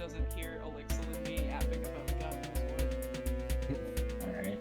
doesn't hear Elixir and me apping about God knows what. Alright.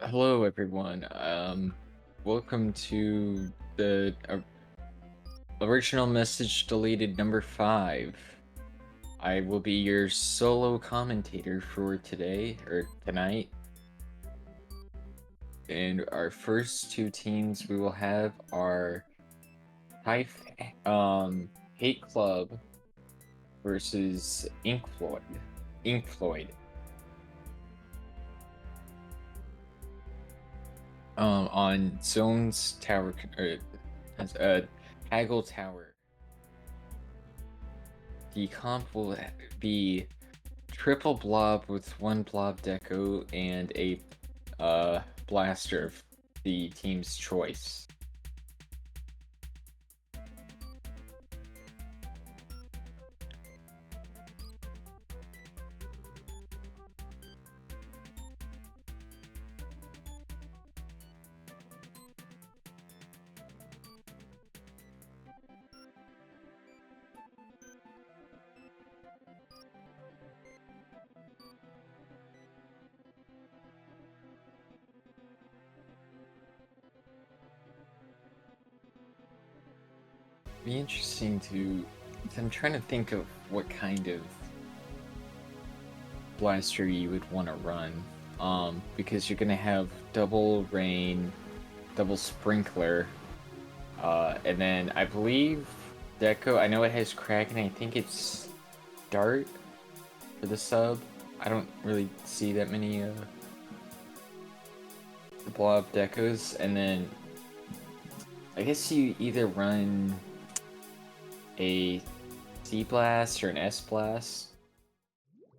Hello, everyone. Welcome to the original message deleted number 5. I will be your solo commentator for today or tonight. And our first two teams we will have are Hate Club versus Ink Floyd. On Zones Tower, Haggle Tower. The comp will be triple blob with one blob deco and a blaster of the team's choice. Be interesting to. I'm trying to think of what kind of blaster you would want to run. Because you're gonna have double rain, double sprinkler, and then I believe Deco. I know it has Kraken. I think it's Dart for the sub. I don't really see that many blob decos, and then I guess you either run a C blast or an S blast,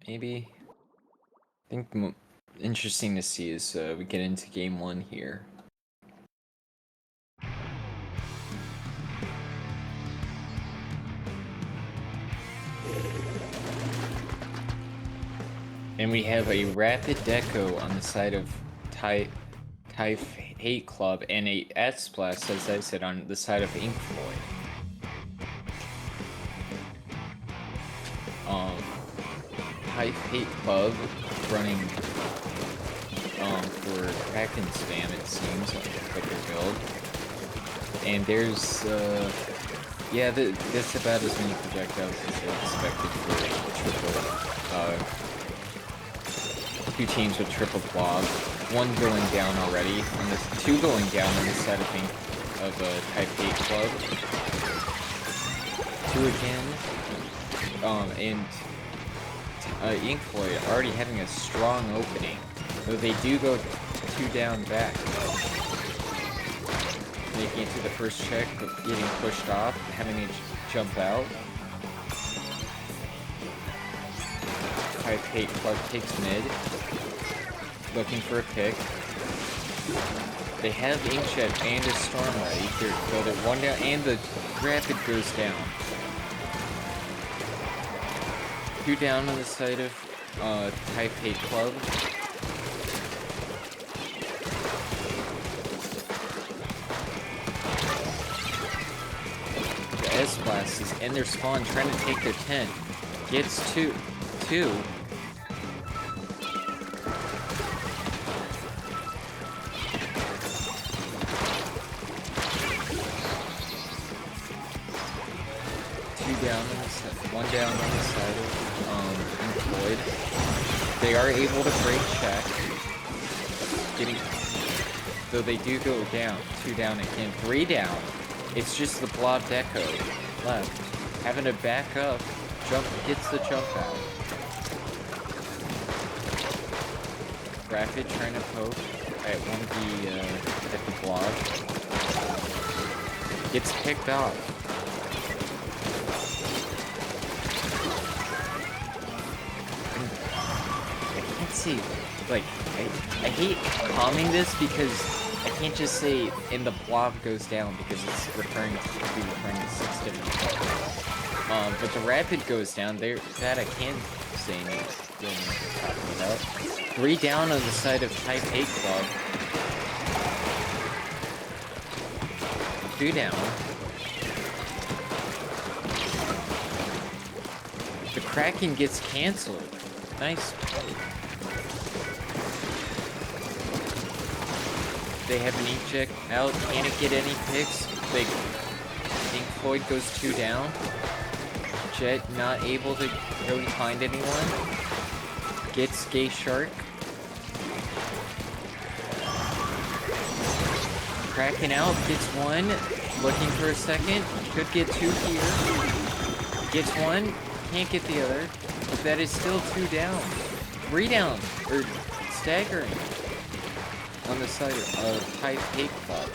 maybe. I think interesting to see as we get into game 1 here. And we have a Rapid Deco on the side of Type Hate Club and a S Blast, as I said, on the side of Ink Floyd. Type Hate Club running for Kraken spam, it seems, like their build. And there's yeah, that's about as many projectiles as they expected for triple two teams with triple blob. One going down already, and the two going down on the side of Type 8 Club. Two again. And Ink Floyd already having a strong opening, though they do go two down back. Making it to the first check, but getting pushed off, having to jump out. Type 8 Club takes mid, looking for a pick. They have Inkjet and a Storm ready, so they're one down, and the Rapid goes down. Two down on the side of Type 8 Club. The S Blast is in their spawn, trying to take their 10. Gets two. Two down on the side, one down on the side of Floyd. They are able to break check. Though they do go down. Two down again. Three down. It's just the blob deco left. Having to back up. Gets the jump out. Rapid trying to poke at one of at the blob. Gets picked off. See, like, I hate calming this because I can't just say and the blob goes down because it's referring to 6 different things. But the Rapid goes down, that I can say what I'm talking about. Three down on the side of Type 8 Club. Two down. The Kraken gets cancelled. Nice. They have an eject out. Can't get any picks. Like, Ink Floyd goes 2 down. Jet not able to really find anyone. Gets Gay Shark. Kraken out, gets 1. Looking for a second. Could get 2 here. Gets 1. Can't get the other. But that is still 2 down. 3 down. Or staggering. On the side of Type Hate Club.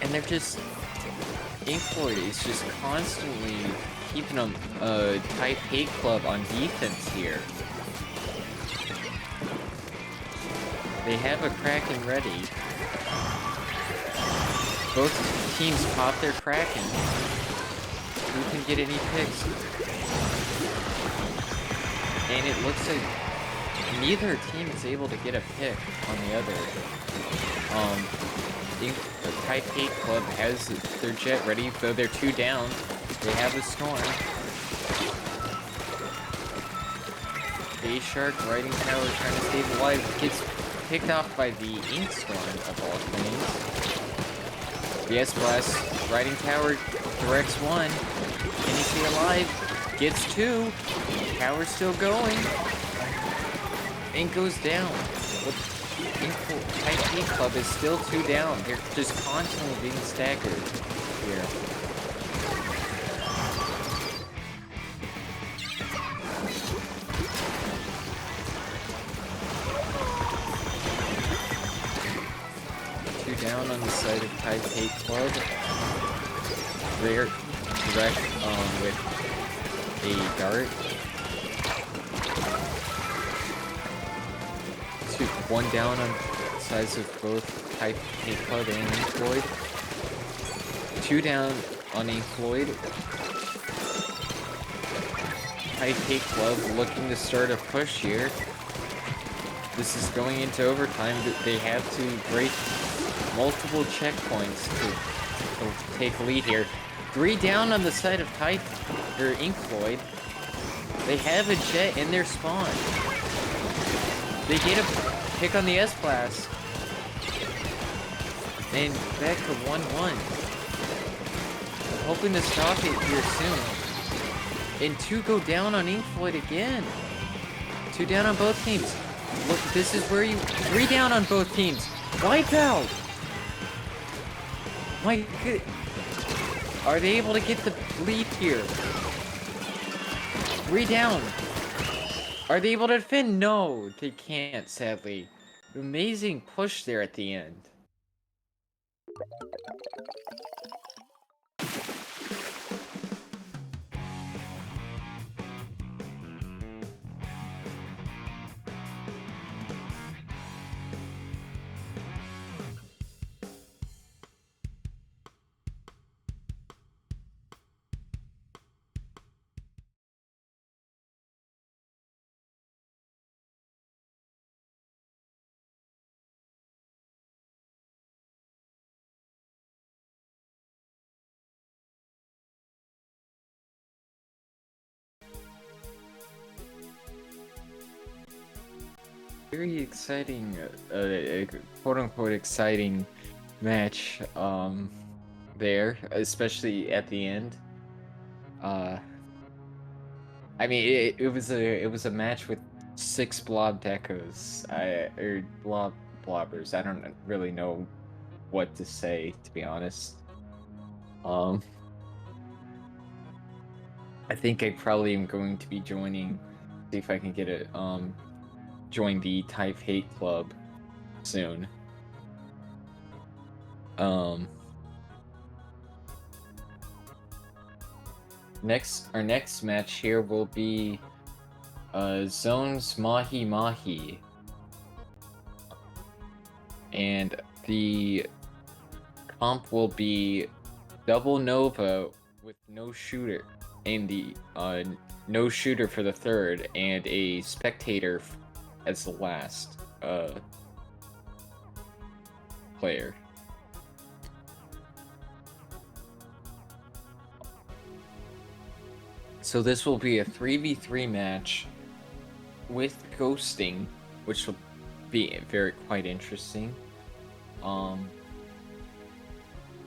And they're just... Ink Floyd is just constantly keeping them Type Hate Club on defense here. They have a Kraken ready. Both teams pop their Kraken. Who can get any picks? And it looks like neither team is able to get a pick on the other. The Type Hate Club has their Jet ready, though they're 2 down. They have a Storm. Gay Shark, Riding Tower trying to stay alive, gets picked off by the Ink Storm of all things. The S-Blast, Riding Tower directs 1. Can he stay alive? Gets 2. Tower's still going. Ink goes down. Type Hate Club is still 2 down. They're just constantly being staggered here. Down on the side of Type Hate Club. Rare direct with a dart. 1 down on sides of both Type Hate Club and Ink Floyd. 2 down on Ink Floyd. Type Hate Club looking to start a push here. This is going into overtime. They have to break multiple checkpoints to take lead here. 3 down on the side of Type or Ink Floyd. They have a Jet in their spawn. They get a pick on the S-Blast. And back to 1-1. Hoping to stop it here soon. And 2 go down on Ink Floyd again. 2 down on both teams. Look, this is where you... 3 down on both teams. Wipe out! My good... Are they able to get the lead here? 3 down. Are they able to defend? No, they can't, sadly. Amazing push there at the end. Very exciting, quote-unquote exciting match, there, especially at the end. I mean, it was a match with 6 blob decos, or blobbers. I don't really know what to say, to be honest. I think I probably am going to be joining, see if I can get it, join the Type Hate Club soon. Our next match here will be Zones Mahi Mahi. And the comp will be Double Nova with no shooter, and the no shooter for the third, and a spectator as the last player. So this will be a 3v3 match with ghosting, which will be very quite interesting.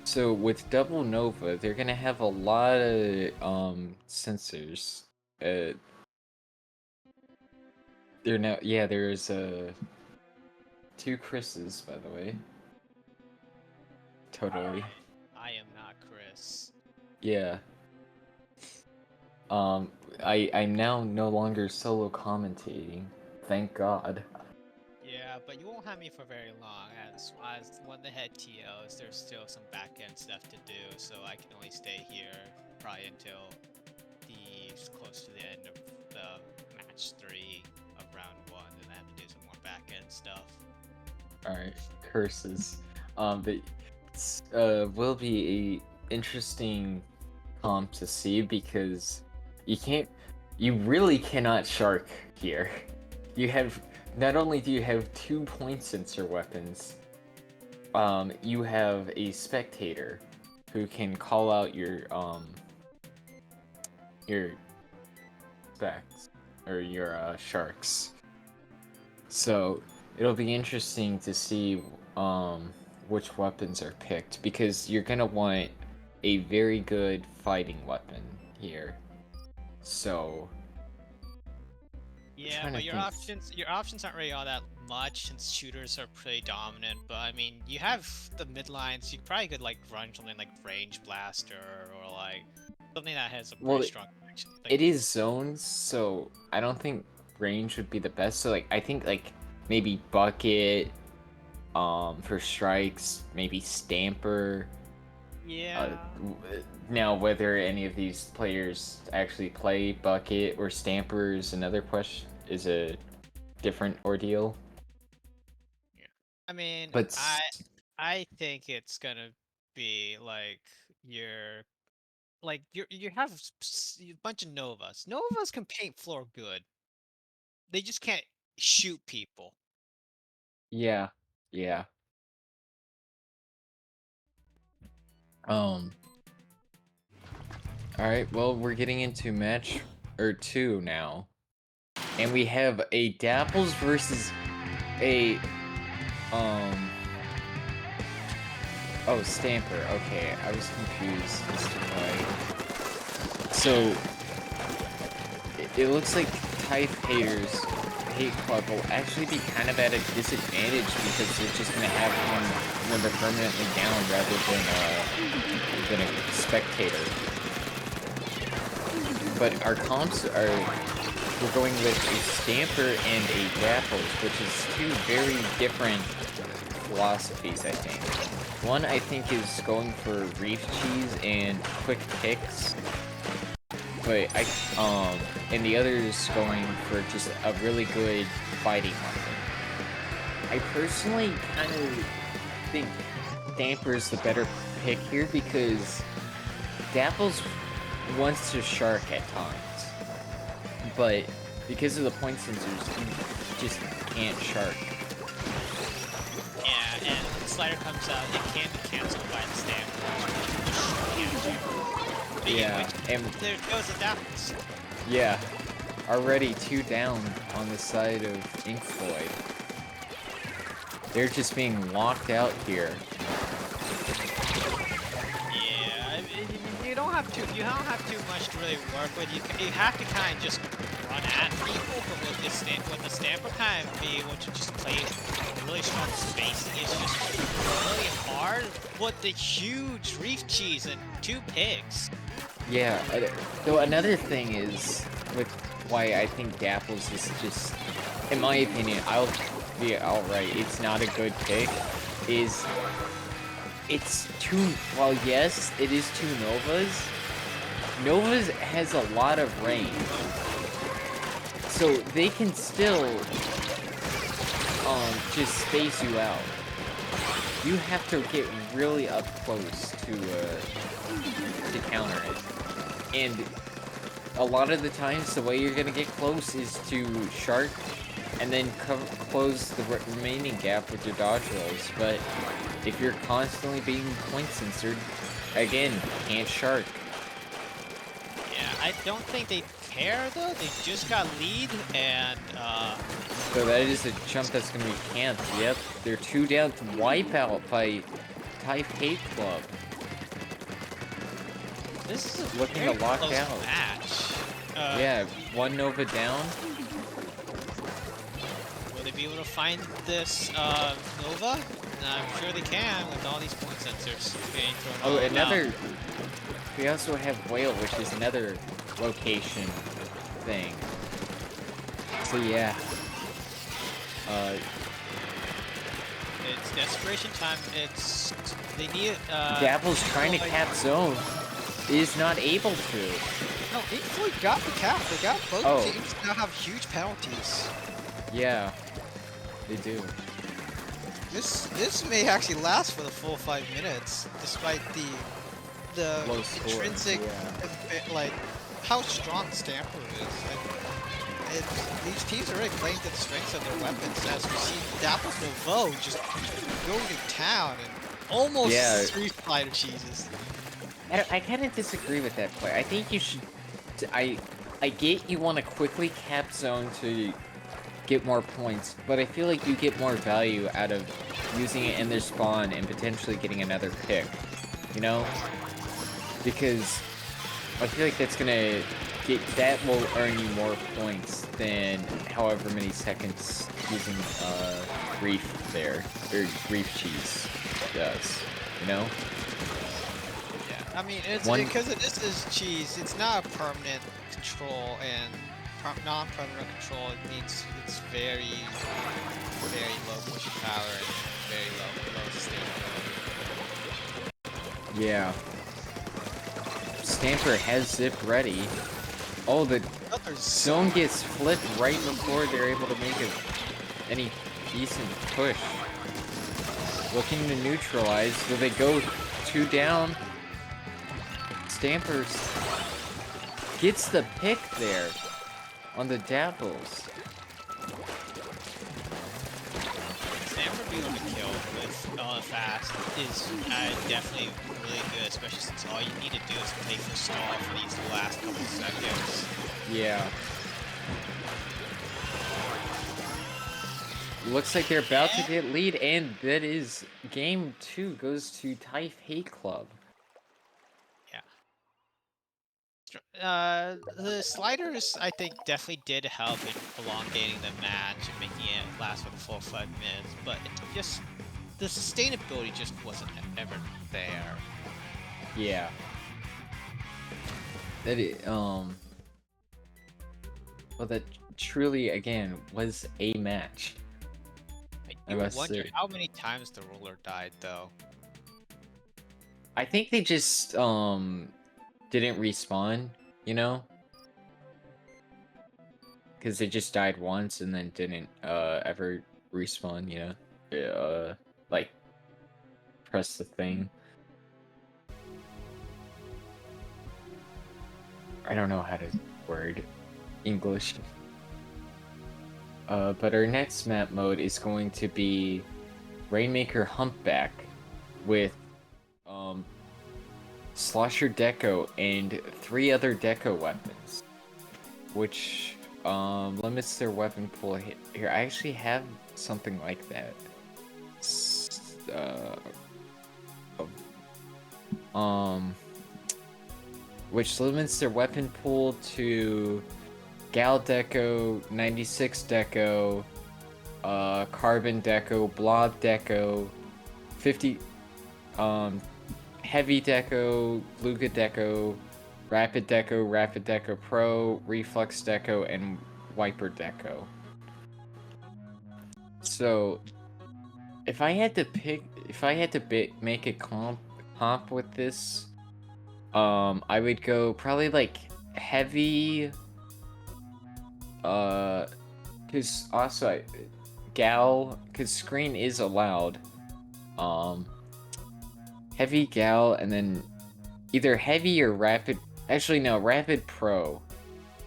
So with Double Nova, they're gonna have a lot of sensors. They're now there's two Chris's, by the way. Totally. I am not Chris. Yeah. I'm now no longer solo commentating. Thank God. Yeah, but you won't have me for very long, as one of the head TOs, there's still some back-end stuff to do, so I can only stay here probably until close to the end of the match 3 of round 1, and I have to do some more back-end stuff. Alright, curses. But it's, will be a interesting comp to see because you really cannot shark here. You have, not only do you have 2 point sensor weapons, you have a spectator who can call out your specs, or your sharks. So it'll be interesting to see which weapons are picked, because you're gonna want a very good fighting weapon here. So yeah, but your options aren't really all that much since shooters are pretty dominant. But I mean, you have the mid lines. You probably could like run something like Range Blaster or like something that has a pretty strong connection. It is zones, so I don't think range would be the best. So like I think like maybe Bucket for strikes, maybe Stamper. Yeah. Now, whether any of these players actually play Bucket or Stamper is another question, is a different ordeal. Yeah. I mean, but I think it's gonna be like you have a bunch of Novas. Novas can paint floor good. They just can't shoot people. Yeah. Alright, well, we're getting into match 2 now. And we have a Dapples versus a oh, Stamper. Okay, I was confused as to why. So it looks like Type Hate Club will actually be kind of at a disadvantage because they're just gonna have one when they're permanently down rather than a spectator. But our comps we're going with a Stamper and a Dapples, which is 2 very different philosophies, I think. One, I think, is going for Reef Cheese and quick picks, but and the other is going for just a really good fighting weapon. I personally kind of think Stamper's the better pick here because Dapples wants to shark at times, but because of the point sensors, you just can't shark. Yeah, and the slider comes out, it can be cancelled by the Stamper. Yeah, and there goes the Dapples. Yeah, already 2 down on the side of Inkfloyd. They're just being locked out here. Yeah, I mean, you don't have too much to really work with. You have to kind of just run at people, but with the Stamper kind of be able to just play really strong spacing is just really hard. With the huge Reef Cheese and 2 picks. Yeah, though another thing is, with why I think Dapples is just, in my opinion, I'll be alright, it's not a good pick, is it's 2, while yes, it is 2 Novas, Novas has a lot of range, so they can still just space you out. You have to get really up close to counter it. And a lot of the times, the way you're gonna get close is to shark and then close the remaining gap with your dodge rolls. But if you're constantly being point censored, again, can't shark. Yeah, I don't think they care though. They just got lead and So that is a jump that's gonna be camped. Yep, they're 2 down to Wipeout by Type Hate Club. this is a Looking very to lock close out. match. Yeah, 1 Nova down. Will they be able to find this Nova? I'm sure they can with all these point sensors being thrown Oh, all around. another. We also have Whale, which is another location thing. So yeah. It's desperation time. It's they need. Dapple's trying to cap zone. Is not able to. No, Inkfloyd got the cap. They got both Oh. teams now have huge penalties. Yeah, they do. This may actually last for the full 5 minutes, despite the Low score, intrinsic yeah. like how strong Stamper is. And these teams are really playing to the strengths of their weapons. As we see, Dapple's Novo just go to town and almost Yeah. 3 spider cheeses. I kind of disagree with that play. I think you should. I get you want to quickly cap zone to get more points, but I feel like you get more value out of using it in their spawn and potentially getting another pick. You know, because I feel like that's gonna that will earn you more points than however many seconds using Reef there or Reef Cheese does. You know. I mean, it's One- because this is cheese. It's not a permanent control, and non-permanent control means it's very, very low pushing power and very low sustainability. Yeah. Stamper has Zip ready. Oh, the Others zone gets flipped right before they're able to make any decent push. Looking to neutralize. Do they go 2 down? Stampers gets the pick there on the Dapples. Stamper being able to kill with fast is definitely really good, especially since all you need to do is play for stall for these last couple seconds. Yeah. Looks like they're about to get lead, and that is game 2 goes to Type Hate Club. The sliders, I think, definitely did help in elongating the match and making it last for the full 5 minutes, but it just the sustainability just wasn't ever there. Yeah. That well, that truly, again, was a match. I I do must wonder say. how many times the roller died, though. I think they just, didn't respawn, you know? Because they just died once and then didn't, ever respawn, you know? Like, press the thing. I don't know how to word English. But our next map mode is going to be Rainmaker Humpback with Slosher Deco and 3 other Deco weapons, which limits their weapon pool. Here, I actually have something like that. Which limits their weapon pool to Gal Deco, 96 Deco, Carbon Deco, Blob Deco, 50, Heavy Deco, Luga Deco, Rapid Deco Pro, Reflex Deco, and Wiper Deco. So, if I had to make a comp with this, I would go probably like heavy, cause also Gal, cause screen is allowed, heavy Gal, and then either heavy or rapid, actually no, Rapid Pro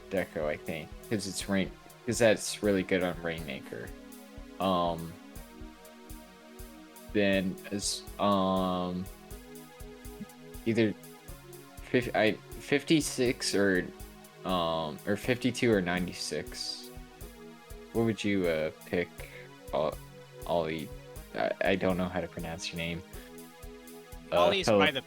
Deco, I think, cause it's cause that's really good on Rainmaker. Then as either 56 or or 52 or 96. What would you pick, Ollie? I don't know how to pronounce your name. Ollie's Philip. probably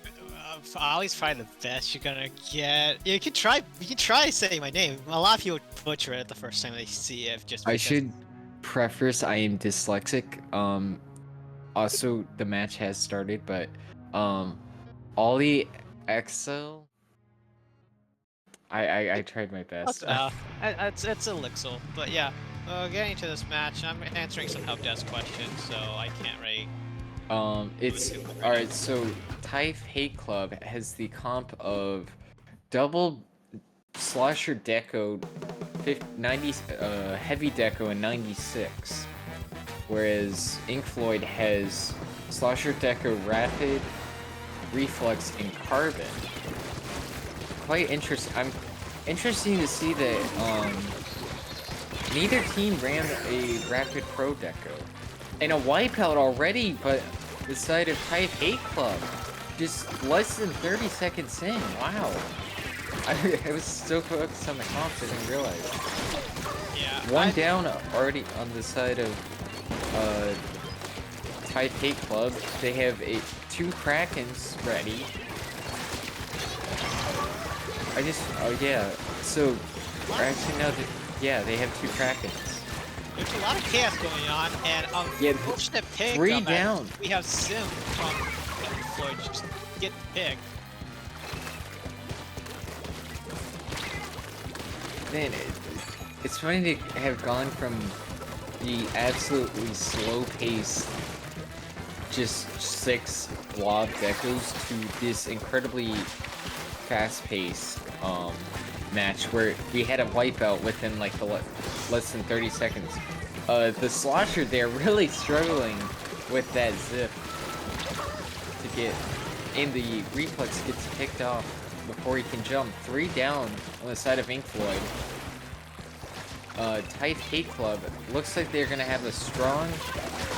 Ollie's probably the best you're gonna get. You can try saying my name. A lot of people butcher it the first time they see it. Just I because- should preface I am dyslexic. Also the match has started, but Ollie Excel. I tried my best. It's Elixir, but yeah. Getting to this match, I'm answering some help desk questions, so I can't really. It's alright. So Typh Hate Club has the comp of double Slosher Deco, 90 Heavy Deco in 96, whereas Ink Floyd has Slosher Deco Rapid, Reflex, and Carbon. Quite interesting. I'm interesting to see that neither team ran a Rapid Pro Deco. And a wipeout already, but the side of Typh Hate Club. Just less than 30 seconds in. Wow. I was so focused on the comps, I didn't realize. Yeah. One down already on the side of Typh Hate Club. They have two Krakens ready. Oh yeah. So, actually no, yeah, they have two Krakens. There's a lot of chaos going on, and Yeah, unfortunate pick. 3 down. We have Sim from Floyd just get picked. Man, it's funny to have gone from the absolutely slow-paced, just 6 blob decos to this incredibly fast-paced match where we had a wipeout within like the less than 30 seconds. The Slosher there really struggling with that zip to get, and the Reflex gets picked off before he can jump. 3 down on the side of Ink Floyd. Typh Hate Club looks like they're gonna have a strong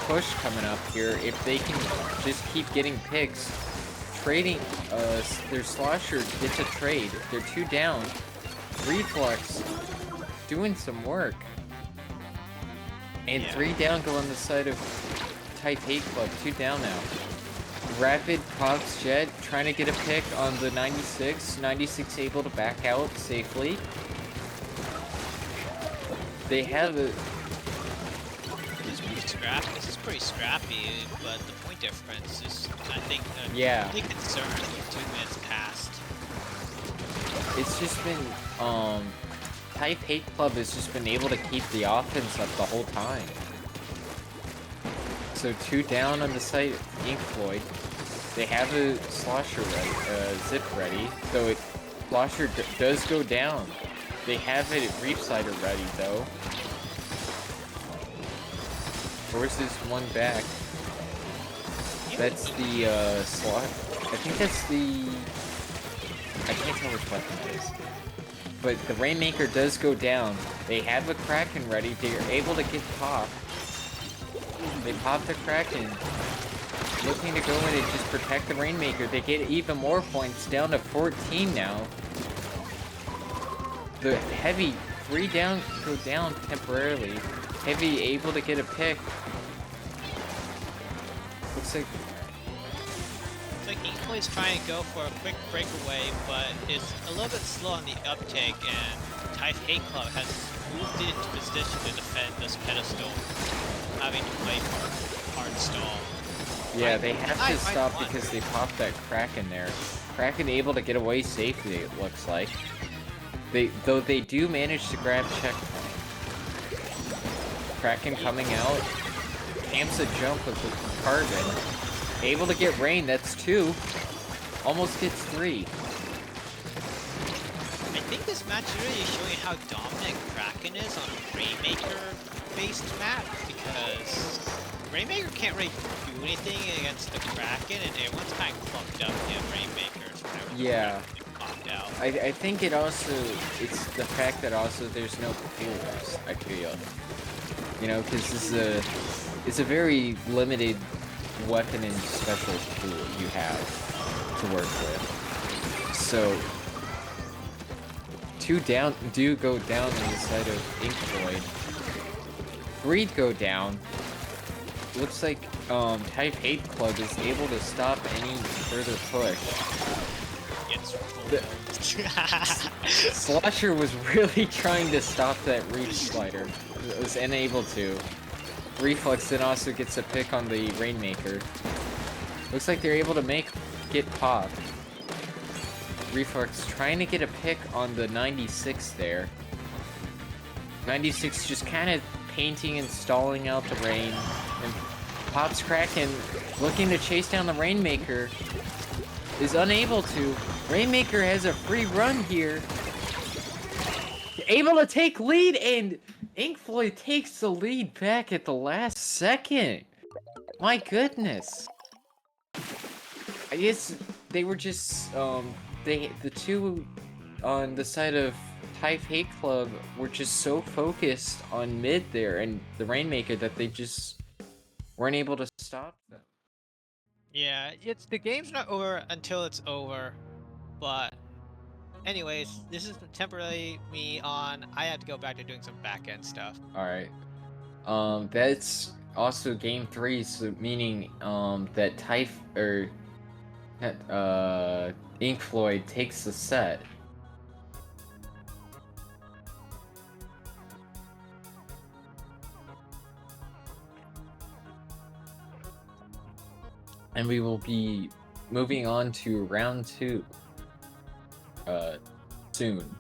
push coming up here if they can just keep getting picks. Trading, their Slosher gets a trade. They're 2 down. Reflex doing some work. And 3 down go on the side of Typh Hate Club. 2 down now. Rapid Cox Jet trying to get a pick on the 96. 96 able to back out safely. They have a... This is pretty scrappy, but the point difference is, I think, Yeah. big concern with 2 minutes past. It's just been, Typh Hate Club has just been able to keep the offense up the whole time. So 2 down on the site, Ink Floyd. They have a Slosher ready, zip ready, so Slosher does go down. They have it Reefsider ready though. Forces one back. That's the slot. I think that's the. I can't tell which weapon it is. But the Rainmaker does go down. They have a Kraken ready. They're able to get popped. They pop the Kraken. Looking to go in and just protect the Rainmaker. They get even more points, down to 14 now. The Heavy 3 down go down temporarily. Heavy able to get a pick. Looks like It's like Inkboy's trying to go for a quick breakaway, but it's a little bit slow on the uptake, and Typh Hate Club has moved into position to defend this pedestal, having to play for hard stall. yeah, they have to stop because they popped that Kraken there. Kraken able to get away safely, it looks like. Though they do manage to grab checkpoint. Kraken coming out. Camps a jump with the Carbon. Able to get Rain, that's 2. Almost gets 3. I think this match is really showing how dominant Kraken is on a Rainmaker-based map, because Rainmaker can't really do anything against the Kraken, and everyone's kind of clumped up in Rainmakers whenever Yeah. they popped out. I think it's the fact that also there's no pools, I feel. You know, because it's a very limited weapon and special pool you have to work with. So, 2 do go down on the side of Ink Void. 3 go down. Looks like Type Hate Club is able to stop any further push. Slusher was really trying to stop that Reach Slider. Was unable to. Reflex then also gets a pick on the Rainmaker. Looks like they're able to get pop. Reflex trying to get a pick on the 96 there. 96 just kind of painting and stalling out the rain. And Pop's Kraken looking to chase down the Rainmaker. Is unable to. Rainmaker has a free run here. Able to take lead, and Ink Floyd takes the lead back at the last second. My goodness. I guess they were just, the two on the side of Type Hate Club were just so focused on mid there and the Rainmaker that they just weren't able to stop them. Yeah, the game's not over until it's over, but anyways, this is temporarily me on. I had to go back to doing some back-end stuff. Alright. That's also game 3, so meaning, that Ink Floyd takes the set. And we will be moving on to round 2 soon.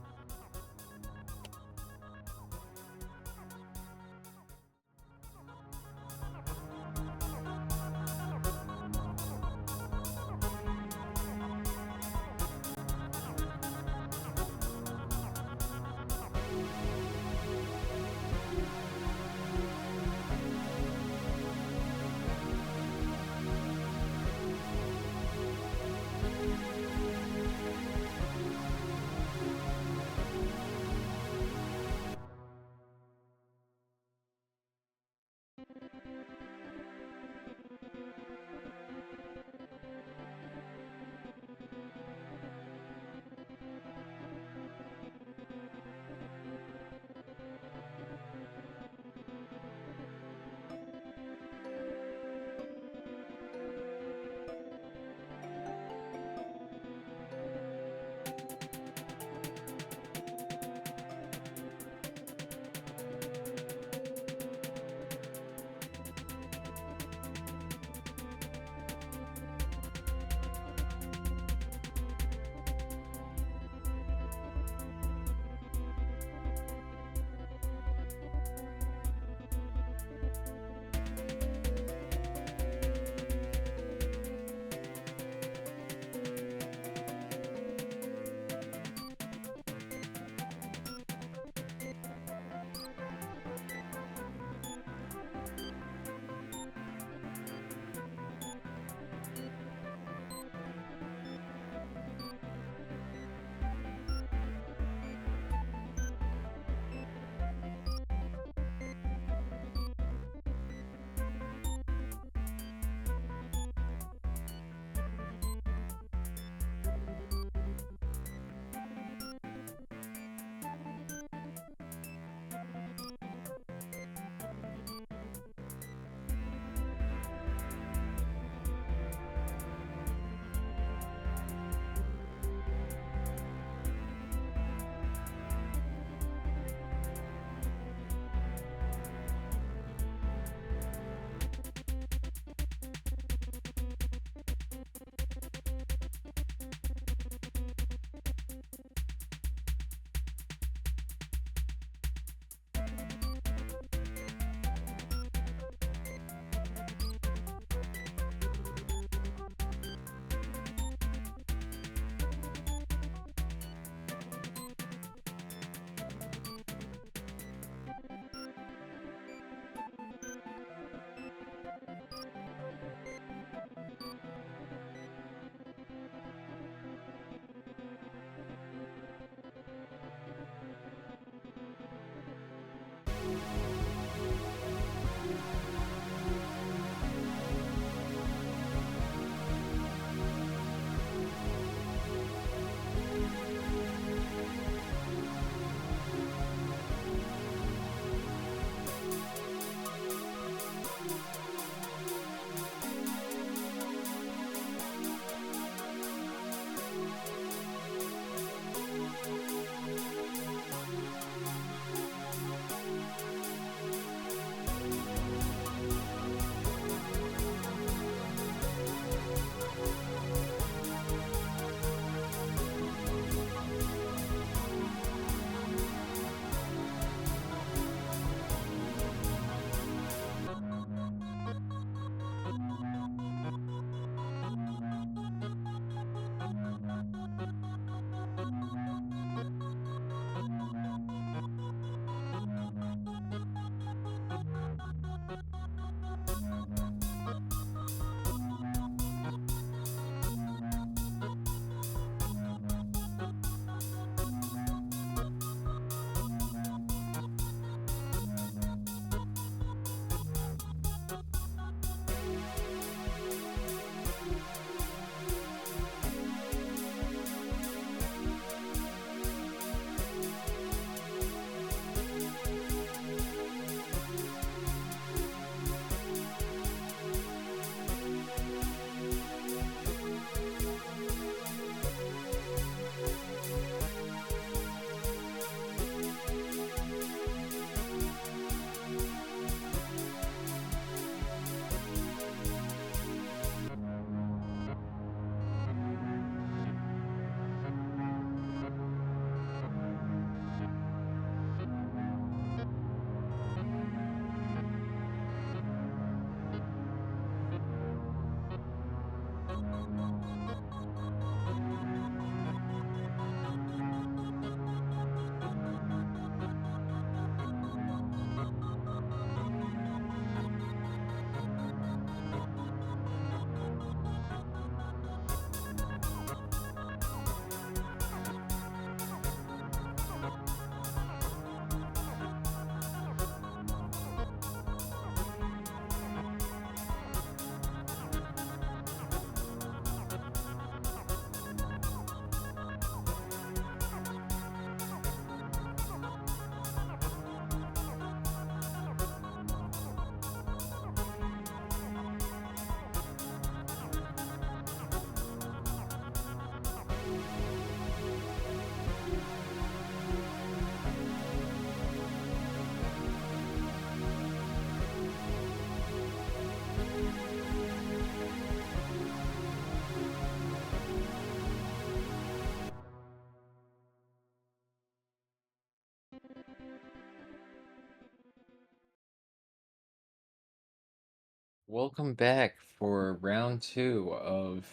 Welcome back for round 2 of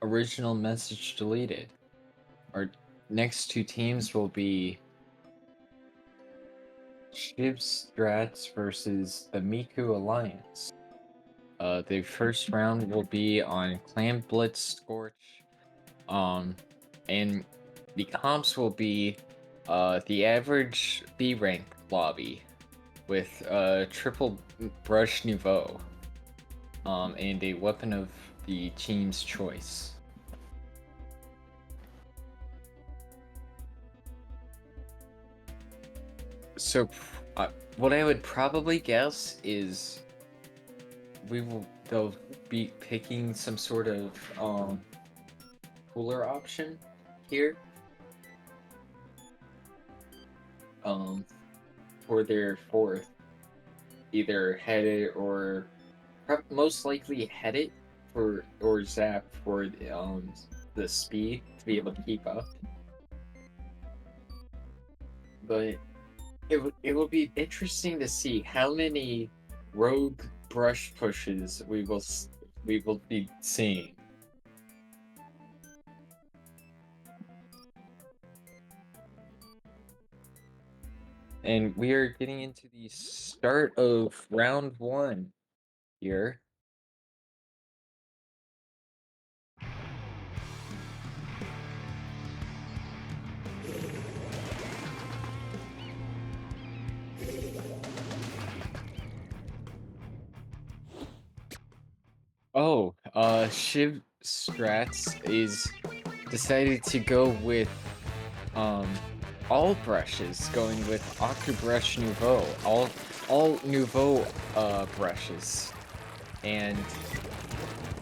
original message deleted. Our next two teams will be Shiv Strats versus the Miku Alliance. The first round will be on Clan Blitz Scorch. And the comps will be the average B rank lobby with triple brush nouveau. And a weapon of the team's choice. So, what I would probably guess is they'll be picking some sort of cooler option here. For their fourth, either head it or most likely head it or zap for the speed to be able to keep up. But it will be interesting to see how many rogue brush pushes we will be seeing. And we are getting into the start of round 1 here. Oh, Shiv Strats is decided to go with all brushes, going with Octobrush Nouveau, all Nouveau brushes, and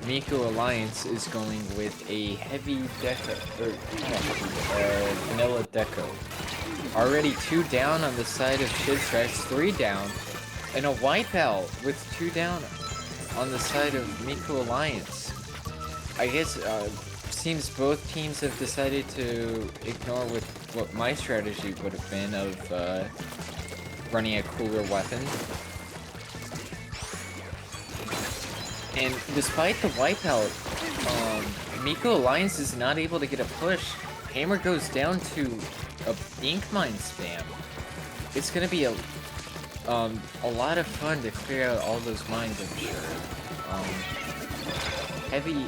Miku Alliance is going with a heavy deco or vanilla deco. Already 2 down on the side of Shiv Strats, 3 down, and a wipeout with 2 down on the side of Miku Alliance. I guess seems both teams have decided to ignore with what my strategy would have been of running a cooler weapon. And despite the wipeout, Miku Alliance is not able to get a push. Hammer goes down to a ink mine spam. It's gonna be a lot of fun to clear out all those mines, I'm sure. Heavy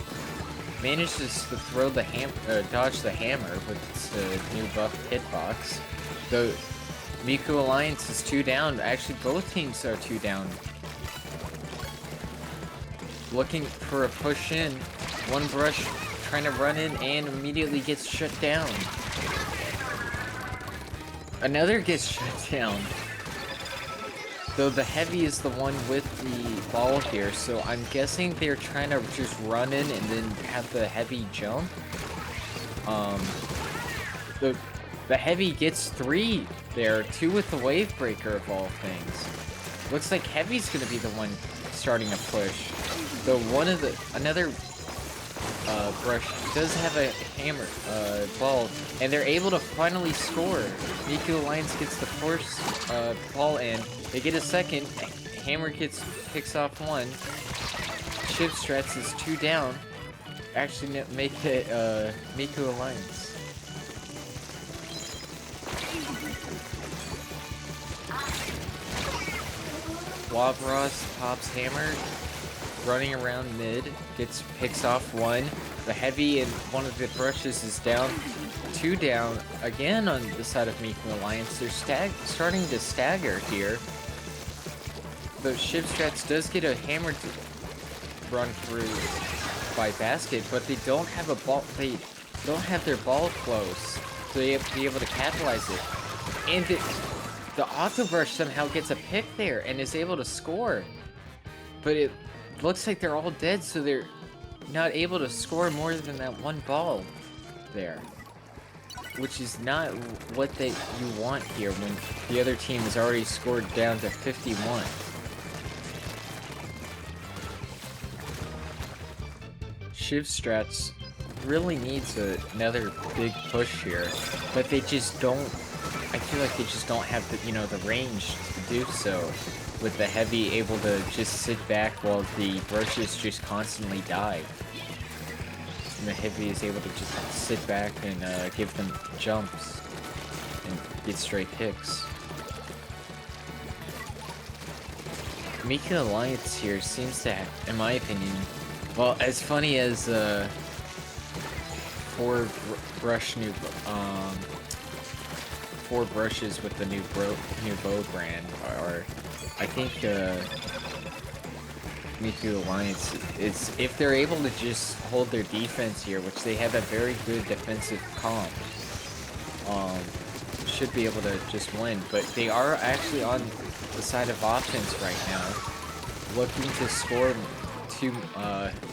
manages to throw the dodge the hammer with its new buff hitbox. The Miku Alliance is 2 down. Actually, both teams are 2 down. Looking for a push in. One brush trying to run in and immediately gets shut down. Another gets shut down. Though the heavy is the one with the ball here, so I'm guessing they're trying to just run in and then have the heavy jump. The heavy gets 3 there, 2 with the wave breaker of all things. Looks like heavy's gonna be the one starting a push. Though another brush does have a hammer ball, and they're able to finally score. Miku Alliance gets the first ball in. They get a second. Hammer picks off 1. Shiv Strats is 2 down. Actually, make it Miku Alliance. Wabros pops Hammer, running around mid, picks off 1. The heavy and one of the brushes is down. 2 down again on the side of Miku Alliance. They're starting to stagger here. But Shiv Strats does get a hammer to run through by basket, but they don't have a ball. They don't have their ball close, so they have to be able to capitalize it. And the Octobrush somehow gets a pick there and is able to score. But it looks like they're all dead, so they're not able to score more than that 1 ball there. Which is not what you want here when the other team has already scored down to 51. Shiv Strats really needs another big push here, but they just don't. I feel like they just don't have the the range to do so. with the heavy able to just sit back while the brushes just constantly dive. And the heavy is able to just sit back and give them jumps and get straight hits. Miku Alliance here seems to have, in my opinion, well, as funny as four brushes with the new bow brand are, I think Miku Alliance is, if they're able to just hold their defense here, which they have a very good defensive comp, should be able to just win. But they are actually on the side of offense right now, looking to score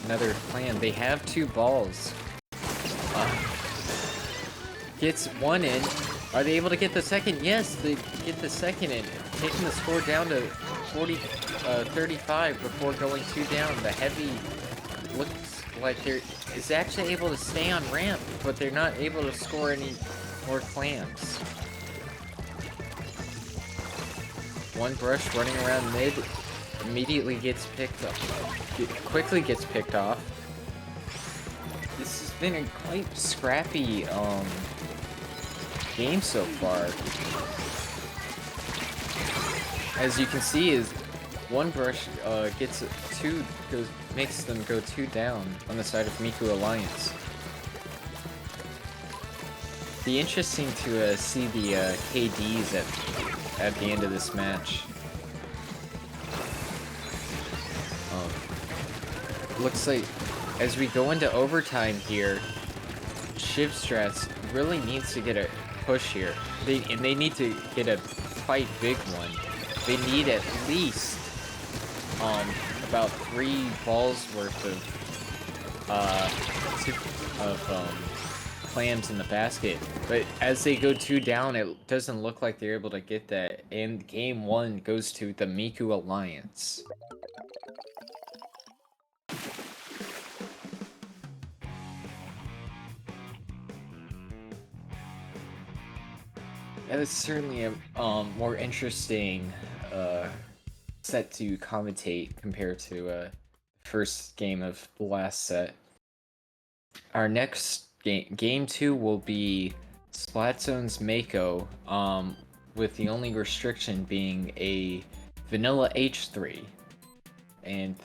another plan. They have 2 balls. Gets 1 in. Are they able to get the second? Yes, they get the second in, taking the score down to 35 before going 2 down. The heavy looks like is actually able to stay on ramp, but they're not able to score any more clams. 1 brush running around mid, immediately gets picked up, quickly gets picked off. This has been a quite scrappy game so far. As you can see, is 1 brush gets 2, makes them go 2 down on the side of Miku Alliance. Be interesting to see the KDs at the end of this match. Looks like as we go into overtime here, Shiv Strats really needs to get a push here. They need to get a quite big one. They need at least about 3 balls worth of clams in the basket. But as they go 2 down, it doesn't look like they're able to get that. And game 1 goes to the Miku Alliance. That is certainly a more interesting set to commentate compared to first game of the last set. Our next game 2 will be Splatzone's Mako, with the only restriction being a vanilla H3, and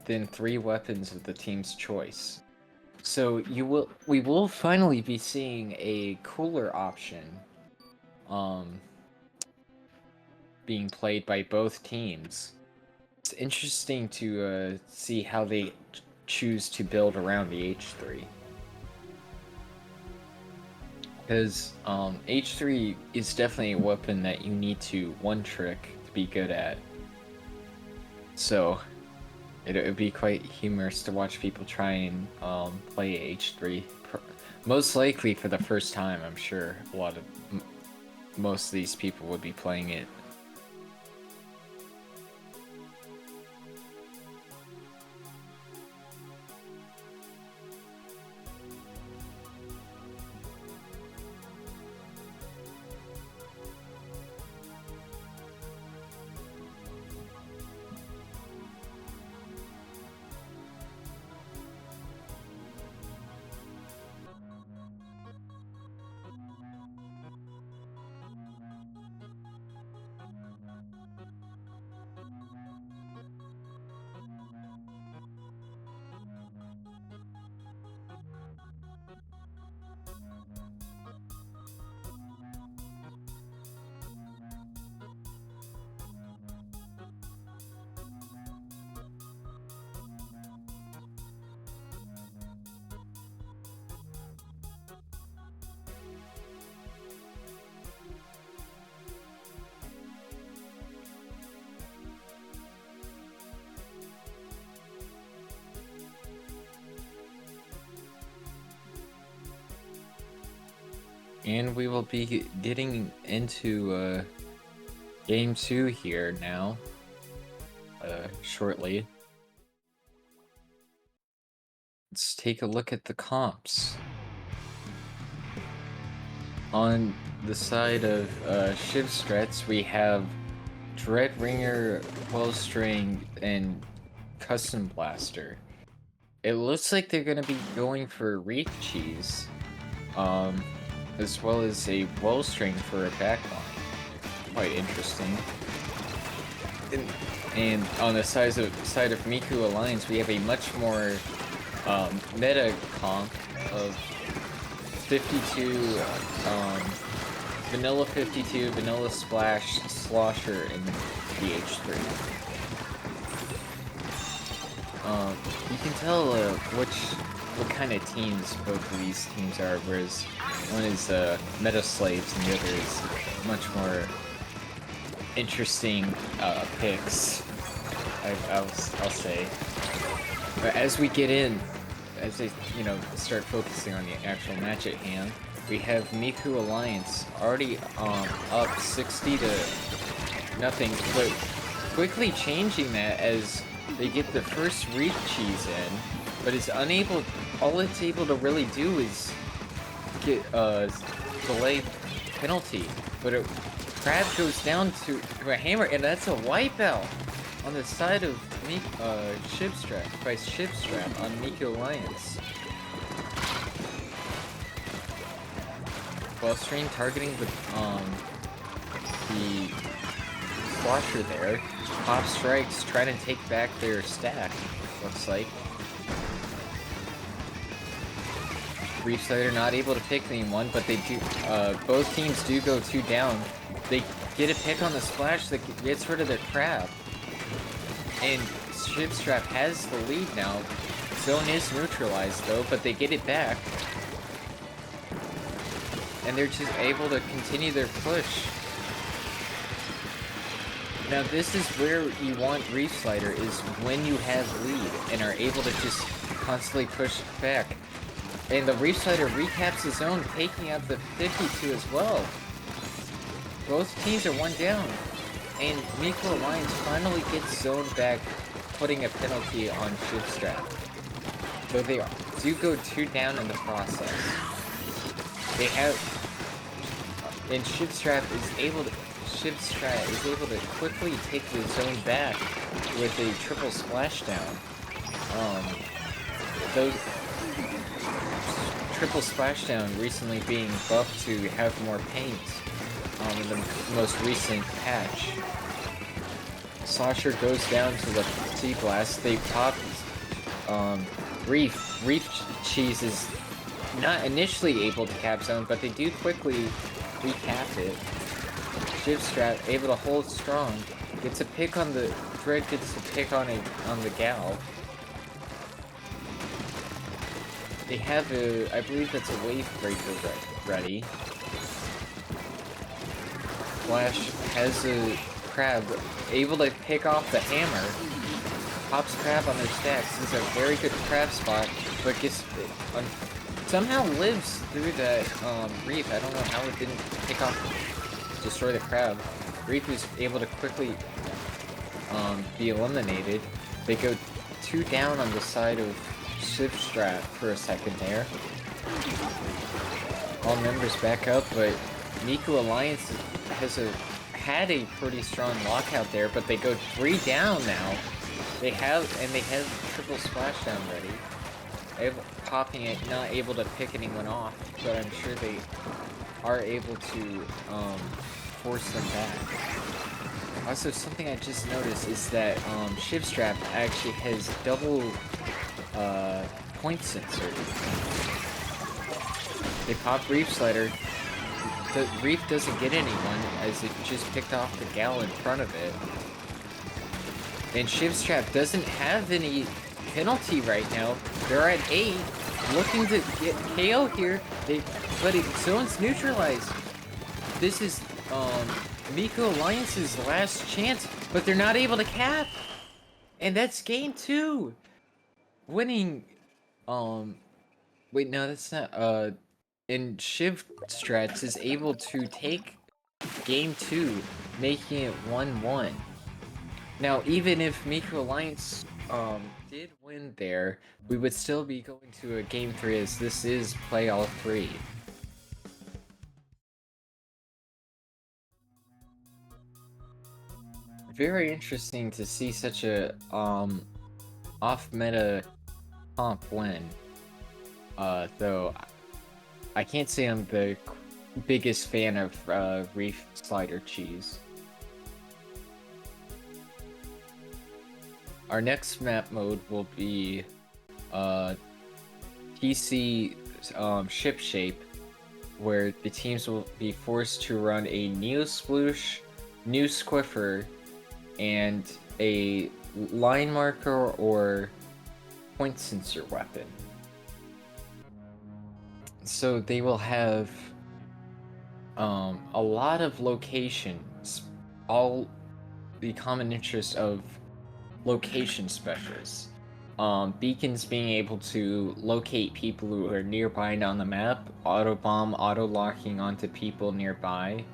then 3 weapons of the team's choice. So we will finally be seeing a cooler option being played by both teams. It's interesting to see how they choose to build around the H3. Because H3 is definitely a weapon that you need to one-trick to be good at. So it would be quite humorous to watch people try and play H3. Most likely for the first time, I'm sure most of these people would be playing it. And we will be getting into game 2 here now, shortly. Let's take a look at the comps. On the side of Shiv Strats, we have Dreadringer, Wellstring, and Custom Blaster. It looks like they're gonna be going for Reef Cheese, as well as a Wellstring for a backline. Quite interesting. And on the side of Miku Alliance, we have a much more meta comp of 52, Vanilla 52, Vanilla Splash, Slosher, and BH3. You can tell what kind of teams both of these teams are, whereas one is Meta Slaves and the other is much more interesting picks, I'll say. But as we get in, as they start focusing on the actual match at hand, we have Miku Alliance already up 60 to nothing, but quickly changing that as they get the first Reef Cheese in, but is unable. All it's able to really do is get delay penalty, but Crab goes down to a hammer, and that's a wipeout on the side of Shipstrap by Shipstrap on Miku Alliance. Wellstring targeting the Slosher there. Pop strikes, trying to take back their stack, looks like. Reef Slider not able to pick anyone, but they do. Both teams do go 2 down. They get a pick on the splash that gets rid of their crab. And Shipstrap has the lead now. Zone is neutralized though, but they get it back. And they're just able to continue their push. Now this is where you want Reef Slider, is when you have lead and are able to just constantly push back. And the Reef Slider recaps his zone, taking out the 52 as well. Both teams are 1 down. And Miku Alliance finally gets zone back, putting a penalty on Shipstrap. Though they do go 2 down in the process. They have... And Shipstrap is able to quickly take the zone back with a triple splashdown. Those triple splashdown recently being buffed to have more paint in the most recent patch. Slosher goes down to the T-Blast. They pop Reef. Reef Cheese is not initially able to cap zone, but they do quickly recap it. Shipstrap able to hold strong. Gets a pick on the Dread, gets a pick on the Gal. They have a, I believe that's a Wave Breaker ready. Flash has a Crab able to pick off the hammer. Pops Crab on their stacks. This is a very good Crab spot, but gets somehow lives through that Reef. I don't know how it didn't pick off, destroy the Crab. Reef is able to quickly be eliminated. They go 2 down on the side of Shipstrap for a second there. All members back up, but Miku Alliance had a pretty strong lockout there, but they go 3 down now. They have triple splashdown ready. Popping it, not able to pick anyone off, but I'm sure they are able to force them back. Also, something I just noticed is that Shipstrap actually has double point sensor. They pop Reef Slider. The Reef doesn't get anyone as it just picked off the Gal in front of it. And Shipstrap doesn't have any penalty right now. They're at 8, looking to get KO here. But zone's neutralized. This is Miku Alliance's last chance, but they're not able to cap. And that's game 2. Winning, wait, no, that's not, and Shipstrats is able to take game 2, making it 1-1. Now, even if Miku Alliance, did win there, we would still be going to a game 3, as this is play all 3. very interesting to see such a off-meta comp win. Though I can't say I'm the biggest fan of Reef Slider Cheese. Our next map mode will be PC ship shape, where the teams will be forced to run a Neo Sploosh, New Squiffer, and a line marker or point sensor weapon. So they will have a lot of locations, all the common interest of location specialists. Beacons being able to locate people who are nearby and on the map, auto bomb, auto locking onto people nearby,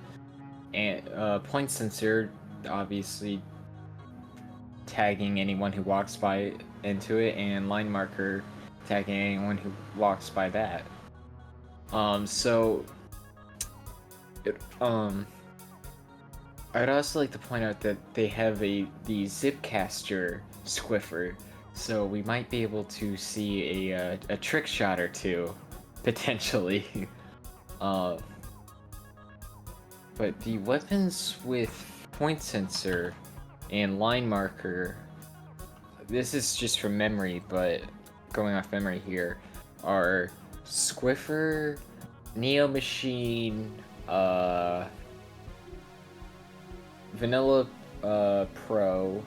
and point sensor, obviously tagging anyone who walks by into it, and line marker tagging anyone who walks by that. I'd also like to point out that they have the Zipcaster Squiffer, so we might be able to see a trick shot or two, potentially. But the weapons with point sensor and line marker, this is just from memory, but going off memory here, are Squiffer, Neo Machine, Vanilla Pro,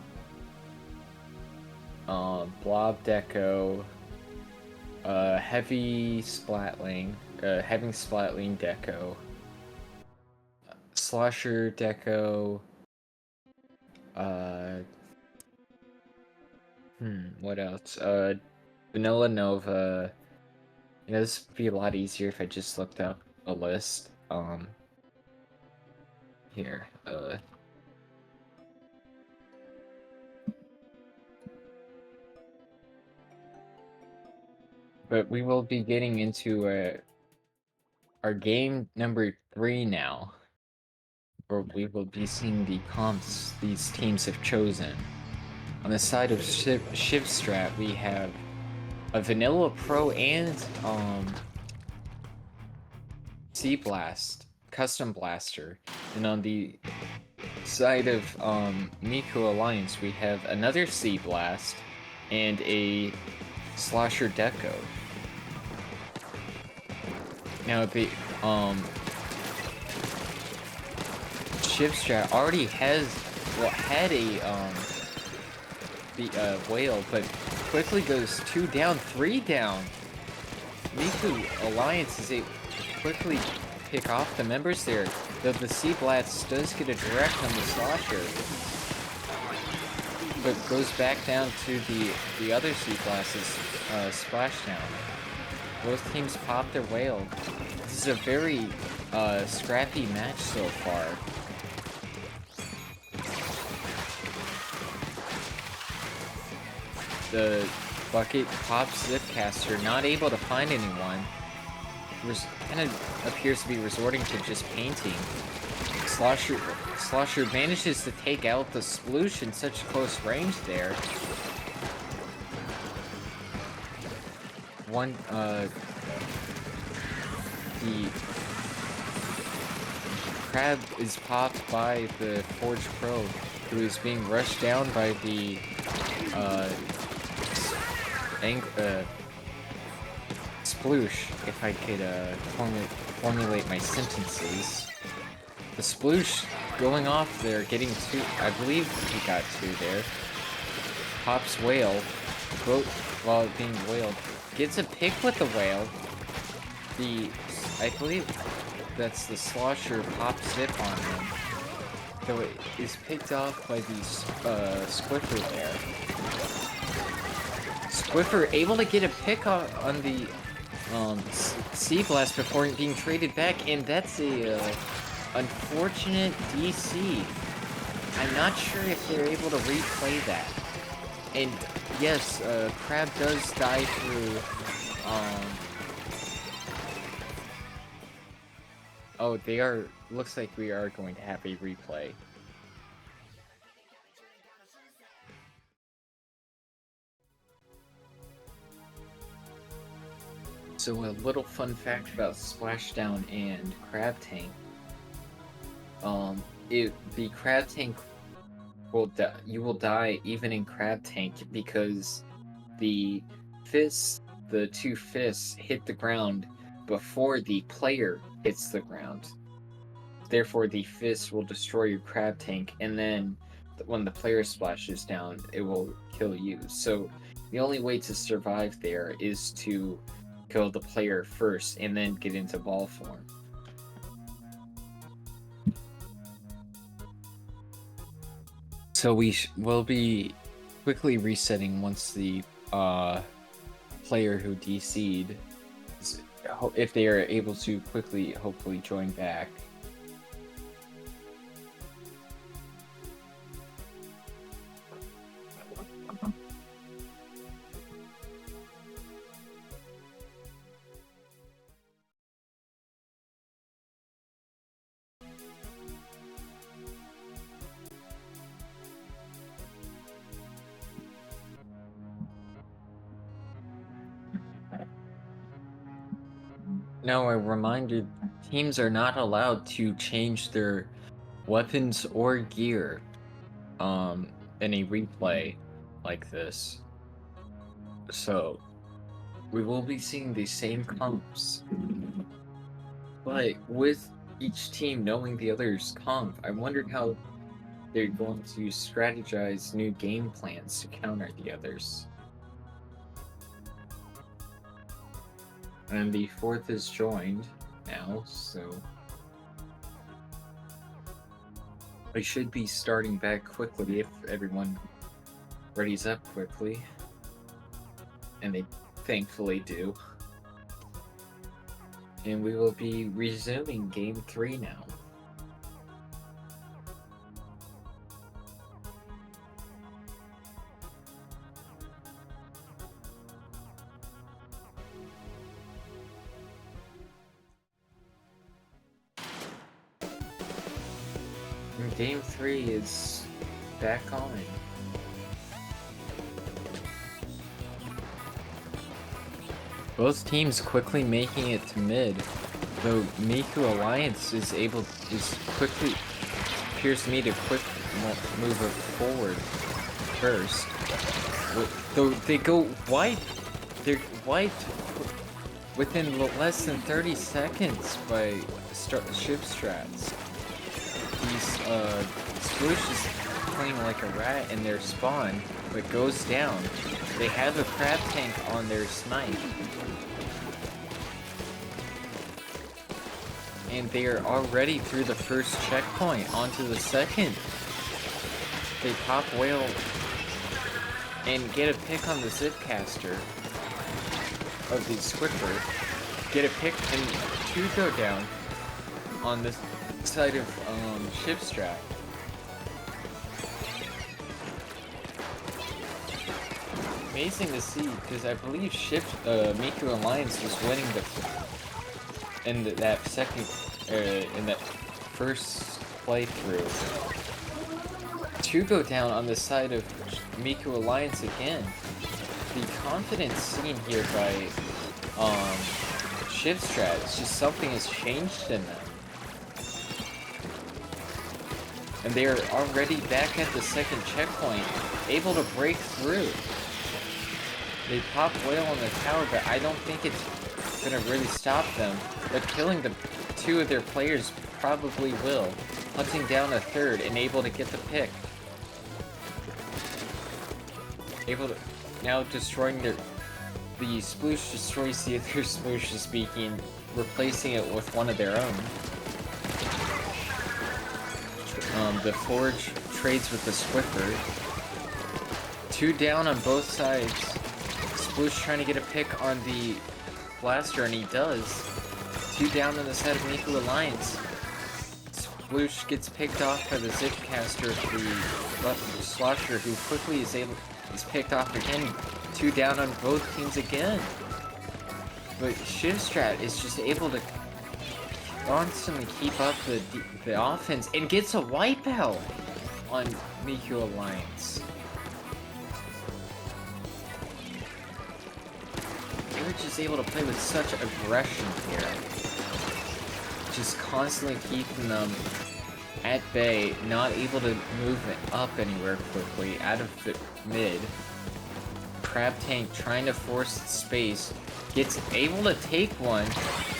Blob Deco, Heavy Splatling Deco, Slosher Deco, what else? Vanilla Nova. You know, this would be a lot easier if I just looked up a list. Here, but we will be getting into our game number 3 now, where we will be seeing the comps these teams have chosen. On the side of Shivstrat, we have a Vanilla Pro and Sea Blast Custom Blaster, and on the side of Miku Alliance, we have another Sea Blast and a Slosher Deco. Now the Shivstrat already had a whale, but quickly goes 2 down, 3 down. Miku Alliance is able to quickly pick off the members there, though the Sea Blast does get a direct on the Slosher, but goes back down to the other Sea Blast's splashdown. Both teams pop their whale. This is a very scrappy match so far. The bucket pops Zipcaster, not able to find anyone. Kind of appears to be resorting to just painting. Slosher manages to take out the Sploosh in such close range there. The Crab is popped by the Forge Pro, who is being rushed down by the Sploosh, if I could formulate my sentences. The Sploosh going off there, getting 2, I believe he got 2 there. Pops whale, while being whaled. Gets a pick with the whale. I believe that's the Slosher pop zip on him. Though it is picked off by the Squiffer there. Squiffer able to get a pick on the Sea Blast before being traded back, and that's a unfortunate DC. I'm not sure if they're able to replay that. And yes, Crab does die through, oh, looks like we are going to have a replay. So a little fun fact about Splashdown and Crab Tank. The Crab Tank you will die even in Crab Tank because the two fists hit the ground before the player hits the ground. Therefore, the fist will destroy your Crab Tank, and then when the player splashes down, it will kill you. So the only way to survive there is to kill the player first and then get into ball form. So will be quickly resetting once the player who DC'd, if they are able to quickly, hopefully, join back. Now, a reminder, teams are not allowed to change their weapons or gear in a replay like this. So, we will be seeing the same comps, but with each team knowing the other's comp, I wondered how they're going to strategize new game plans to counter the others. And the fourth is joined now, so I should be starting back quickly if everyone readies up quickly. And they thankfully do. And we will be resuming Game 3 now. And Game 3 is back on. Both teams quickly making it to mid, though Miku Alliance appears to me to quick move forward first. Though they go wide, they're wide within less than 30 seconds by ship strats. These Sploosh is playing like a rat in their spawn, but goes down. They have a Crab Tank on their snipe. And they are already through the first checkpoint, onto the second. They pop whale and get a pick on the Zipcaster of the Squidward. Get a pick and two go down on this side of Shipstrat. Amazing to see, because I believe Miku Alliance was winning in that first playthrough. Two go down on the side of Miku Alliance again. The confidence seen here by Shipstrat, it's just something has changed in them. And they are already back at the second checkpoint, able to break through. They pop whale on the tower, but I don't think it's gonna really stop them. But killing the two of their players probably will. Hunting down a third and able to get the pick. Able to now destroying the Sploosh destroys the other Sploosh speaking, replacing it with one of their own. The Forge trades with the Squidward. Two down on both sides. Sploosh trying to get a pick on the Blaster, and he does. Two down on the side of Miku Alliance. Sploosh gets picked off by the Zipcaster, the Slosher, who quickly is picked off again. Two down on both teams again. But Shipstrat is just able to constantly keep up the offense and gets a wipeout on Miku Alliance. They're just able to play with such aggression here. Just constantly keeping them at bay, not able to move up anywhere quickly, out of the mid. Crab Tank trying to force space, gets able to take one,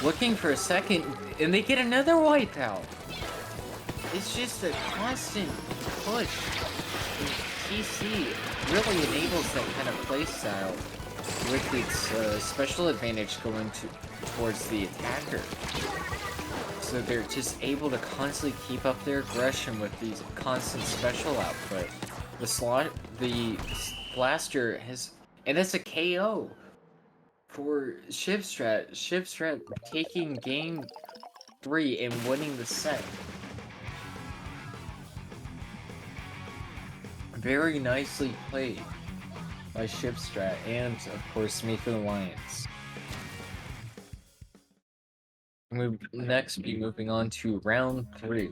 looking for a second, and they get another wipeout. It's just a constant push. And TC really enables that kind of playstyle with its special advantage going towards the attacker. So they're just able to constantly keep up their aggression with these constant special output. The blaster has, and it's a KO for Shivstrat. Shivstrat taking game 3 and winning the set. Very nicely played by Shivstrat and, of course, Miko Alliance. We'll next be moving on to round 3.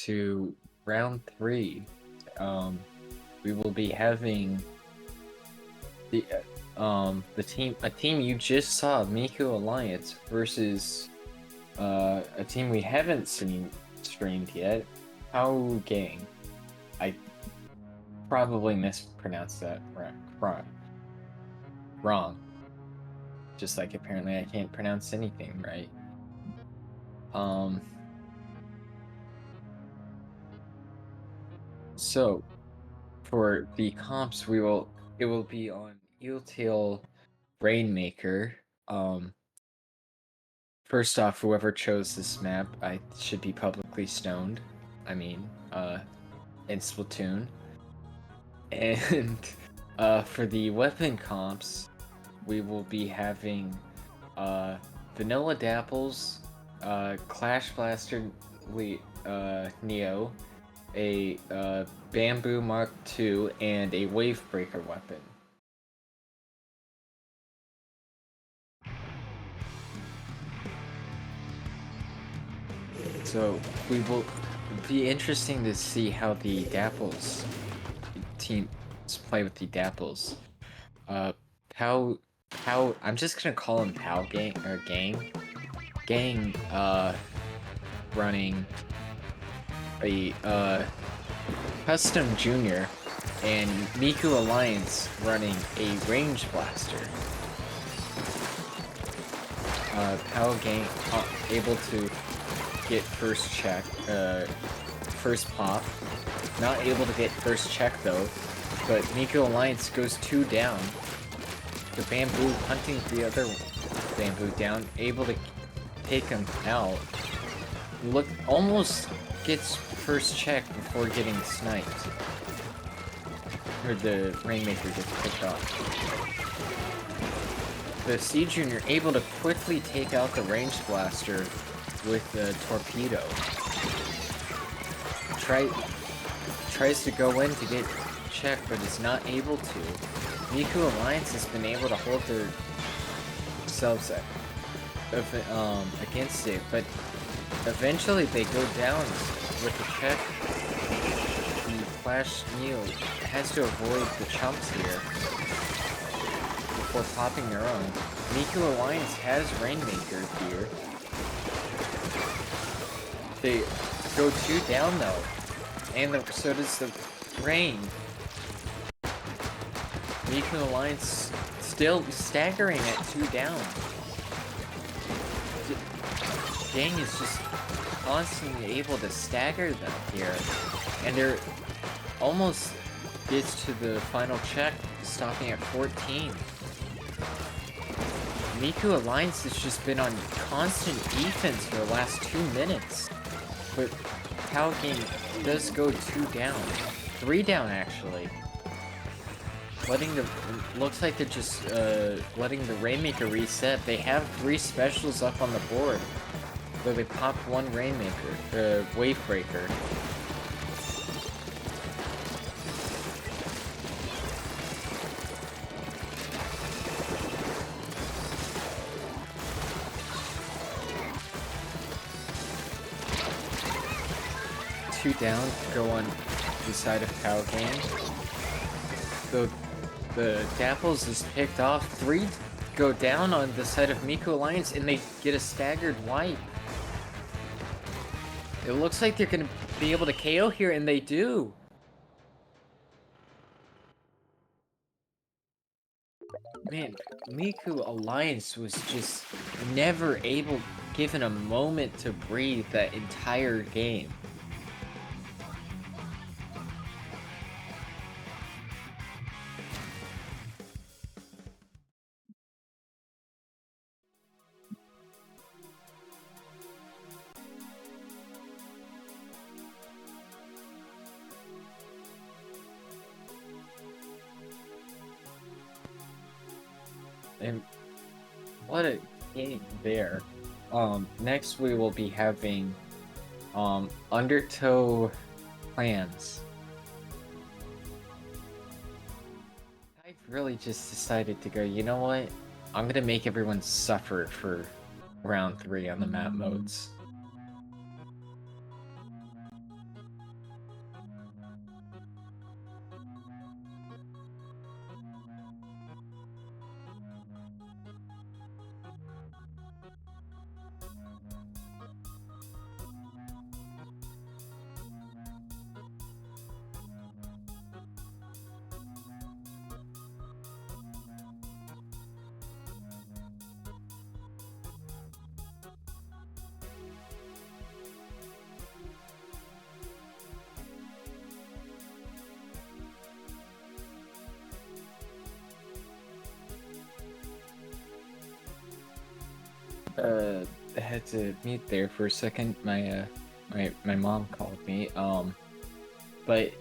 to round 3. We will be having a team you just saw, Miku Alliance, versus a team we haven't seen streamed yet, Pao Gang. I probably mispronounced that wrong. Just like apparently I can't pronounce anything right. So for the comps, it will be on Eeltail Rainmaker. First off, whoever chose this map, I should be publicly stoned. I mean, in Splatoon. And for the weapon comps, we will be having Vanilla Dapples, Clash Blaster Neo, a Bamboo Mark II, and a Wavebreaker weapon. So we will be interesting to see how the Dapples teams play with the Dapples. How I'm just gonna call him Pao Gang or Gang. Gang running a Custom Junior, and Miku Alliance running a Range Blaster. Pao Gang able to get first check, first pop. Not able to get first check though, but Miku Alliance goes 2 down. The Bamboo hunting the other Bamboo down, able to take him out. Almost gets first check before getting sniped. Or the Rainmaker gets picked off. The C Junior able to quickly take out the Range Blaster with the Torpedo. Tries to go in to get checked, but is not able to. Miku Alliance has been able to hold their selves against it, but eventually they go down with the check. The Flash Neo has to avoid the chumps here before popping their own. Miku Alliance has Rainmaker here. They go 2 down though, and so does the Rain. Miku Alliance still staggering at 2 down. Gang is just constantly able to stagger them here, and they're almost gets to the final check, stopping at 14. Miku Alliance has just been on constant defense for the last 2 minutes, but Pao Gang does go 2 down, 3 down actually. Looks like they're just letting the Rainmaker reset. They have 3 specials up on the board, though they popped 1 Rainmaker, Wavebreaker. Two down go on the side of Pao Gang. The Dapples is picked off. 3 go down on the side of Miku Alliance, and they get a staggered wipe. It looks like they're gonna be able to KO here, and they do. Man, Miku Alliance was just never given a moment to breathe that entire game. And what a game there. Next we will be having Undertow Clans. I really just decided to go, you know what? I'm gonna make everyone suffer for round 3 on the map modes. I had to mute there for a second. My mom called me. But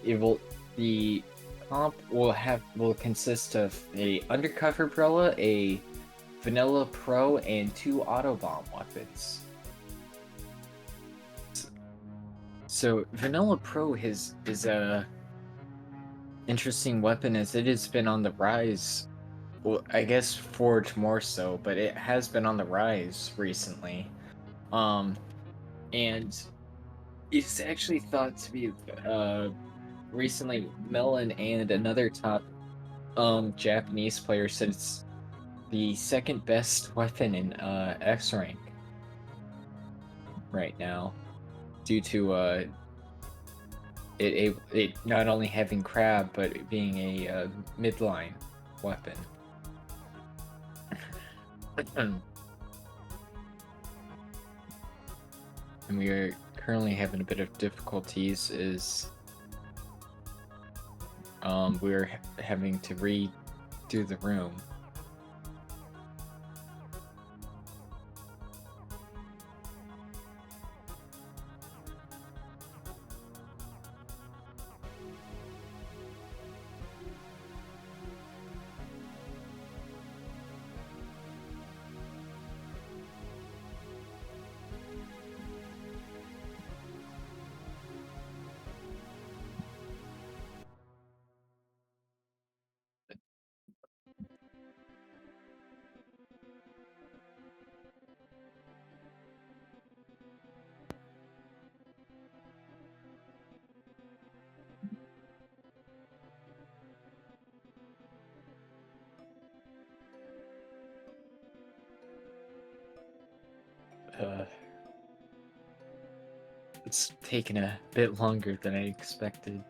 the comp will consist of a undercover umbrella, a vanilla pro, and 2 autobomb weapons. So vanilla pro is a interesting weapon as it has been on the rise. Well, I guess Forge more so, but it has been on the rise recently. And it's actually thought to be recently Melon and another top Japanese player said it's the second best weapon in X rank right now, due to it not only having crab but it being a midline weapon. And we are currently having a bit of difficulties. We're having to redo the room. It's taken a bit longer than I expected.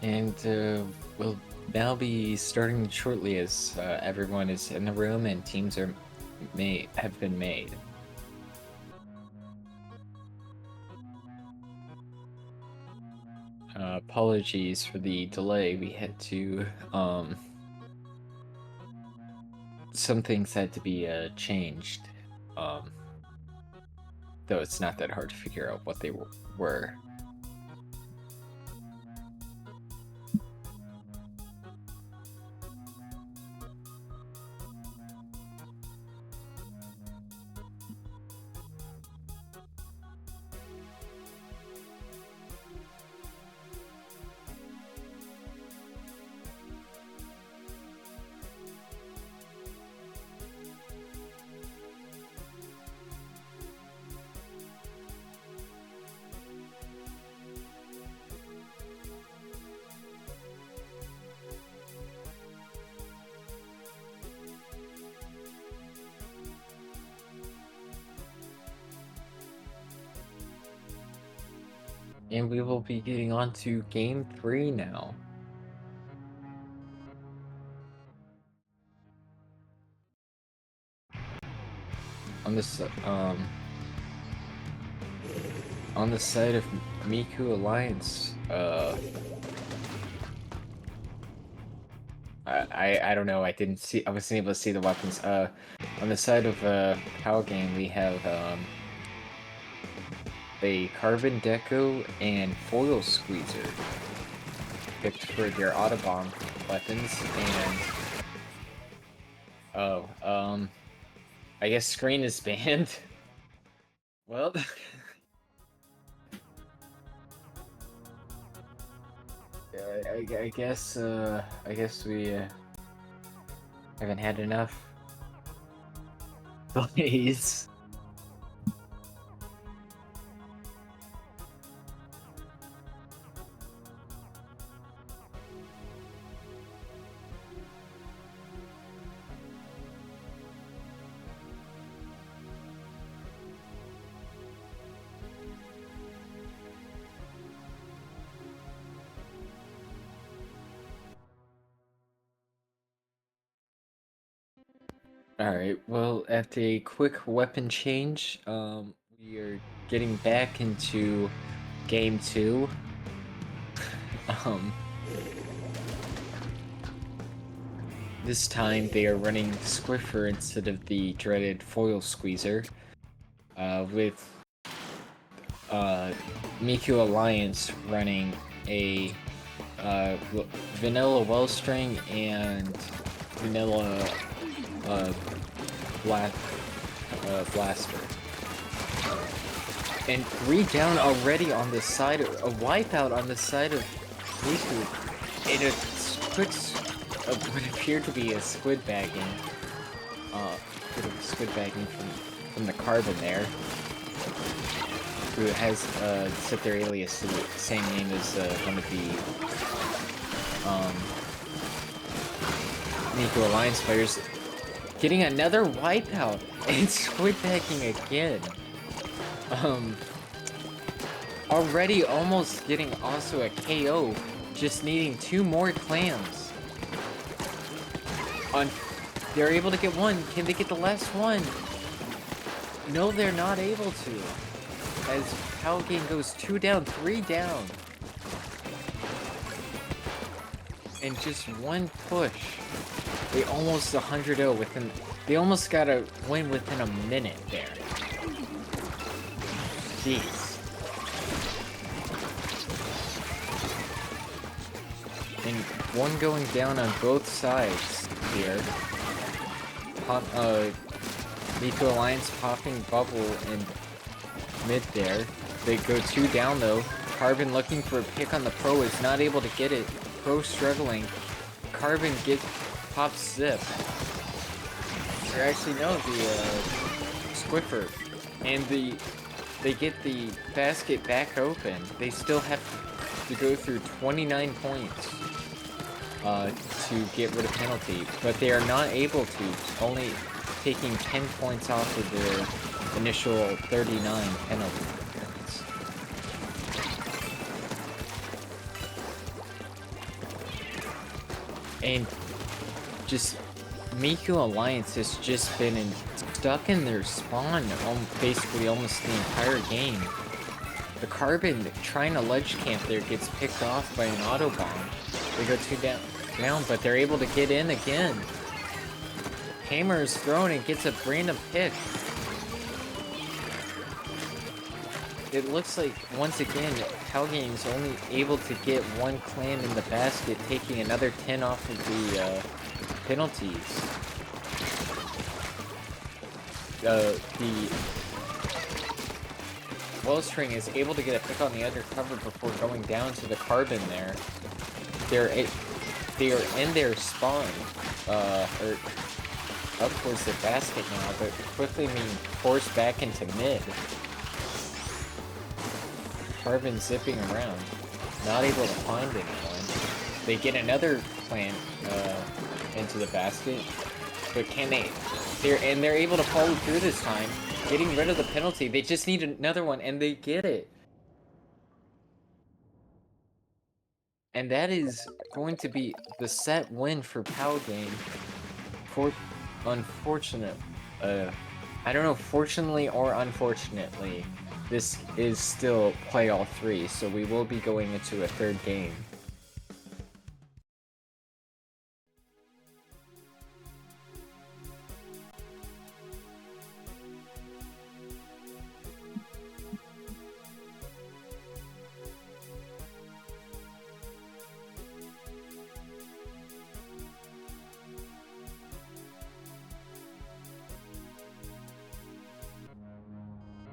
And we'll now be starting shortly as everyone is in the room and teams have been made. apologies for the delay. We had to, some things had to be, changed. Though it's not that hard to figure out what they were. And we will be getting on to game 3 now. On this, on the side of Miku Alliance, I don't know, I wasn't able to see the weapons. On the side of, Power Game, we have, a Carbon Deco and Foil Squeezer picked for their Autobomb weapons, and I guess Screen is banned. Well, I guess we haven't had enough plays. Alright, well, after a quick weapon change, we are getting back into game 2. This time they are running Squiffer instead of the dreaded Foil Squeezer, with Miku Alliance running a Vanilla Wellstring and Vanilla Blaster. And 3 down already on the side, a wipeout on the side of Miku, and a quick, what appeared to be a squid bagging, from the Carbon there, who has set their alias to the same name as one of the Miku Alliance players, getting another wipeout and squid bagging again. Already almost getting also a KO, just needing 2 more clams. They're able to get 1. Can they get the last one? No, they're not able to. As Power Game goes 2 down, 3 down. And just 1 push. They almost 100-0 within. They almost got a win within a minute there. Jeez. And 1 going down on both sides here. Miku Alliance popping bubble in mid there. They go 2 down though. Carbon looking for a pick on the Pro, is not able to get it. Pro struggling. Carbon pops Zip. Or actually no, the Squiffer. And they get the basket back open. They still have to go through 29 points to get rid of penalty, but they are not able to, only taking 10 points off of their initial 39 penalty points. And just Miku Alliance has just been stuck in their spawn basically almost the entire game. The Carbon trying to ledge camp there gets picked off by an auto bomb. They go two down, but they're able to get in again. Hammer is thrown and gets a random pick. It looks like, once again, Palgang is only able to get one clam in the basket, taking another 10 off of the penalties. The Wellspring is able to get a pick on the undercover before going down to the Carbon there. They are in their spawn, or up towards the basket now, but quickly being forced back into mid. Carbon zipping around, not able to find anyone. They get another plant into the basket, but can they? They're able to follow through this time, getting rid of the penalty. They just need another one, and they get it. And that is going to be the set win for Palgang. Unfortunate, I don't know, fortunately or unfortunately, this is still play all three, so we will be going into a third game.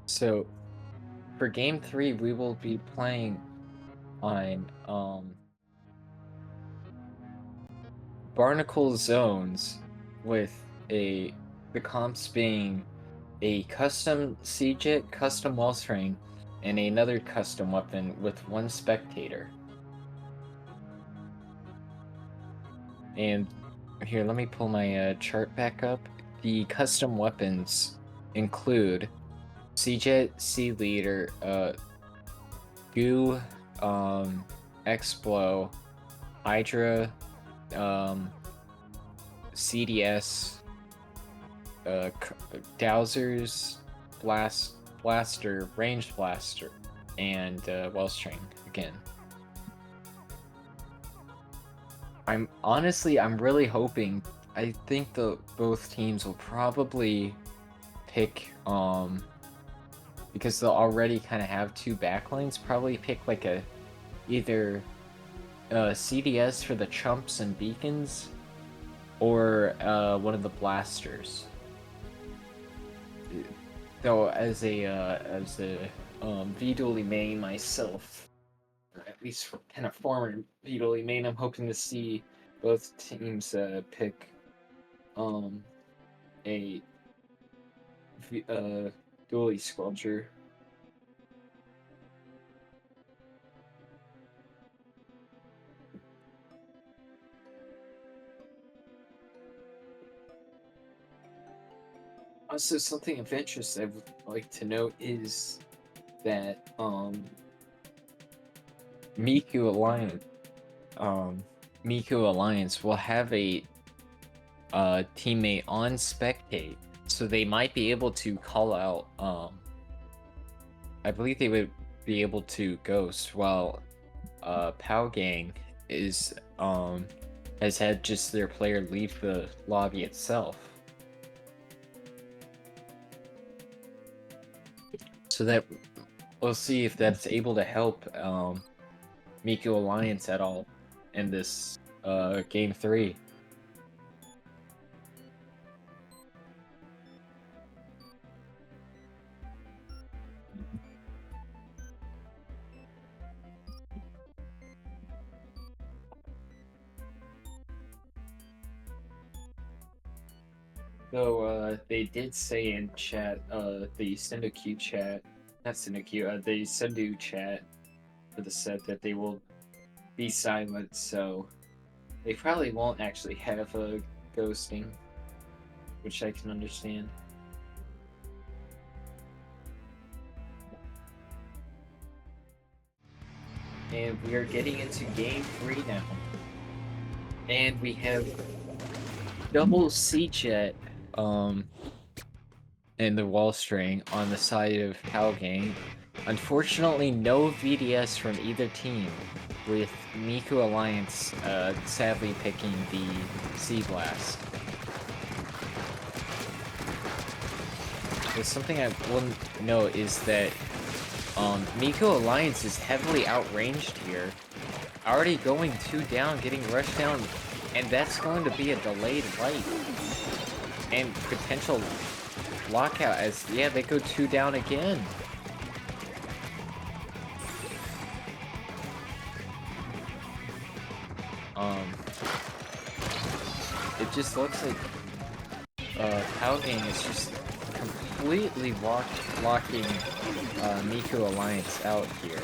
So, for game 3, we will be playing on Barnacle Zones, with the comps being a custom CJet, custom Wellspring, and another custom weapon with one spectator. And here, let me pull my chart back up. The custom weapons include CJet, C Leader, Goo, X-Blow, Hydra, CDS, Dowsers, Blaster, Ranged Blaster, and Wellstring again. I'm really hoping, I think both teams will probably pick, because they'll already kind of have two backlines, probably pick like either CDS for the chumps and beacons, or one of the blasters. Though as a V-Dually main myself, or at least kind of former V-Dually main, I'm hoping to see both teams pick a Dually Sculpture. Also, something of interest I would like to note is that Miku Alliance will have a teammate on spectate, so they might be able to call out, I believe they would be able to ghost, while Palgang is has had just their player leave the lobby itself. So that we'll see if that's able to help Miku Alliance at all in this game 3. So they did say in chat, the Sendoku chat, not Sendoku, the Sendu chat for the set, that they will be silent, so they probably won't actually have a ghosting, which I can understand. And we are getting into game 3 now. And we have double CJet and the Wellstring on the side of Palgang, Unfortunately, no VDS from either team, with Miku Alliance sadly picking the Sea Blast. There's something I will note is that Miku Alliance is heavily outranged here. Already going 2 down, getting rushed down, and that's going to be a delayed light. And potential lockout as, yeah, they go 2 down again. It just looks like Palgang is just completely locking Miku Alliance out here.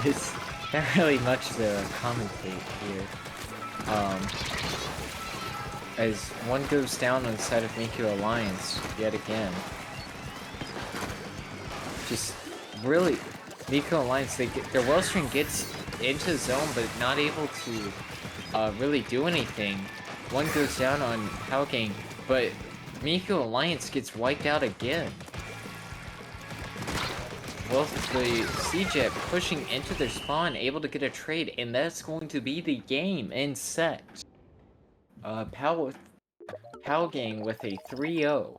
It's not really much to commentate here. As one goes down on the side of Miku Alliance yet again. Just really, Miku Alliance, their Wellstring gets into zone, but not able to really do anything. One goes down on Palgang, but Miku Alliance gets wiped out again. Well, the C-Jet pushing into their spawn, able to get a trade, and that's going to be the game and set. Palgang with a 3-0.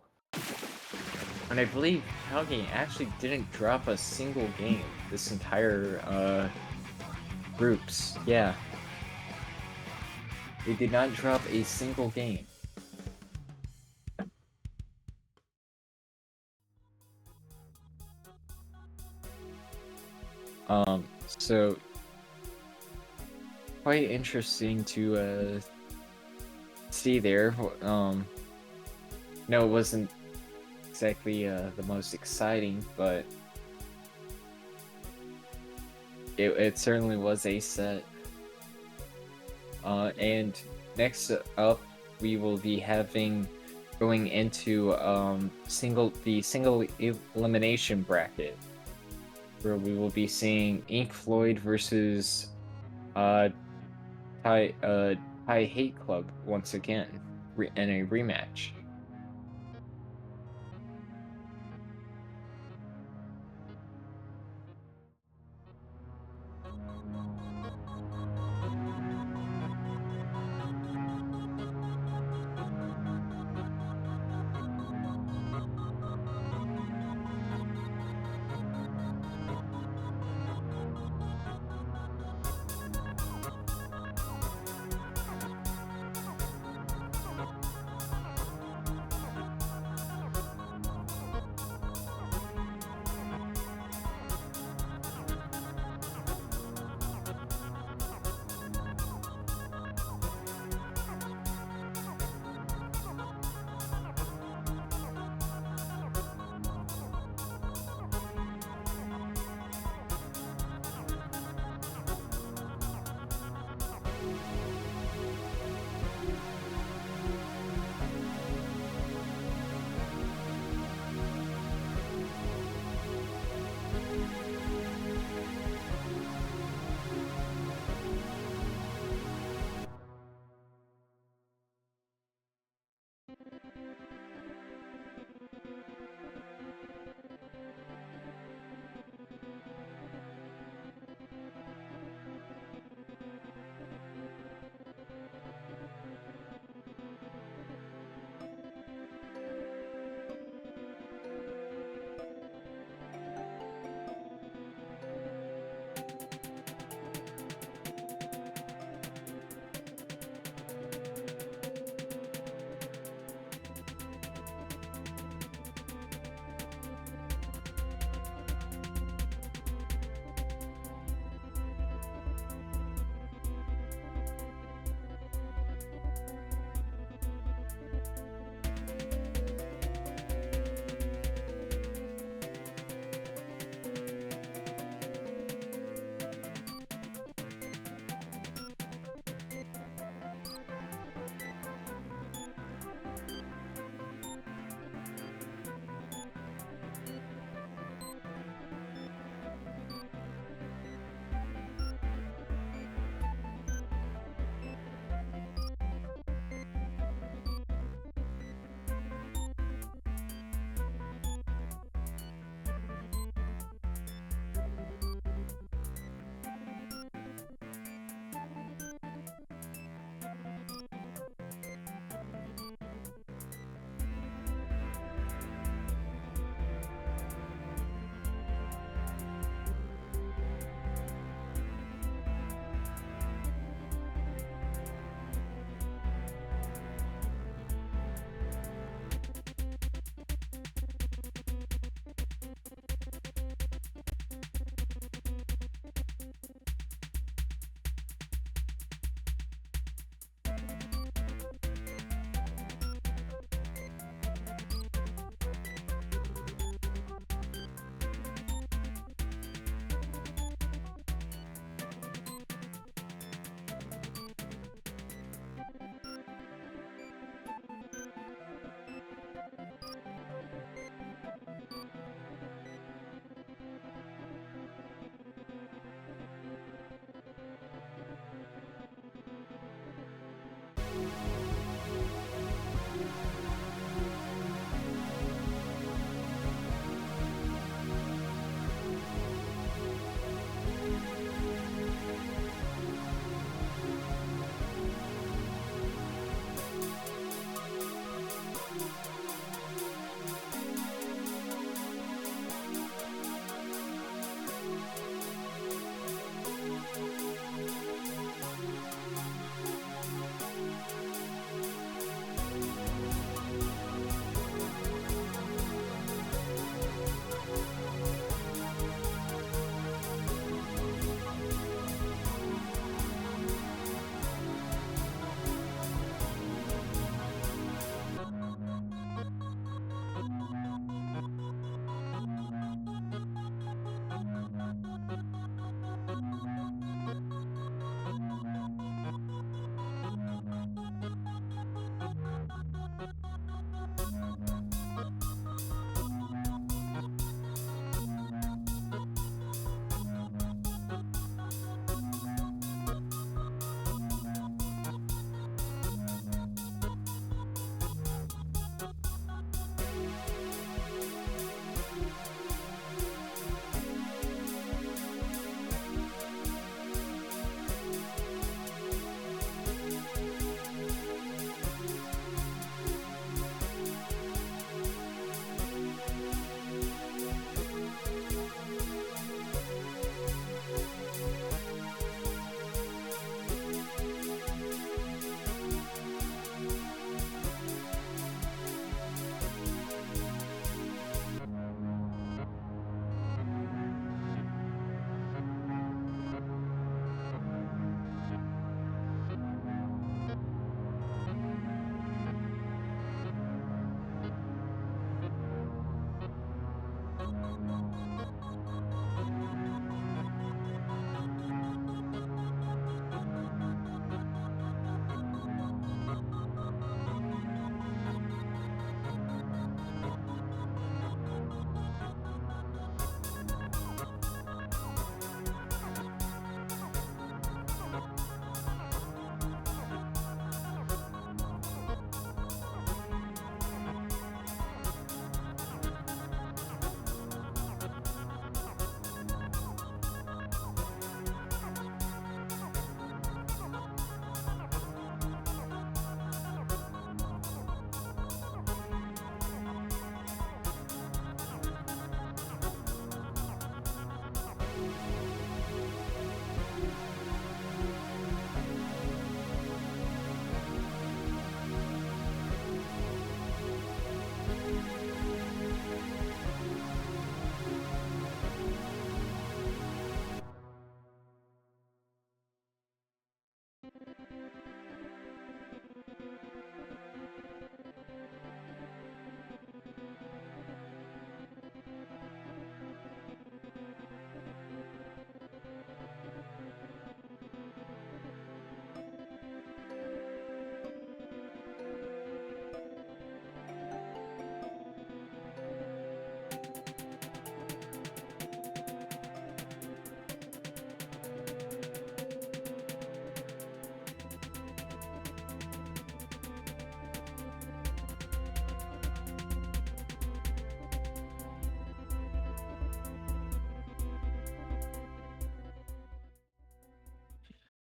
And I believe Palgang actually didn't drop a single game this entire groups. Yeah. They did not drop a single game. So quite interesting to see there. No, it wasn't exactly the most exciting, but it certainly was a set. And next up, we will be going into the single elimination bracket, where we will be seeing Ink Floyd versus Thai Hate Club once again in a rematch.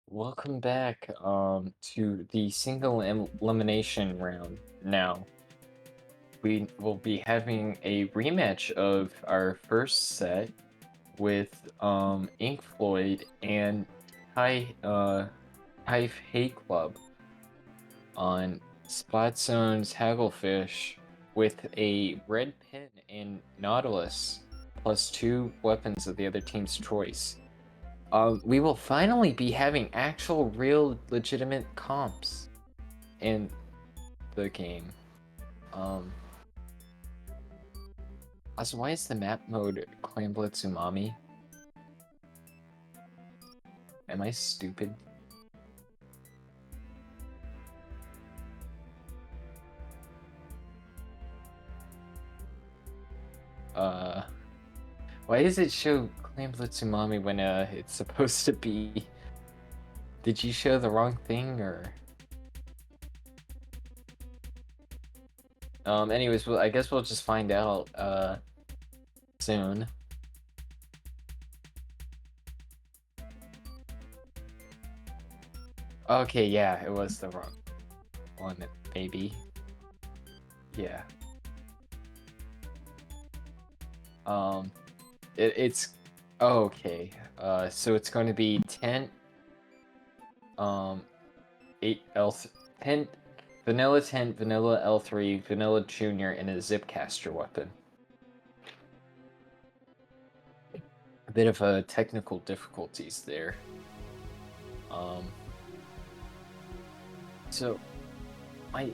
Welcome back to the single elimination round. Now, we will be having a rematch of our first set with Ink Floyd and Hive Hay Club on Spot Zone's Hagglefish with a red pin and Nautilus plus 2 weapons of the other team's choice. We will finally be having actual, real, legitimate comps in the game. Also, why is the map mode Clan Blitz Umami? Am I stupid? Why does it show Clan Blitz Umami when it's supposed to be... Did you show the wrong thing, or... Anyways, well, I guess we'll just find out soon. Okay, yeah, it was the wrong one, maybe. Yeah. It's okay. So it's going to be 10 8 10 vanilla 10, vanilla L3, vanilla junior, and a zipcaster weapon. A bit of technical difficulties there. So my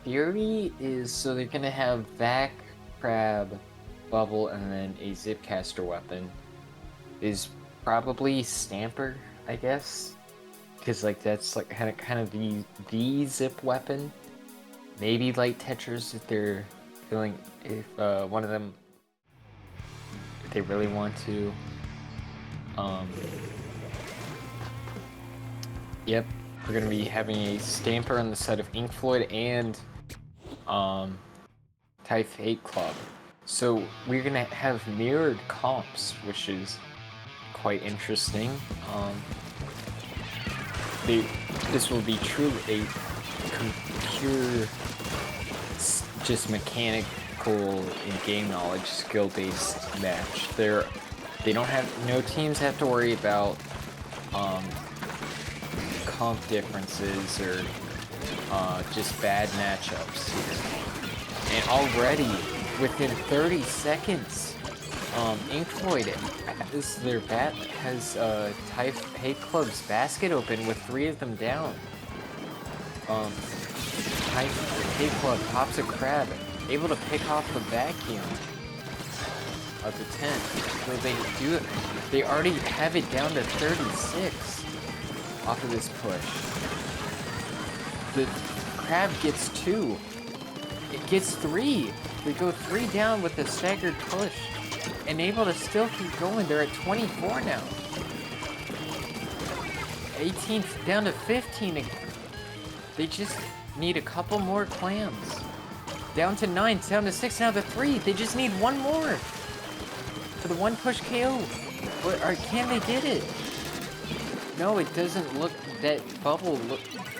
theory is, so they're gonna have Vac, Crab, Bubble, and then a zipcaster weapon. Is probably Stamper, I guess, because like that's like kind of the zip weapon. Maybe Light Tetras if they're feeling, if one of them, if they really want to. Yep, we're gonna be having a Stamper on the side of Ink Floyd and Type Fate Club. So we're gonna have mirrored comps, which is quite interesting. This will be truly a pure, just mechanical and game knowledge, skill-based match. They don't have, no teams have to worry about comp differences or just bad matchups here. And already within 30 seconds, Ink Floyd has Type Hate Club's basket open with 3 of them down. Type Hate Club pops a crab, able to pick off the vacuum of the tent. So they already have it down to 36 off of this push. The crab gets 2. It gets 3. They go 3 down with a staggered push. And able to still keep going. They're at 24 now. 18 down to 15. They just need a couple more clams. Down to 9, down to 6, now to 3. They just need one more for the 1 push KO. Or can they get it? No, it doesn't look. That bubble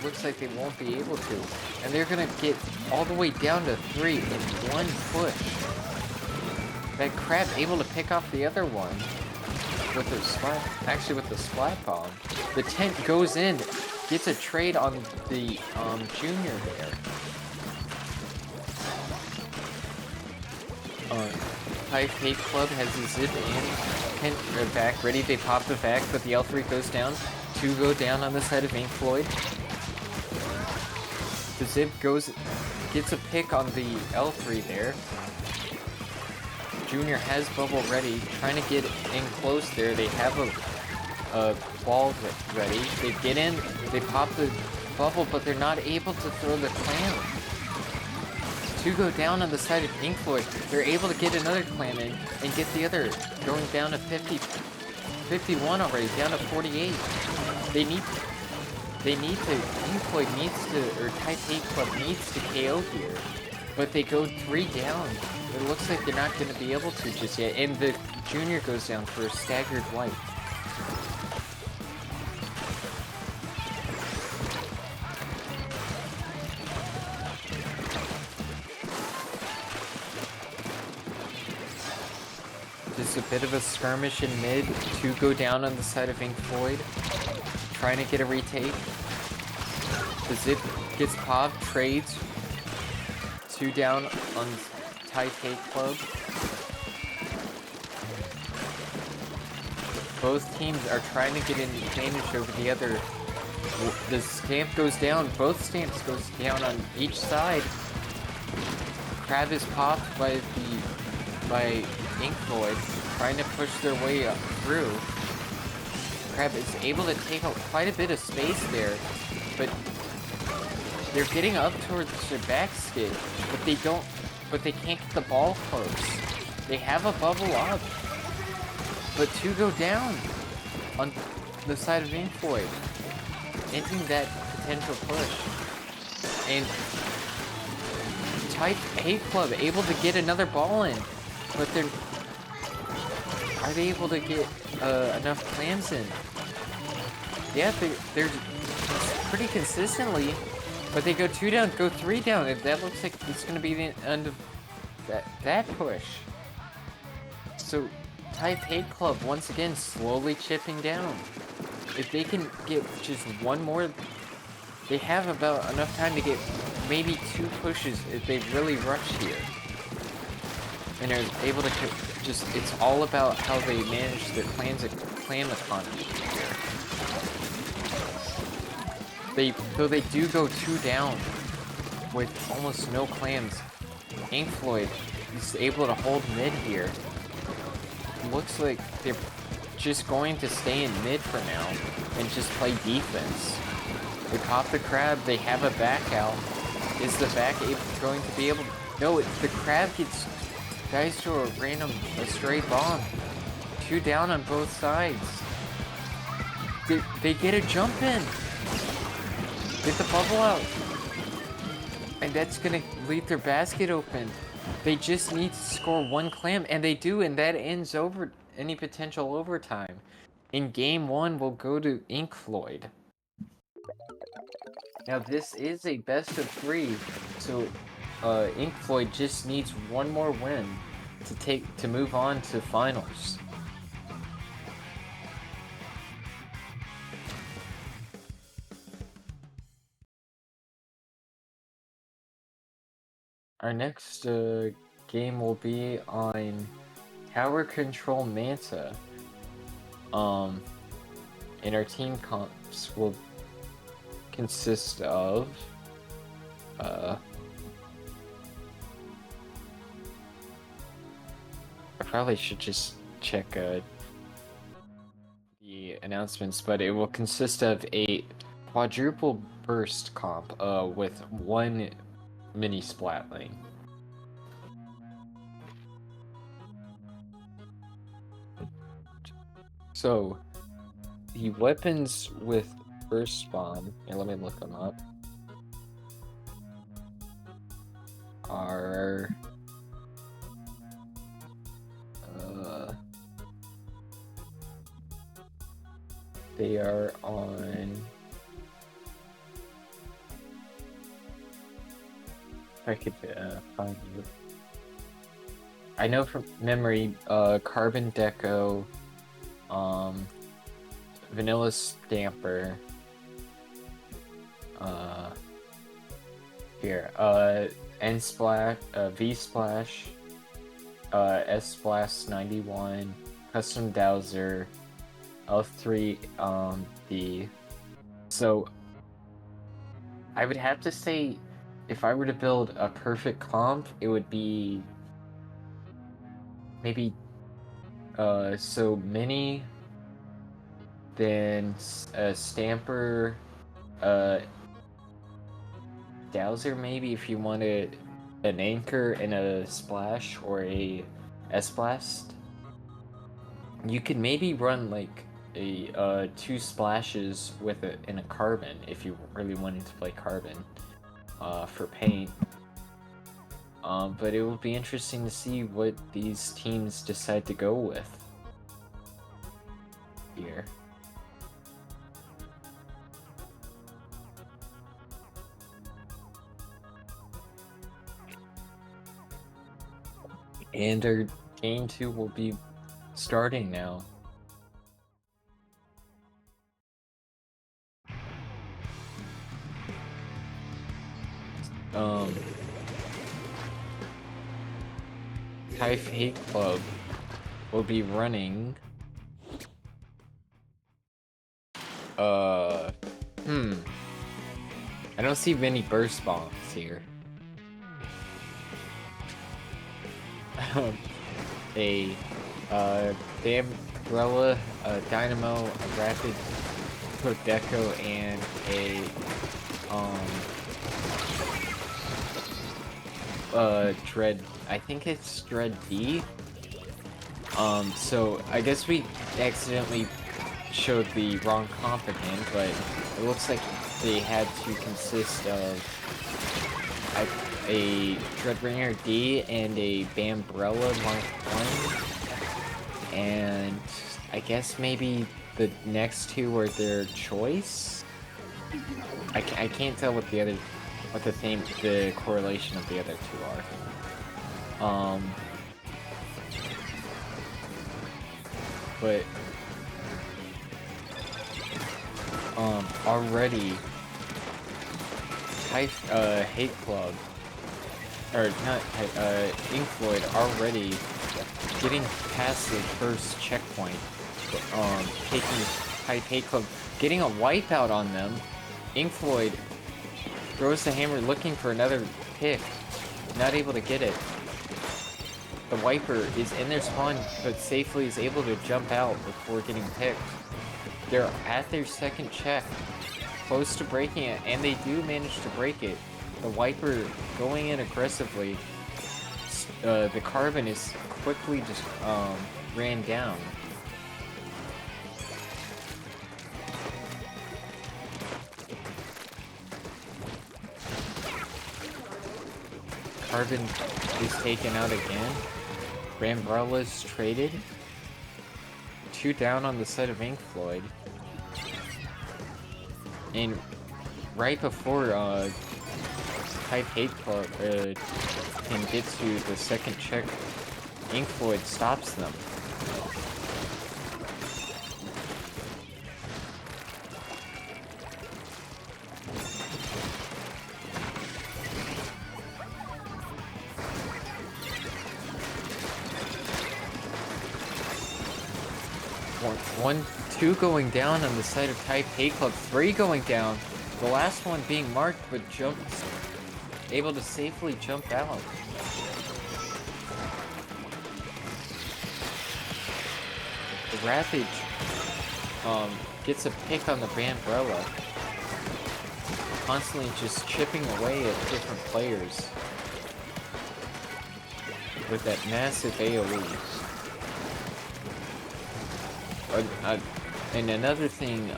looks like they won't be able to. And they're gonna get all the way down to 3 in 1 push. That crab able to pick off the other one with the splat bomb. The tent goes in, gets a trade on the junior there. Type Hate Club has a zip in, tent back ready. They pop the vac, but the L3 goes down. 2 go down on the side of Ink Floyd. The zip gets a pick on the L3 there. Junior has bubble ready, trying to get in close there. They have a ball ready. They get in, they pop the bubble, but they're not able to throw the clam. 2 go down on the side of Ink Floyd. They're able to get another clam in and get the other, going down to 51 already, down to 48. They need to, Ink Floyd needs to, or Type Hate Club needs to KO here. But they go 3 down. It looks like they're not going to be able to just yet. And the junior goes down for a staggered wipe. Just a bit of a skirmish in mid. 2 go down on the side of Ink Floyd. Trying to get a retake. The zip gets popped, trades. 2 down on Type Hate Club. Both teams are trying to get an advantage over the other. The stamp goes down. Both stamps goes down on each side. Crab is popped by Ink Floyd, trying to push their way up through. Crab is able to take out quite a bit of space there, but they're getting up towards their back skid, but they can't get the ball close. They have a bubble up, but 2 go down on the side of Ink Floyd, ending that potential push. And Type A Club able to get another ball in, but are they able to get enough clams in? Yeah, they're pretty consistently, but they go 2 down, go 3 down. That looks like it's gonna be the end of that push. So Type A Club once again slowly chipping down. If they can get just one more, they have about enough time to get maybe 2 pushes if they really rush here. And are able to just, it's all about how they manage their clam economy here. Though they do go 2 down with almost no clams, Inkfloyd is able to hold mid here. Looks like they're just going to stay in mid for now and just play defense. They pop the crab, they have a back out. Is the back going to be able to... No, the crab dies to a stray bomb. 2 down on both sides. They get a jump in. Get the bubble out. And that's gonna leave their basket open. They just need to score 1 clam, and they do, and that ends over any potential overtime. In game 1, we'll go to Inkfloyd. Now this is a best of 3, so Inkfloyd just needs 1 more win to move on to finals. Our next game will be on Tower Control Manta. And our team comps will consist of I probably should just check the announcements, but it will consist of a quadruple burst comp with 1 mini splatling. So the weapons with burst bomb, and let me look them up, are they are on, if I could find you. I know from memory, Carbon Deco, Vanilla Stamper, here, N-Splash, V-Splash, S-Splash 91, Custom Dowser, L3, D. So, I would have to say, if I were to build a perfect comp, it would be maybe so Mini, then Stamper, Dowser maybe if you wanted an Anchor and a Splash or a S-Blast. You could maybe run like a 2 splashes with it in a Carbon if you really wanted to play Carbon for paint. But it will be interesting to see what these teams decide to go with here. And our game 2 will be starting now. Type A Club will be running I don't see many burst bombs here. The Umbrella, Dynamo, a Rapid Deco, and a Dread, I think it's Dread D. So I guess we accidentally showed the wrong comp again, but it looks like they had to consist of a Dreadbringer D and a Bambrella Mark 1. And I guess maybe the next two were their choice? I can't tell what the correlation of the other two are. But already Hate Club, or not, Inkfloyd already getting past the first checkpoint, taking Hate Club, getting a wipeout on them. Inkfloyd throws the hammer looking for another pick, not able to get it. The Wiper is in their spawn, but safely is able to jump out before getting picked. They're at their second check, close to breaking it, and they do manage to break it. The Wiper going in aggressively. The Carbon is quickly just ran down. Carbon is taken out again. Bambrella's traded. 2 down on the side of Inkfloyd. And right before Type Hate Club can get to the second check, Inkfloyd stops them. Two going down on the side of Type Hate Club, 3 going down. The last one being marked, but able to safely jump out. The Ravage gets a pick on the Bambrella, constantly just chipping away at different players with that massive AoE. And another thing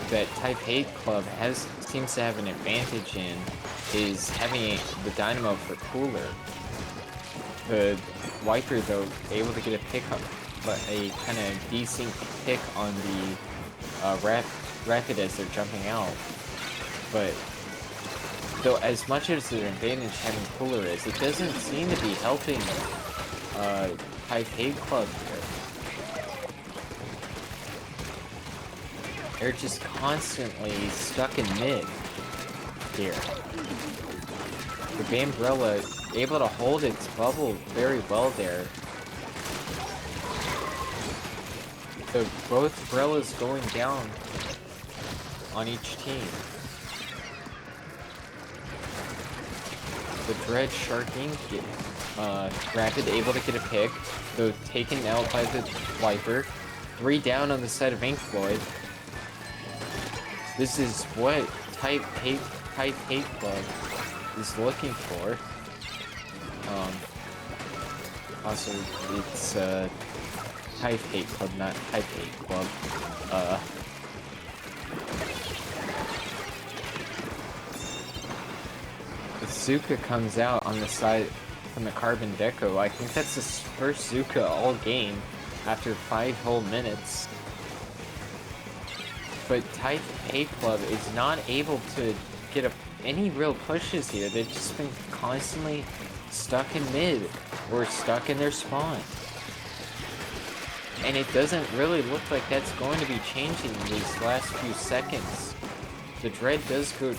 that Type Hate Club seems to have an advantage in is having the Dynamo for cooler. The Wiper, though, able to get a pick up, but a kind of decent pick on the Rapid as they're jumping out. But though, as much as an advantage having cooler is, it doesn't seem to be helping Type Hate Club here. They're just constantly stuck in mid here. The Bambrella able to hold its bubble very well there. Both Brellas going down on each team. The Dread Sharking Rapid able to get a pick, though taken out by the Wiper. 3 down on the side of Inkfloyd. This is what Type Hate Club is looking for. Also, it's Type Hate Club, not Type Hate Club. Zuka comes out on the side from the Carbon Deco. I think that's his first Zuka all game after 5 whole minutes. But Type Hate Club is not able to get any real pushes here. They've just been constantly stuck in mid or stuck in their spawn. And it doesn't really look like that's going to be changing in these last few seconds. The Dread does go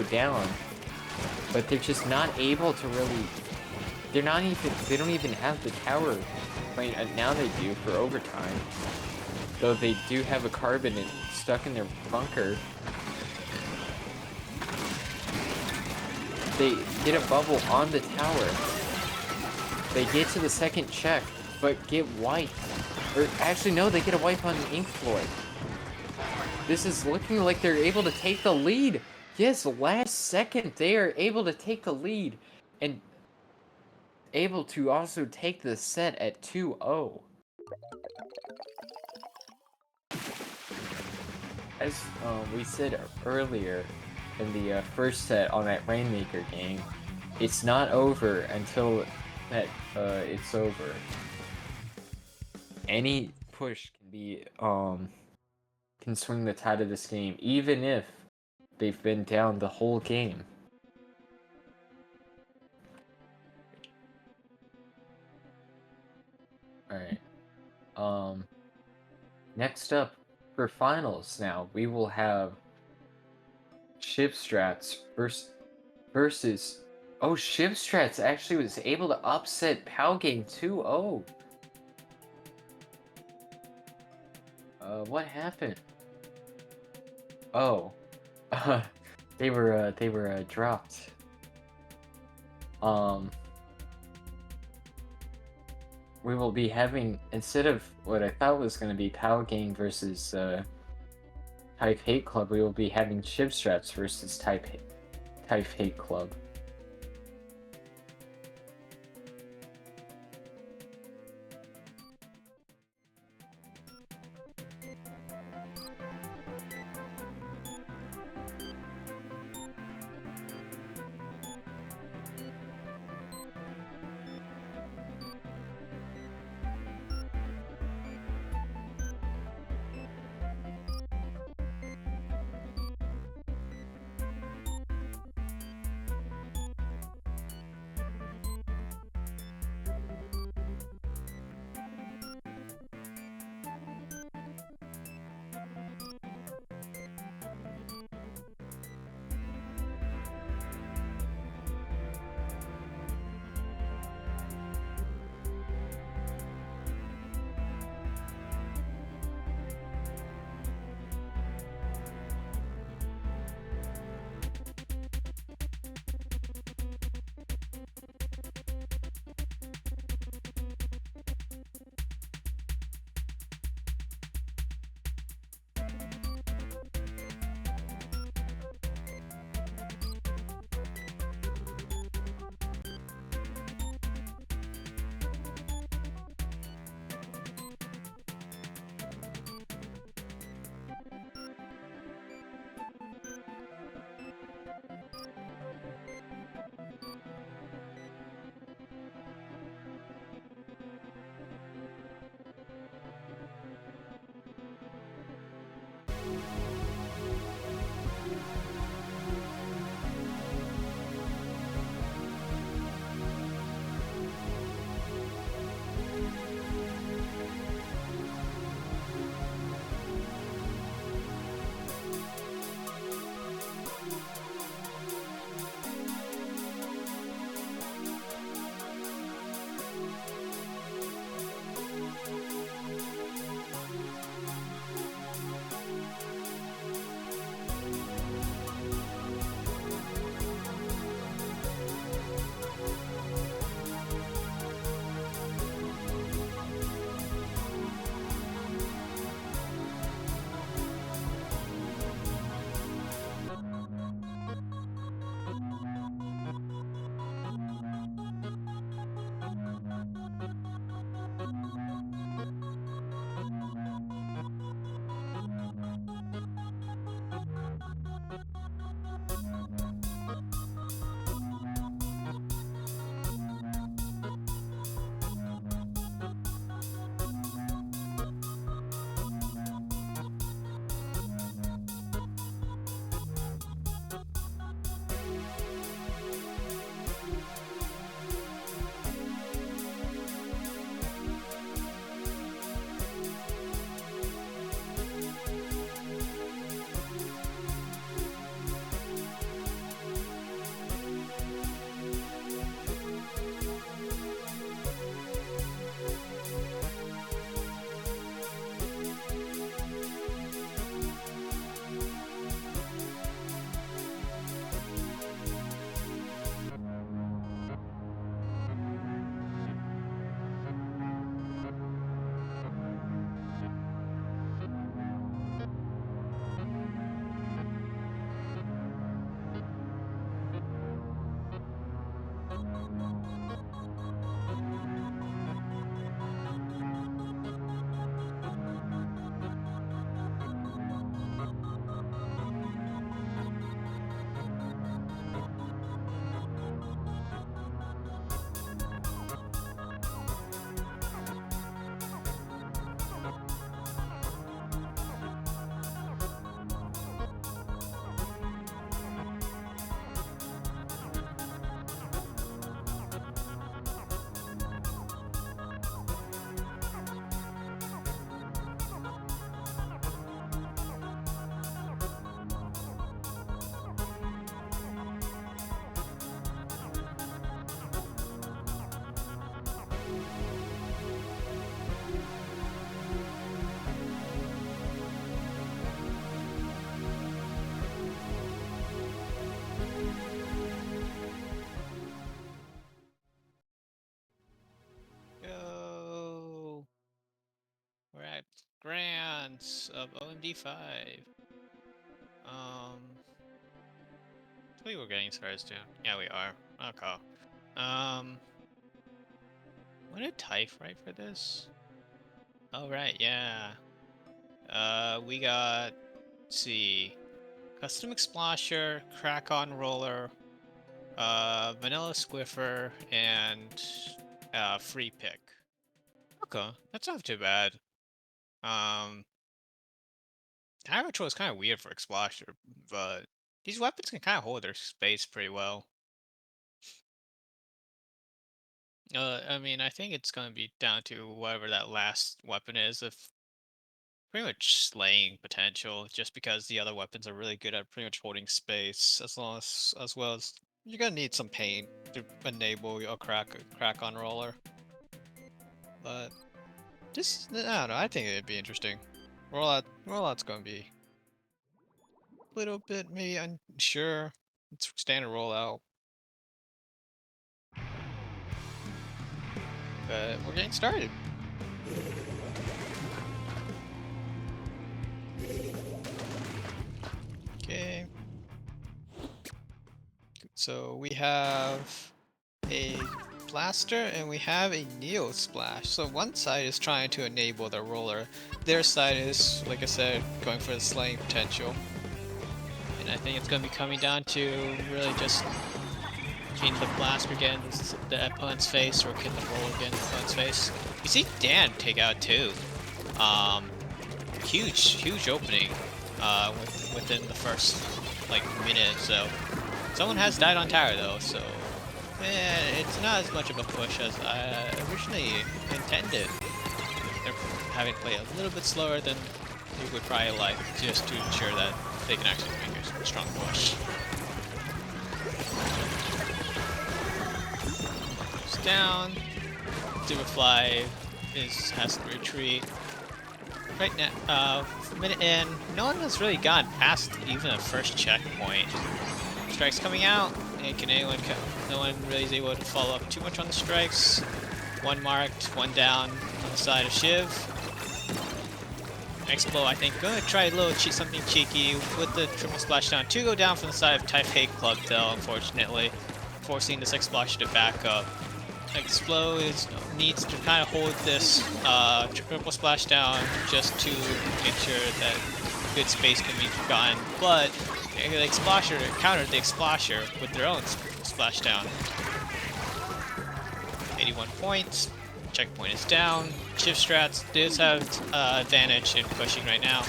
down, but they're just not able to really. They don't even have the tower. Now they do for overtime. Though they do have a Carbon stuck in their bunker. They get a bubble on the tower. They get to the second check, but get wiped. Or actually, no, they get a wipe on Inkfloyd. This is looking like they're able to take the lead. Yes, last second, they are able to take the lead. And able to also take the set at 2-0. As we said earlier, in the first set on that Rainmaker game, it's not over until that it's over. Any push can be can swing the tide of this game, even if they've been down the whole game. Alright. Next up for finals now, we will have Shivstrats versus oh, Shivstrats actually was able to upset Palgame 2-0. What happened? Oh, they were dropped. We will be having, instead of what I thought was going to be Palgame versus Type Hate Club, we will be having Shivstrats versus Type Hate Club. points of OMD5. We were getting started soon. Yeah, we are. Okay. What did Typh write for this? Oh, right, yeah. We got, let's see, Custom Explasher, Crack-On Roller, Vanilla Squiffer, and Free Pick. Okay, that's not too bad. Hydro Control is kind of weird for Explasher, but these weapons can kind of hold their space pretty well. I mean, I think it's going to be down to whatever that last weapon is, if pretty much slaying potential, just because the other weapons are really good at pretty much holding space, as well as you're gonna need some paint to enable a crack on roller. But just I don't know, I think it'd be interesting. Rollout's gonna be a little bit maybe unsure. It's standard rollout. But we're getting started. Okay. So we have a blaster and we have a Neo Splash. So one side is trying to enable the roller. Their side is, like I said, going for the slaying potential. And I think it's going to be coming down to really just getting the blaster get in the opponent's face, or get the roller get in the opponent's face. You see Dan take out too. Huge opening within the first like minute or so. Someone has died on tower though, so it's not as much of a push as I originally intended. They're having to play a little bit slower than we would probably like, just to ensure that they can actually make a strong push. It's down. Superfly has to retreat. Right now, minute in, no one has really gotten past even the first checkpoint. Strikes coming out, and no one really is able to follow up too much on the strikes. One marked, one down on the side of Shiv. X-Blow, I think, gonna try a little something cheeky with the triple splashdown. Two go down from the side of Typh Hate Club, though, unfortunately, forcing this X-Splosh to back up. X-Blow needs to kind of hold this triple splashdown just to make sure that good space can be gotten, but the Explasher countered the Explasher with their own splashdown. 81 points. Checkpoint is down. Shiv Strats does have advantage in pushing right now.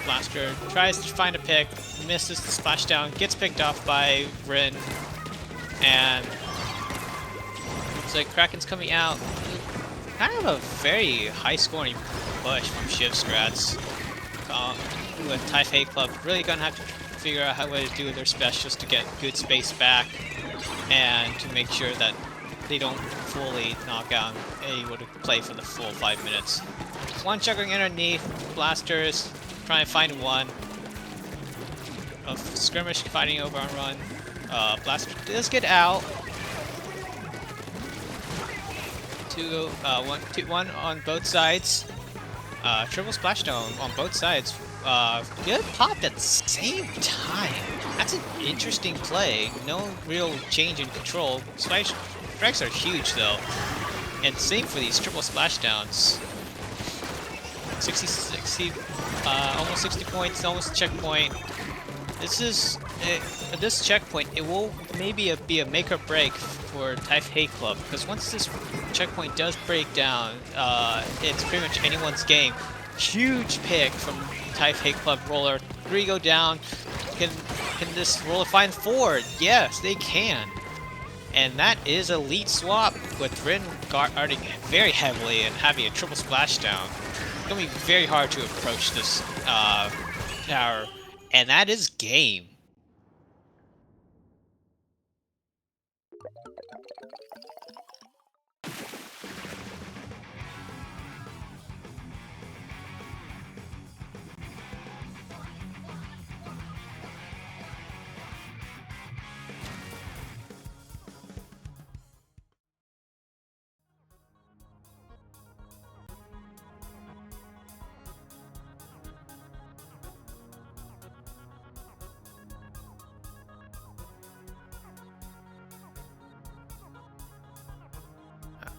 Blaster tries to find a pick, misses the splashdown, gets picked off by Rin, and looks like Kraken's coming out. Kind of a very high-scoring push from Shiv Strats. With Typh Hate Club really gonna have to figure out how to do their best just to get good space back and to make sure that they don't fully knock out able to play for the full 5 minutes. One juggling underneath, Blasters trying to find one. Of Skirmish fighting over on run. Blaster does get out. One on both sides. Triple splashdown on both sides. Good pop at the same time. That's an interesting play. No real change in control. Strikes are huge though. And same for these triple splashdowns. 60, almost 60 points, almost a checkpoint. This checkpoint, it will maybe be a make or break for Typh Hate Club, because once this checkpoint does break down, it's pretty much anyone's game. Huge pick from Typh Hate Club roller. 3 go down. Can this roller find 4? Yes, they can. And that is a lead swap with Rin guarding very heavily and having a triple splashdown. It's gonna be very hard to approach this tower, and that is game.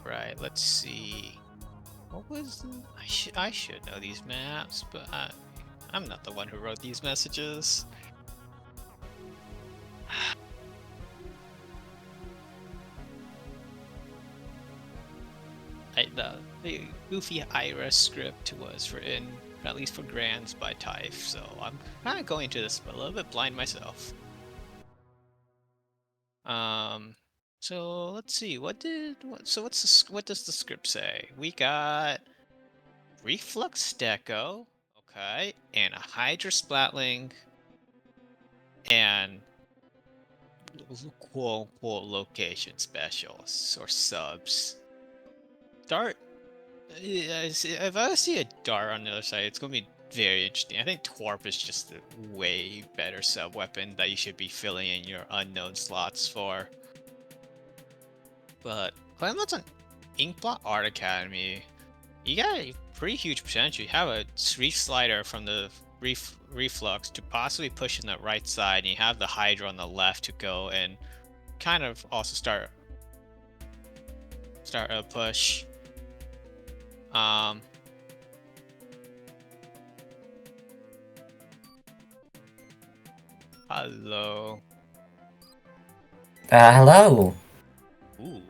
Right, let's see. What was I should know these maps, but I'm not the one who wrote these messages. The Goofy Ira script was written, at least for Grands, by Typh, so I'm kind of going into this a little bit blind myself. So let's see. What does the script say? We got Reflux Deco, okay, and a Hydra Splatling, and quote unquote location specialists or subs. Dart. If I see a Dart on the other side, it's gonna be very interesting. I think Torp is just a way better sub weapon that you should be filling in your unknown slots for. But Clamlet's on Inkblot Art Academy. You got a pretty huge potential. You have a Reef Slider from the Reflux to possibly push in the right side, and you have the Hydra on the left to go and kind of also start a push. Hello. Hello. Ooh.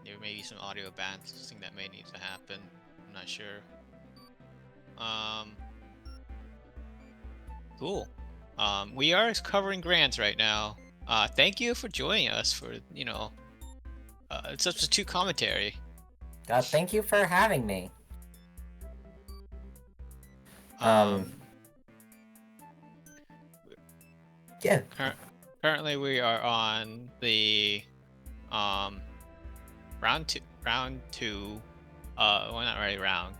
There may be some audio balancing that may need to happen. I'm not sure. Cool. We are covering Grands right now. Thank you for joining us for, substitute commentary. Thank you for having me. Yeah. Currently we are on the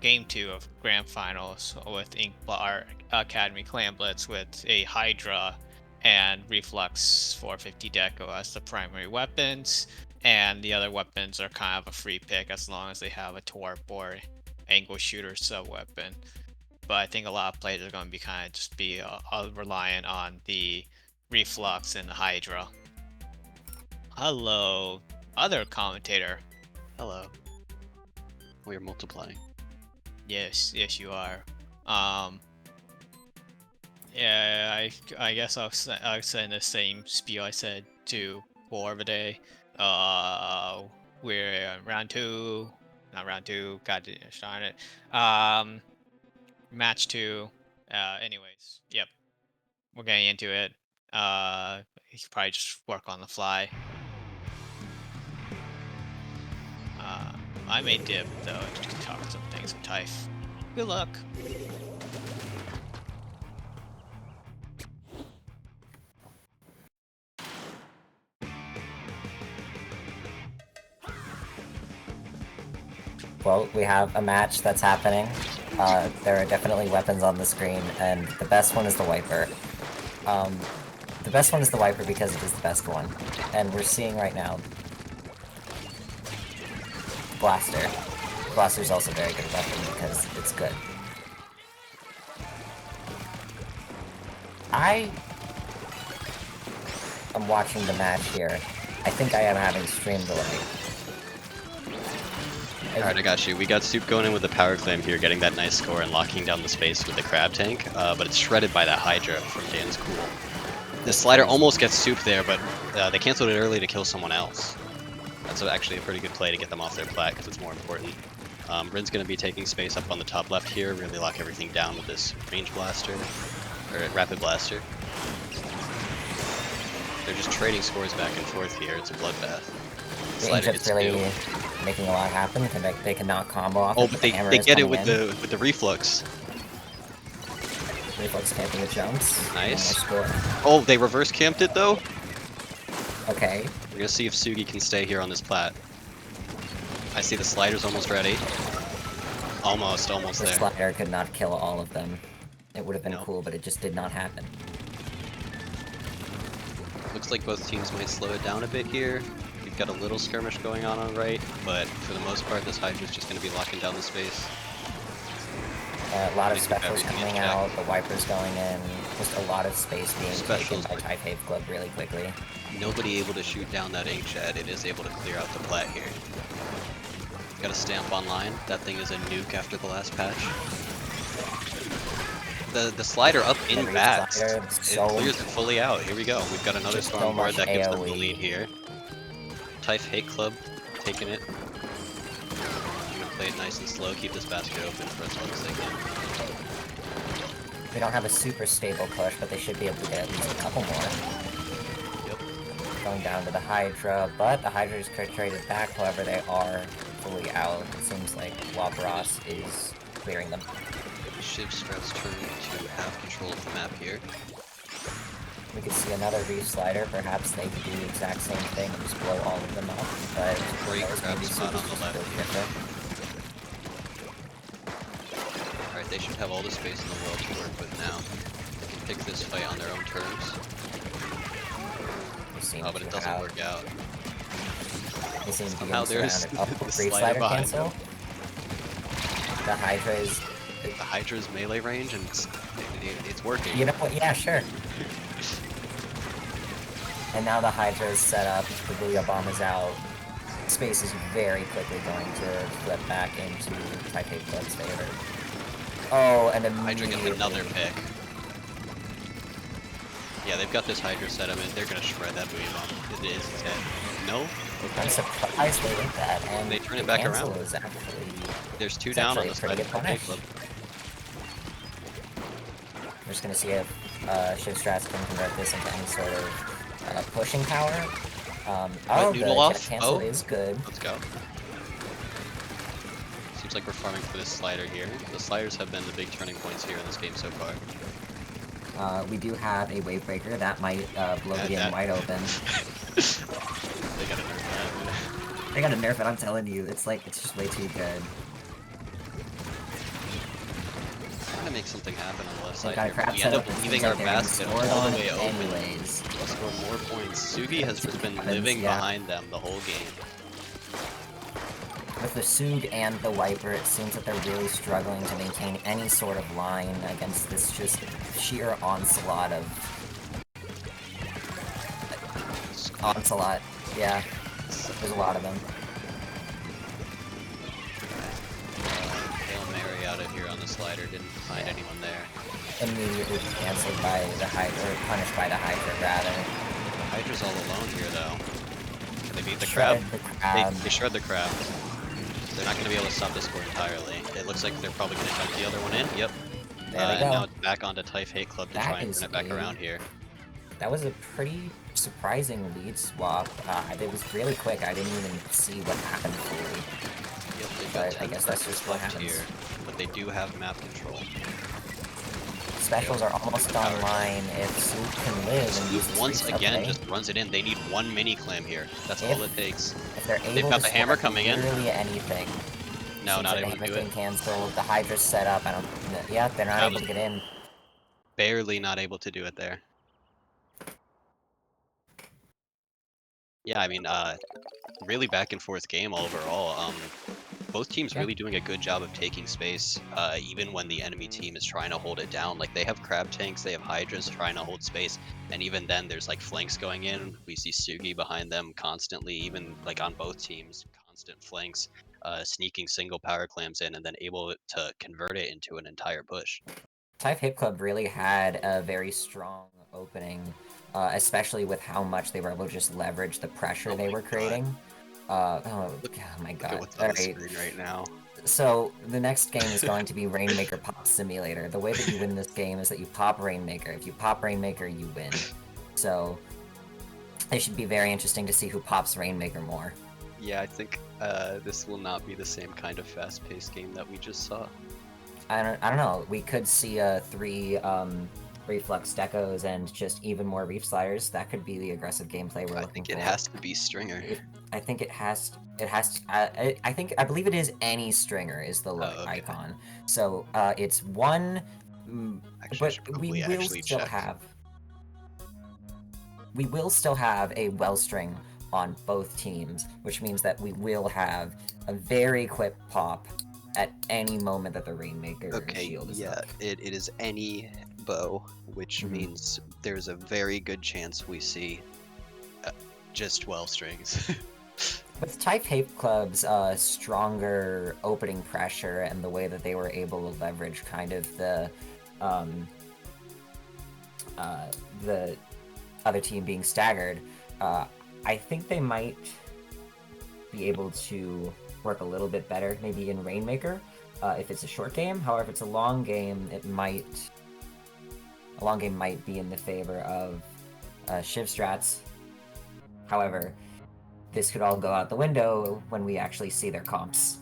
game 2 of Grand Finals with Inkblot Academy Clan Blitz with a Hydra and Reflux 450 Deco as the primary weapons, and the other weapons are kind of a free pick as long as they have a Torp or angle shooter sub weapon. But I think a lot of players are going to be kind of just be reliant on the Reflux and the Hydra. Hello, other commentator. Hello. We're multiplying. Yes, you are. Yeah, I guess I'll say the same spiel I said to Borvade. We're in round 2. Not round 2. God darn it. Match 2. Anyways, yep. We're getting into it. You could probably just work on the fly. I may dip though to talk some things with Typh. Good luck. Well, we have a match that's happening. There are definitely weapons on the screen, and the best one is the Wiper. The best one is the Wiper because it is the best one. And we're seeing right now Blaster. Blaster's also a very good weapon because it's good. I am watching the match here. I think I am having stream delay. Alright, I got you. We got Soup going in with the Power Clam here, getting that nice score and locking down the space with the Crab Tank, but it's shredded by that Hydra from Dan's Cool. The Slider almost gets Soup there, but they canceled it early to kill someone else. That's actually a pretty good play to get them off their plat, because it's more important. Rin's going to be taking space up on the top left here, really lock everything down with this Range Blaster, or Rapid Blaster. They're just trading scores back and forth here, it's a bloodbath. Slider gets really making a lot happen. They can knock combo off. Oh, but they get it with the Reflux. Reflux camping the jumps. Nice. Oh, they reverse camped it though? Okay. We're gonna see if Sugi can stay here on this plat. I see the Slider's almost ready. Almost there. The Slider could not kill all of them. It would have been cool, but it just did not happen. Looks like both teams might slow it down a bit here. We've got a little skirmish going on right, but for the most part, this Hydra's just going to be locking down the space. A lot of They keep specials everything in coming check. out, the wipers going in, just a lot of space being Specials, taken by Type Hate Club really quickly. Nobody able to shoot down that ink shed. It is able to clear out the plat here. Got a stamp online. That thing is a nuke after the last patch. The slider up in Every bats. slider, It so clears it fully out. Here we go. We've got another Just so storm board much that gives them the AoE. lead here. Type Hate Club taking it. I'm gonna play it nice and slow. Keep this basket open for as long as they can. They don't have a super stable push, but they should be able to get at least a couple more. Yep. Going down to the Hydra, but the Hydra is traded back, however they are fully out. It seems like Wabros is clearing them. Shiv Strap's turn to have control of the map here. We could see another Reef Slider, perhaps they could do the exact same thing and just blow all of them up, but Great those grab maybe spot on super the left super here. different. Alright, they should have all the space in the world to work with now. They can pick this fight on their own terms. They seem Oh, but to it doesn't have- work out. They seem to be Somehow getting there's surrounded. Oh, the Reef slider Slider behind cancel. The Hydra is... The Hydra's melee range, and it's working. You know what? Yeah, sure. And now the Hydra is set up, the Booyah Bomb is out. Space is very quickly going to flip back into Type Hate Club's favor. Oh, and Hydra gets immediately... another pick. Yeah, they've got this Hydra set up, and they're gonna shred that Booyah Bomb. It is his head. No? I'm surprised they did that, and They turn it the back cancel around. is actually... There's two It's down on actually the a pretty side of good the Hate punish. Club. We're just gonna see if Shiv Strats can convert this into any sort of pushing power. Oh, the noodle jet off? cancel Oh. is good. Let's go. Seems like we're farming for this slider here. The sliders have been the big turning points here in this game so far. We do have a wave breaker that might blow the game wide open. They gotta nerf that. They gotta nerf it, I'm telling you. It's like, it's just way too good. Trying to make something happen on the left They side got a here. crap We end setup, up it seems leaving like our they're gonna basket score it all on the way open. anyways. We'll score more points. Sugi has just been Happens, living yeah. behind them the whole game. With the Soog and the Wiper, it seems that they're really struggling to maintain any sort of line against this just sheer onslaught of... Onslaught, yeah. There's a lot of them. Hail Mary out of here on the slider. Didn't find anyone there. Immediately cancelled by the Hydra, or punished by the Hydra, rather. Hydra's all alone here, though. Can they beat the crab? Shredded the crab. They shred the crab. They're not going to be able to stop the score entirely. It looks like they're probably going to jump the other one in. Yep. There they And go. now it's back onto Type Hate Club to That try and is turn it back a- around here. That was a pretty surprising lead swap. It was really quick. I didn't even see what happened fully. Yep, they've But got I 10 guess that's just what left happens. here, but they do have map control. Specials are almost online if Soog can live and use the Once streaks again, okay. just runs it in. They need one mini clam here. That's all it takes. If they're They've able got to the hammer score coming in. literally anything. No, Seems not like able the to hammer's do getting it. canceled. The Hydra's set up. I don't. Yeah, they're not That able was- to get in. Barely not able to do it there. Yeah, I mean, really back and forth game overall. Both teams Yeah. really doing a good job of taking space, even when the enemy team is trying to hold it down. Like, they have crab tanks, they have hydras trying to hold space, and even then there's like flanks going in. We see Sugi behind them constantly, even like on both teams, constant flanks, sneaking single power clams in and then able to convert it into an entire push. Type Hip Club really had a very strong opening, especially with how much they were able to just leverage the pressure Oh they my were God. creating. Oh my Look at god. what's on the Alright, screen right now. so the next game is going to be Rainmaker Pop Simulator. The way that you win this game is that you pop Rainmaker. If you pop Rainmaker, you win. So it should be very interesting to see who pops Rainmaker more. Yeah, I think this will not be the same kind of fast-paced game that we just saw. I don't know. We could see 3 Reflux Decos and just even more Reef Sliders. That could be the aggressive gameplay we're I looking think for. it has to be Stringer. I think it has. I believe it is any stringer is the look okay. icon. So it's one, Actually, I but should we probably will actually still check. have. We will still have a Wellstring on both teams, which means that we will have a very quick pop at any moment that the Rainmaker Okay, shield is yeah, up. it is any bow, which Mhm. means there's a very good chance we see just 12 strings. With Type Hate Club's stronger opening pressure and the way that they were able to leverage kind of the other team being staggered, I think they might be able to work a little bit better maybe in Rainmaker if it's a short game. However, if it's a long game, a long game might be in the favor of Shiv strats. However, this could all go out the window when we actually see their comps.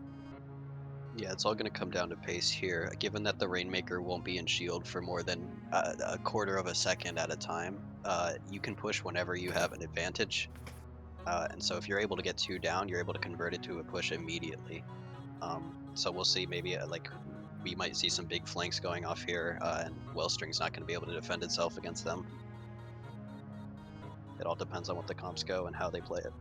Yeah, it's all going to come down to pace here. Given that the Rainmaker won't be in shield for more than a quarter of a second at a time, you can push whenever you have an advantage. And so if you're able to get 2 down, you're able to convert it to a push immediately. So we'll see, maybe like we might see some big flanks going off here, and Wellstring's not going to be able to defend itself against them. It all depends on what the comps go and how they play it.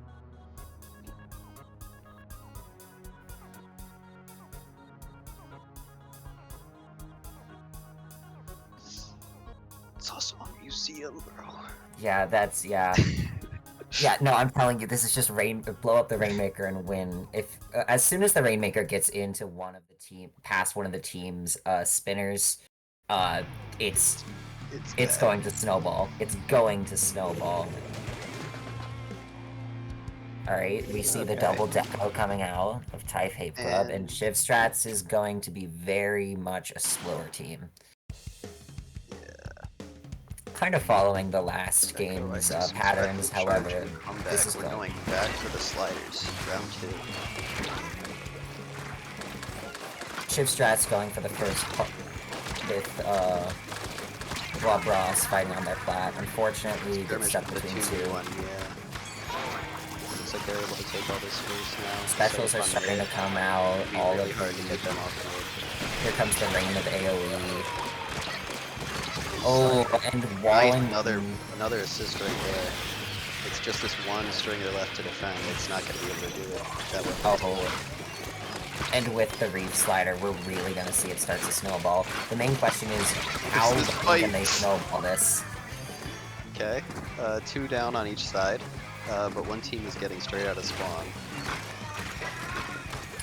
It's also a museum, bro. Yeah, yeah, no, I'm telling you, this is just blow up the Rainmaker and win. If as soon as the Rainmaker gets into past one of the team's spinners, it's bad. going to snowball. It's going to snowball. All right, we see the Okay. double deco coming out of Type Hate Club, and And- Shiv Strats is going to be very much a slower team. Kind of following the last game's patterns, however, this is We're going. going back for the sliders. Round 2. Shiv Strats going for the first with Blob Ross fighting on their plat. Unfortunately, gets Skirmish stuck with the between 2v1, two. yeah. Looks like they're able to take all this space now. Specials So are fun starting to mid. come out. It'd be All really of hard to get them off board. Here comes the rain of AoE. Oh, and Nice, walling. another assist right there. It's just this one stringer left to defend. It's not going to be able to do it. That weapon's Oh. And with the Reef Slider, we're really gonna see it start to snowball. The main question is, how This is long can fight. they snowball this? Okay, 2 down on each side, but one team is getting straight out of spawn.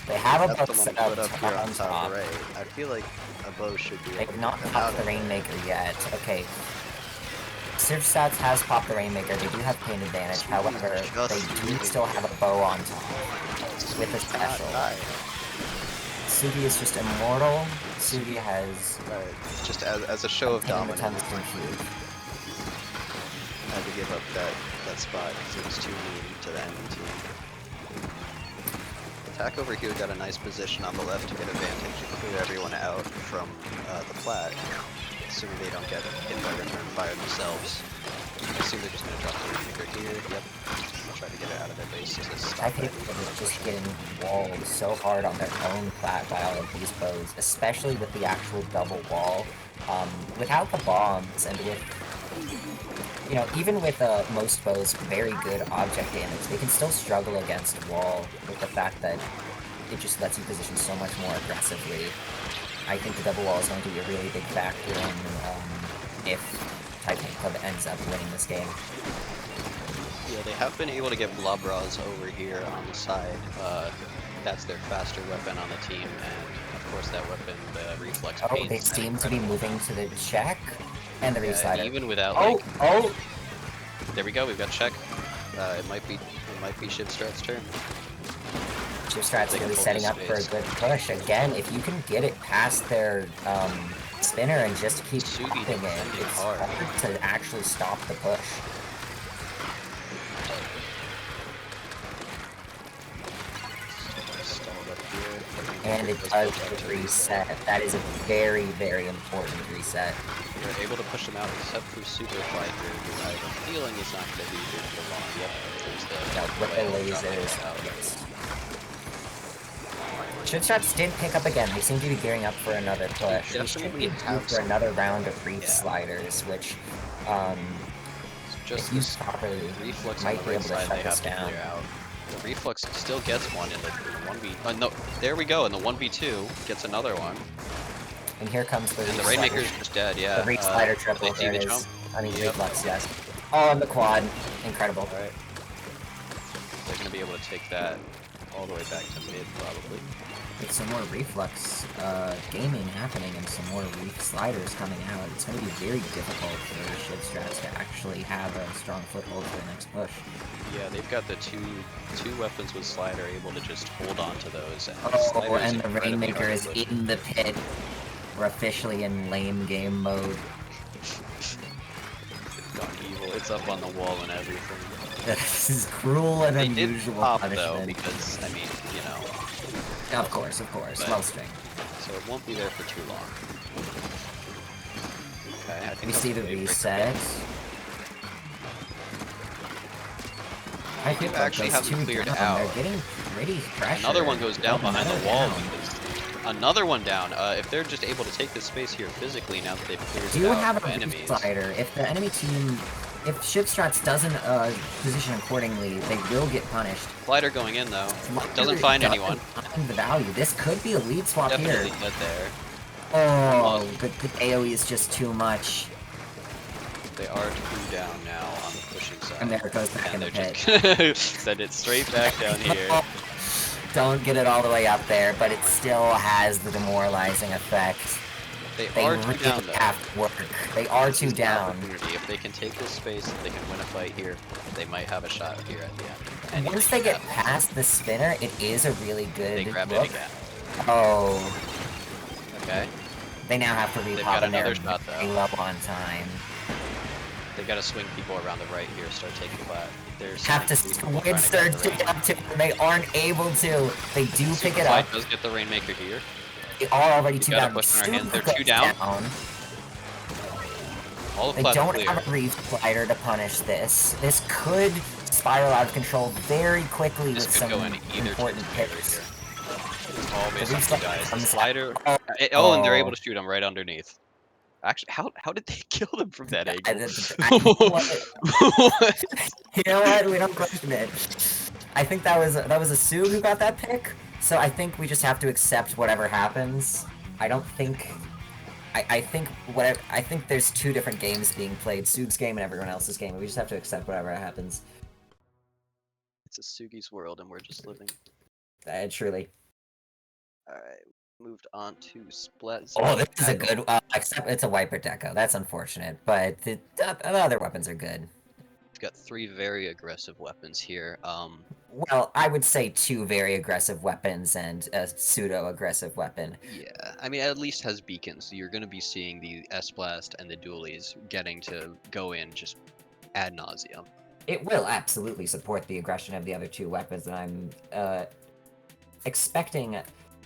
They have a That's bow the one set put up up here on on top top. right. I feel like a bow should be able They've to not get them popped out the of there. Rainmaker yet. Okay. Civstats has popped the Rainmaker. They do have pain advantage. However, they do still have a bow on top with a special. Sugi is just immortal. Sugi has Right, just as a show of obtained the dominance, tungsten cube. had to give up that spot because it was too mean to the enemy team. Attack over here got a nice position on the left to get advantage and clear everyone out from the plat, assuming they don't get hit by return fire themselves. I assume they're just going to drop the Rainmaker here. Yep. I'll try to get it out of their base to I stop think it. they're just getting walled so hard on their own plat by all of these bows, especially with the actual double wall. Without the bombs and with, you know, even with most bows very good object damage, they can still struggle against wall with the fact that it just lets you position so much more aggressively. I think the double wall is going to be a really big factor in if Type Hate Club ends up winning this game. Yeah, they have been able to get Blobras over here on the side. That's their faster weapon on the team, and of course that weapon, the reflex Oh, paint. they seem to be moving to the check and the Yeah, re-slider. even without Oh, like, oh! there we go. We've got check. It might be Shiv Strat's turn. Shiv Strat's They can really hold setting this up for a space. good push. Again, if you can get it past their spinner and just keep Sugi popping it, defending it's hard. hard to actually stop the push. Stalled up here. And it does the reset. That is a very, very important reset. You're able to push them out except for Super Fighter, who I have a feeling is not going to be here for long. Yep, there's the Yeah, with whale the dropping lasers. it out. Yes. Shiv Shots did pick up again. They seem to be gearing up for another push. We should Definitely be due have for some- another round of Reef Yeah. Sliders, which, Just if used this properly, reflex on might the be right able to side shut they this have to down. clear out. The Reflux still gets one in the 1v. No, there we go. In the 1v2, gets another one. And here comes the And the Reef Rainmaker's Slider. just dead. Yeah. The Reef Slider triple. They see There the it jump. is. I mean, Yep. Reflux, yes. Oh, and the quad. Incredible. All right. They're gonna be able to take that all the way back to mid, probably. With some more Reflux gaming happening and some more Reef Sliders coming out, it's going to be very difficult for Shiv Strats to actually have a strong foothold for the next push. Yeah, they've got the two weapons with Slider able to just hold on to those. And Oh, Slider is and the incredibly Rainmaker hard is to push. in the pit. We're officially in lame game mode. It's gone evil. It's up on the wall and everything. This is cruel and They did unusual pop punishment. though, because I mean, you know, Of course, But- well string. so it won't be there for too long. Okay, I think We that's see the Wavebreaker. reset. I think actually those have two them cleared down. out. They're getting pretty pressured. Another one goes down behind the Another wall. down. Because another one down. If they're just able to take this space here physically now that they've cleared Do it you out have of a enemies. Reef Slider? If the enemy team, if Shiv Strats doesn't position accordingly, they will get punished. Slider going in though. Slider Doesn't find doesn't anyone. Find the value. This could be a lead swap Definitely here. dead there. Oh, the AoE is just too much. They are 2 down now on the pushing side. And there it goes back in And the they're pit. just gonna send it straight back down here. Don't get it all the way up there, but it still has the demoralizing effect. They They are 2 really down though. have to work. They are This 2 is an down. opportunity. If they can take this space, if they can win a fight here, they might have a shot here at the end. And Once they get past the spinner, it is a really good they grab look. it again. Oh, Okay. they now have to They've repop got and they're another shot, though. very low on time. They gotta swing people around the right here, start taking flat. They're Have to sending people swing trying to get start the to up to, and they aren't able to. They do pick it Superfly up. does get the Rainmaker here. They are already We 2 gotta down. push in our hands. Super They're 2 goes down. All of They flat don't clear. have a Reef Slider to punish this. This could spiral out of control very quickly This with could some go in either important team's favor picks. here. It's all based The on Reef 2 Slider guys. The comes Slider. out. And they're Oh. able to shoot him right underneath. Actually, how did they kill him from that angle? What? You know what? We don't question it. I think that was a Sue who got that pick. So I think we just have to accept whatever happens. I don't think. I think there's 2 different games being played: Suge's game and everyone else's game. We just have to accept whatever happens. It's a Sugi's world, and we're just living. Truly. All right, moved on to Splat. Oh, this is a good. Except it's a Wiper Deco. That's unfortunate, but the other weapons are good. We've got 3 very aggressive weapons here. Well, I would say 2 very aggressive weapons and a pseudo-aggressive weapon. Yeah, I mean, at least has beacons. So you're going to be seeing the S-Blast and the Dualies getting to go in just ad nauseum. It will absolutely support the aggression of the other 2 weapons, and I'm expecting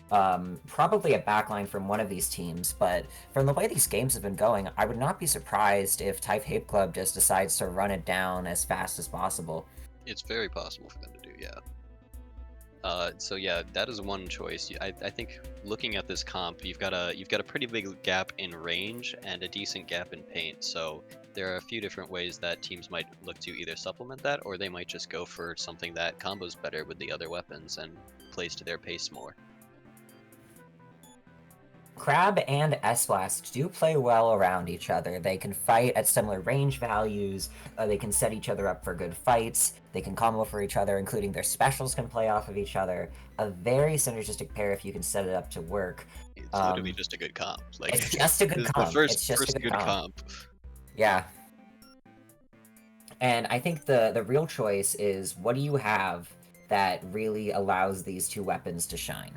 probably a backline from one of these teams, but from the way these games have been going, I would not be surprised if Type Hate Club just decides to run it down as fast as possible. It's very possible for them to do, yeah. So yeah, that is one choice. I think looking at this comp, you've got a pretty big gap in range and a decent gap in paint. So there are a few different ways that teams might look to either supplement that, or they might just go for something that combos better with the other weapons and plays to their pace more. Crab and S-Blast do play well around each other. They can fight at similar range values, they can set each other up for good fights, they can combo for each other, including their specials can play off of each other. A very synergistic pair if you can set it up to work. It's literally just a good comp. Like, It's just a good this is comp. the first, It's just first a good comp. Yeah. And I think the real choice is, what do you have that really allows these 2 weapons to shine?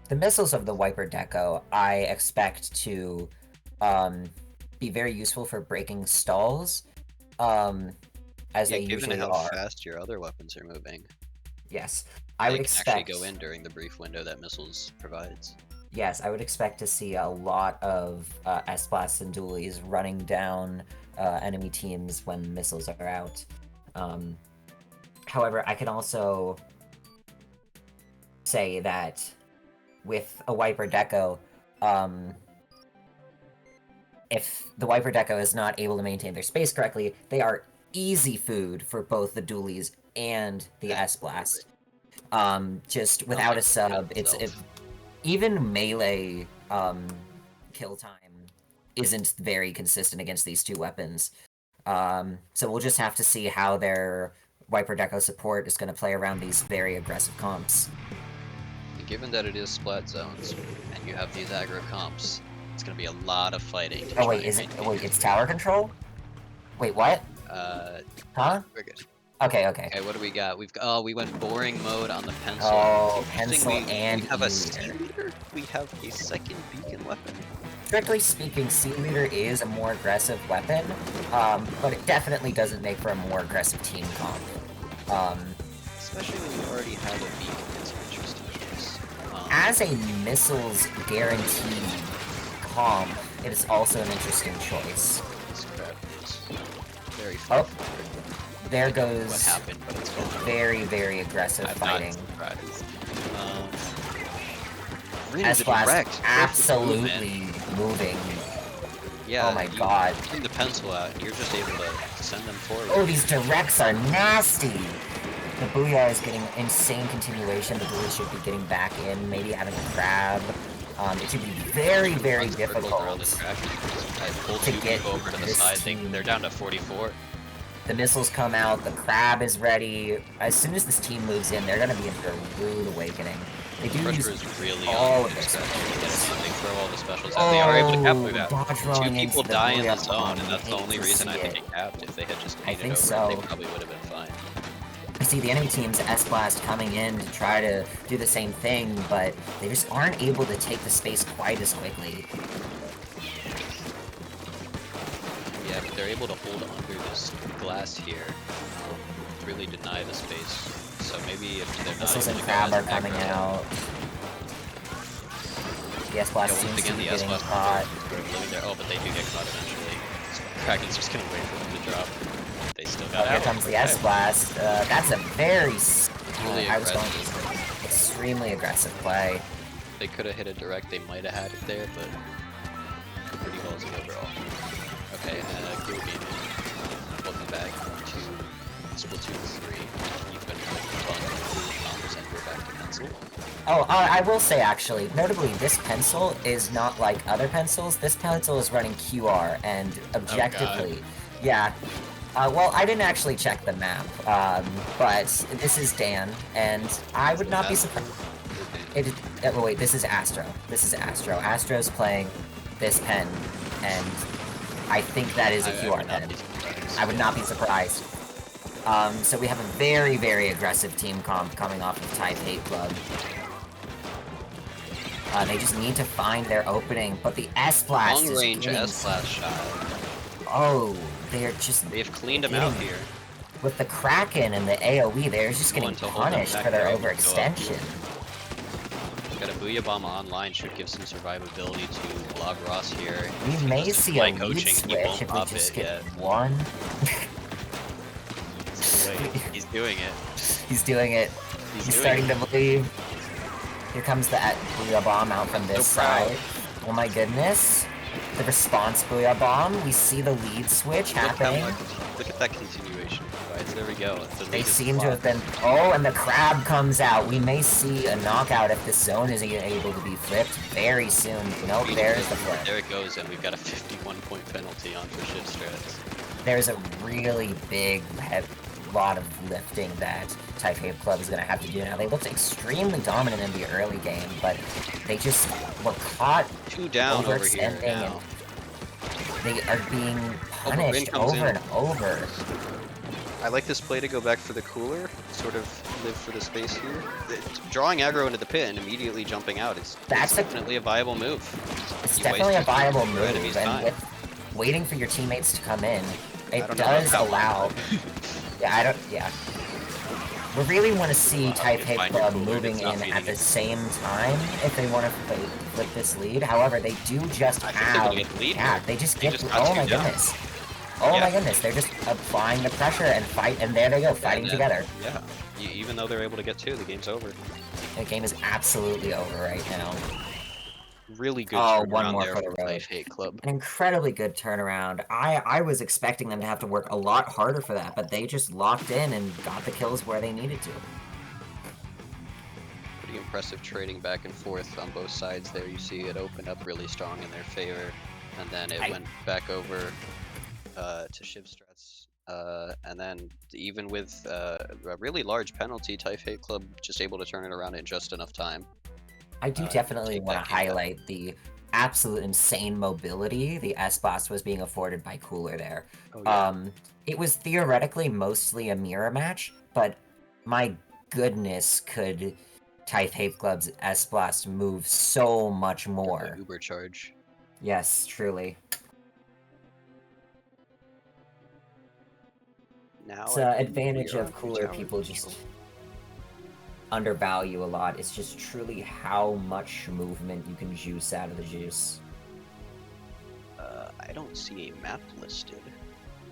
The missiles of the Wiper Deco, I expect to be very useful for breaking stalls, as Yeah, they given usually how are. fast your other weapons are moving, Yes, I would they can actually expect. go in during the brief window that missiles provides. Yes, I would expect to see a lot of S-Blasts and Dualies running down enemy teams when missiles are out. However, I can also say that with a Wiper Deco, if the Wiper Deco is not able to maintain their space correctly, they are easy food for both the Dualies and the S-Blast. Just without a sub, even melee kill time isn't very consistent against these two weapons. So we'll just have to see how their Wiper Deco support is going to play around these very aggressive comps. Given that it is splat zones and you have these aggro comps, it's gonna be a lot of fighting. Oh wait, it's tower control? Wait, what? Huh? We're good. Okay. Okay, what do we got? We went boring mode on the pencil. Oh, Interesting, pencil and we have a Sea Leader. Sea Leader. We have a second beacon weapon. Strictly speaking, Sea Leader is a more aggressive weapon, but it definitely doesn't make for a more aggressive team comp. Especially when you already have a beacon, it's an interesting choice. As a missiles guaranteed comp, it is also an interesting choice. This crap is very Oh, fun. there What goes happened, but it's fun. very aggressive I'm fighting. not surprised. Rin is a S-Blast direct. Perfect absolutely movement. moving. Yeah, Oh my you god. bring the pencil out, and you're just able to send them forward. Oh, these directs are nasty! The Booyah is getting insane continuation. The Bully should be getting back in, maybe having a crab. It should be very Runs circles around difficult the track. I pull to two get people over to the this side. team. They're down to 44. The missiles come out, the crab is ready. As soon as this team moves in, they're gonna be in for a rude awakening. They do Pressure use is really all on of their this. strategy. They throw all the specials out. They are able to capture that. dodge Two rolling people into the die in the Booyah zone, bomb. and that's the Hate only to reason I see think it. it capped. If they had just I made think it over, so. they probably would have been fine. I see the enemy team's S-Blast coming in to try to do the same thing, but they just aren't able to take the space quite as quickly. Yeah, but they're able to hold under this glass here, really deny the space. So maybe if they're not Missiles able and to go crab are as coming aggro- out. The Yeah, S-Blast once seems to again, be the getting S-Blast caught. living there. Oh, but they do get caught eventually. So Kraken's just gonna wait for them to drop. They still got Oh, here out. comes the Okay. S-Blast. That's a very... Really I was going aggressive. extremely aggressive play. They could have hit a direct, they might have had it there, but pretty ballsy overall. Okay, Groovy, welcome back to Splatoon 3. You've been having fun with combos and we're back to pencil. Oh, I will say actually, notably, this pencil is not like other pencils. This pencil is running QR, and objectively, yeah. Well, I didn't actually check the map, but this is Dan, and I would not be surprised. Oh, wait, this is Astro. This is Astro. Astro's playing this pen, and I think that is a QR pen. I would not be surprised. So we have a very aggressive team comp coming off of Taipei Club. They just need to find their opening, but the S-Blast is Long range getting... S-Blast shot. Oh, they're just... They've cleaned him out getting- here. With the Kraken and the AoE, they're just getting Going to hold them punished back for their there, they can go up. overextension. Got a Booyah Bomb online, should give some survivability to Log Ross here. We may Just see a like lead coaching, he switch won't if we pop just it get yet. one. He's doing it. He's doing it. He's doing starting it. to believe. Here comes the Booyah Bomb out from this So proud. side. Oh my goodness. The response Booyah Bomb. We see the lead switch happening. Look at that continuation. Right, there we go. The They lead is seem to have locked. been... Oh, and the crab comes out. We may see a knockout if this zone is able to be flipped very soon. Nope, there's the flip. There it goes, and we've got a 51-point penalty on for shift strats. There's a really big lot of lifting that Taipei Club is going to have to do now. They looked extremely dominant in the early game, but they just were caught Two down over here overextending now. and they are being Rin punished comes over in. and over. I like this play to go back for the cooler, sort of live for the space here. Drawing aggro into the pit and immediately jumping out is That's definitely a viable move. It's You definitely a waste viable your move, enemy's and time. with waiting for your teammates to come in, I it don't know about does that one. allow... Yeah. We really want to see Wow, you Taipei find your Club cooler, moving it's not in feeding at the it. same time if they want to flip this lead. However, they do just I think they're have... gonna get the lead Yeah, here. they just They get... just got Oh two my down. goodness. Oh Yeah. my goodness, they're just applying the pressure and fight, and there they go, fighting And, together. Yeah, even though they're able to get two, the game's over. The game is absolutely over right now. Really good Oh, one turnaround more there for the from road. Life Hate Club. An incredibly good turnaround. I was expecting them to have to work a lot harder for that, but they just locked in and got the kills where they needed to. Pretty impressive trading back and forth on both sides there. You see it opened up really strong in their favor, and then it went back over to Shivstrats. And then even with a really large penalty, Typh Hate Club just able to turn it around in just enough time. I do definitely take want that to game back. highlight the absolute insane mobility the S-Boss was being afforded by Cooler there. Oh, yeah. It was theoretically mostly a mirror match, but my goodness, could Typh Hate Club's S-Blast move so much more. Uber charge. Yes, truly. Now It's I an believe we advantage are of under Cooler tower people control. just undervalue a lot. It's just truly how much movement you can juice out of the juice. I don't see a map listed.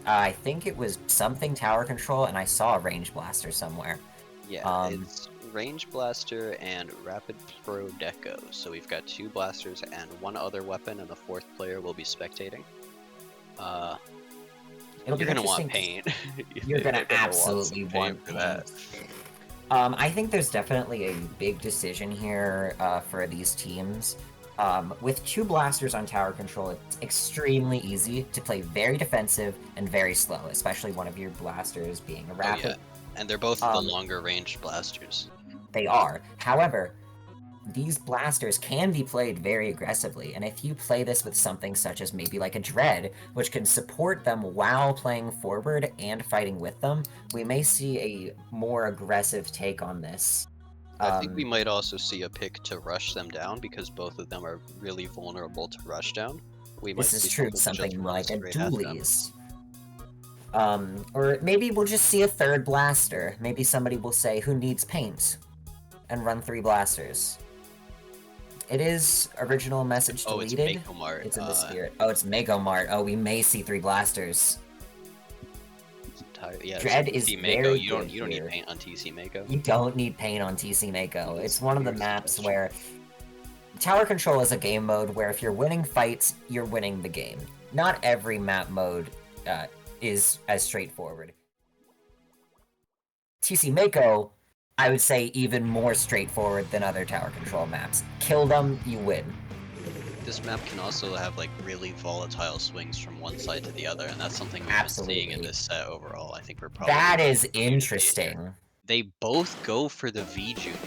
I think it was something tower control, and I saw a range blaster somewhere. Yeah, it's Range Blaster and Rapid Pro Deco. So we've got 2 blasters and 1 other weapon, and the 4th player will be spectating. It'll be You're gonna want interesting paint. You're gonna want absolutely some want for that. I think there's definitely a big decision here for these teams. With 2 blasters on tower control, it's extremely easy to play very defensive and very slow, especially one of your blasters being a rapid. Oh, yeah. And they're both the longer range blasters. They are. However, these blasters can be played very aggressively, and if you play this with something such as maybe like a Dread, which can support them while playing forward and fighting with them, we may see a more aggressive take on this. I think we might also see a pick to rush them down because both of them are really vulnerable to rush down. We might This is see true, someone just something run like a straight at them. dualies. Or maybe we'll just see a 3rd blaster. Maybe somebody will say, who needs paint? And run 3 blasters. It is original message Oh, it's deleted. Mako-Mart. It's in the spirit. Oh, it's Mako-Mart. Oh, we may see 3 blasters. Yeah, Dread TC is Mako, very you don't good need here. paint on TC Mako. You don't need paint on TC Mako. It's one of the Here's maps question. where tower control is a game mode where if you're winning fights, you're winning the game. Not every map mode is as straightforward. TC Mako, I would say even more straightforward than other tower control maps. Kill them, you win. This map can also have like really volatile swings from one side to the other, and that's something we've been seeing in Absolutely. this set overall. I think we're probably That is gonna see it here. interesting. They both go for the V Junior.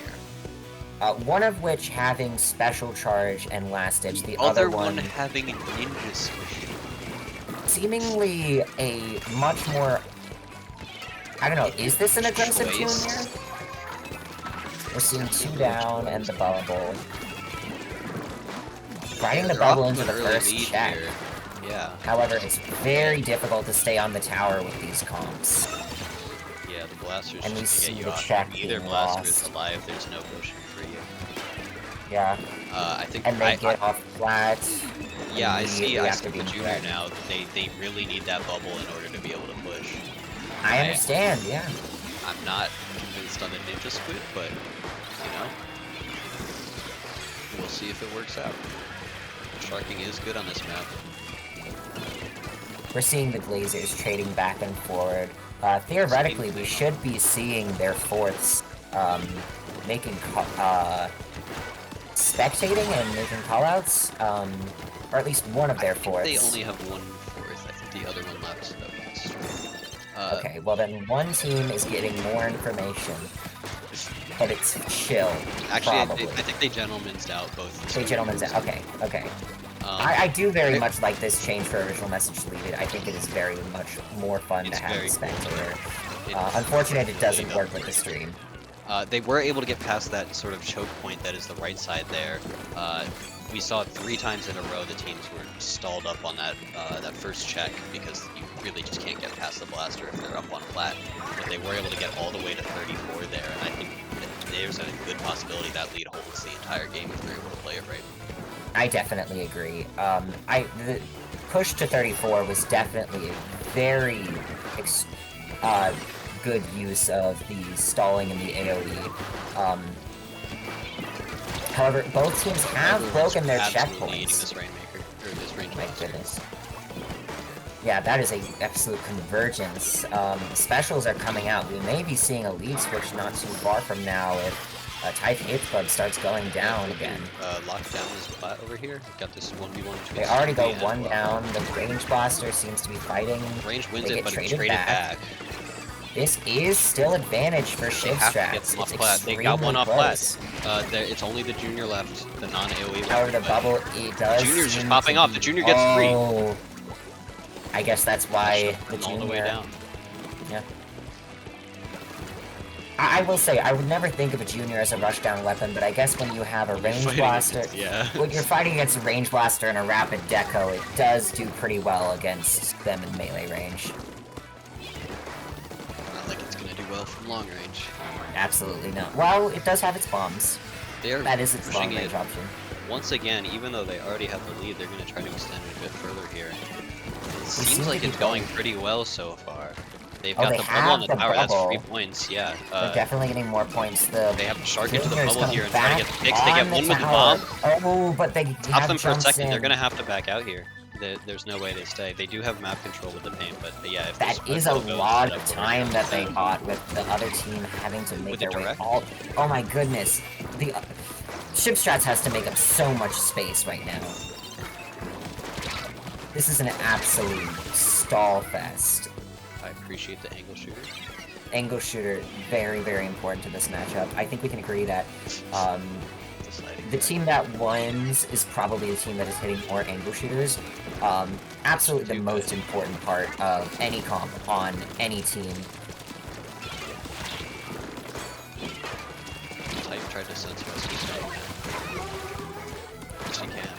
One of which having special charge and last ditch, the other other one having ninja switch. seemingly a much more... I don't know, is this an aggressive tune Choice. here? We're seeing 2 down and the bubble. Riding the They're off bubble to into an the early first lead check. here. Yeah, However, it's very difficult to stay on the tower with these comps. yeah, the blasters And we just see get you the off. check Either being blaster is lost. alive, there's no potion for you. Yeah, I think and they I, get off flat. yeah, I see after the being junior threatened. now. They really need that bubble in order to be able to push. I understand, yeah. I'm not convinced on the ninja squid, but you know, we'll see if it works out. Sharking is good on this map. We're seeing the Glazers trading back and forward. Theoretically, we should be seeing their fourths making spectating and making callouts, or at least one of their I think fourths. they only have 1/4. I think the other one left. Okay, well then one team is getting more information, but it's chill. Actually, I probably. think they gentlemen's out both. Hey, gentlemen, okay, okay. Um, I do very much like this change for original message deleted. I think it is very much more fun to It's have very a spectator. it Unfortunate it really doesn't does work with the stream. They were able to get past that sort of choke point that is the right side there. We saw 3 times in a row the teams were stalled up on that that first check because you really just can't get past the blaster if they're up on flat. But they were able to get all the way to 34 there, and I think that there's a good possibility that lead holds the entire game if they're able to play it right. I definitely agree. The push to 34 was definitely a very good use of the stalling and the AoE. However, both teams have Everyone's broken their absolutely eating checkpoints. this Rainmaker, or this Range My Monster. goodness. Yeah, that is a absolute convergence. Specials are coming out. We may be seeing a lead switch not too far from now if Type Hate Club starts going down again. Locked down is flat over here. Got this 1v1 between They already Sugi go and one Wow. down. The Range Blaster seems to be fighting. Range wins They it, get but it's traded traded back. back. This is still advantage for They Shiv have to get Strats. them off It's plat. They got one extremely off close. plat. It's only the Junior left, the non-AoE However, the but bubble, it does Junior's just seem popping to off. be- The Junior gets free. Oh. I guess that's why the all the way Junior... down. Yeah. I will say, I would never think of a Junior as a rushdown weapon, but I guess when you have a Range Fighting Blaster... against- yeah. When you're fighting against a Range Blaster and a Rapid Deco, it does do pretty well against them in melee range. Not like it's gonna do well from long range. Absolutely not. Well, it does have its bombs. They are That is its pushing long range it. option. Once again, even though they already have the lead, they're gonna try to extend it a bit further here. It seem seems to like be it's going pretty well so far. They've Oh, got they the bubble on have the the tower. That's bubble. 3 points. Yeah. They're definitely getting more points. The They have to shark into the Junior's bubble coming here and try to back get the picks. They get on one the with the tower. bomb. Oh, but they Stop have them for a jumps second. in. They're gonna have to back out here. There's no way they stay. They do have map control with the paint, but yeah, if That this is a bubble goes, lot that of will time go that they down. got with the other team having to make With their the way direct? all. Oh my goodness, the Ship Strats has to make up so much space right now. This is an absolute stall fest. I appreciate the angle shooter. Angle shooter, very, very important to this matchup. I think we can agree that The sliding the track. team that wins is probably the team that is hitting more angle shooters. Absolutely the Too most good. important part of any comp on any team. Type tried to sense rescue She can't.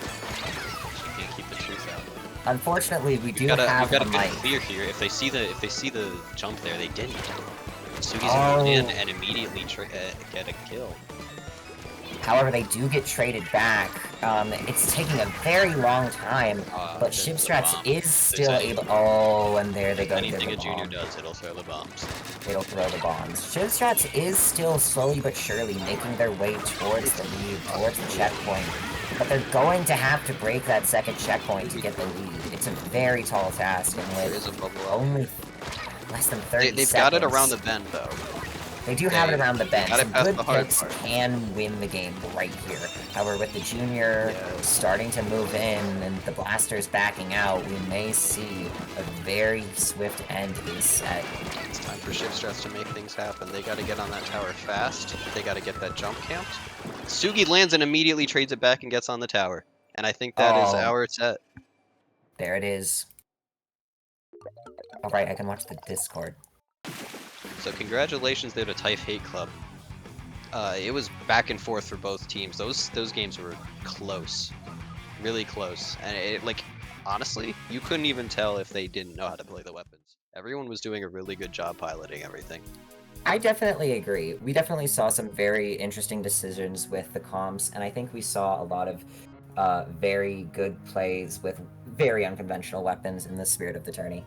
She can't keep the truth out. Unfortunately, we do You've got have a a good mic. clear here. If they see the jump there, they didn't. Sugi's Oh. in and immediately get a kill. However, they do get traded back. It's taking a very long time, but there's Ship the Strats bomb. is still any- able. Oh, and there they go. to get Anything the a junior bomb. does, it'll throw the bombs. It'll throw the bombs. Ship Strats is still slowly but surely making their way towards the lead, towards the checkpoint. But they're going to have to break that second checkpoint to get the lead. It's a very tall task, and There with is a bubble up. only less than 30 They've seconds. got it around the bend though. They do have it they around the bend. got it Some past good the hard picks part. can win the game right here. However, with the junior Yeah. starting to move in and the blasters backing out, we may see a very swift end to this set. It's time for Ship Strats to make things happen. They gotta get on that tower fast. They gotta get that jump camped. Sugi lands and immediately trades it back and gets on the tower. And I think that is Oh. our set. There it is. Alright, I can watch the Discord. So congratulations there to Type Hate Club. It was back and forth for both teams. Those games were close, really close. And it, like, honestly, you couldn't even tell if they didn't know how to play the weapons. Everyone was doing a really good job piloting everything. I definitely agree. We definitely saw some very interesting decisions with the comps, and I think we saw a lot of very good plays with very unconventional weapons in the spirit of the tourney.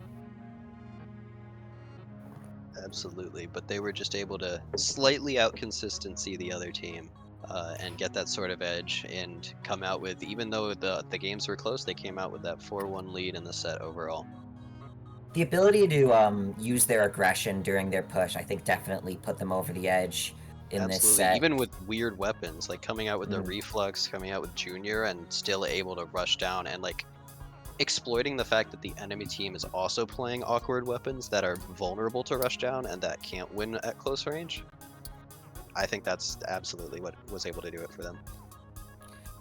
Absolutely, but they were just able to slightly out consistency the other team and get that sort of edge and come out with, even though the games were close, they came out with that 4-1 lead in the set overall. The ability to use their aggression during their push, I think, definitely put them over the edge in this Absolutely, set. even with weird weapons, like coming out with the Mhm. reflux, coming out with Junior, and still able to rush down and like exploiting the fact that the enemy team is also playing awkward weapons that are vulnerable to rush down and that can't win at close range. I think that's absolutely what was able to do it for them.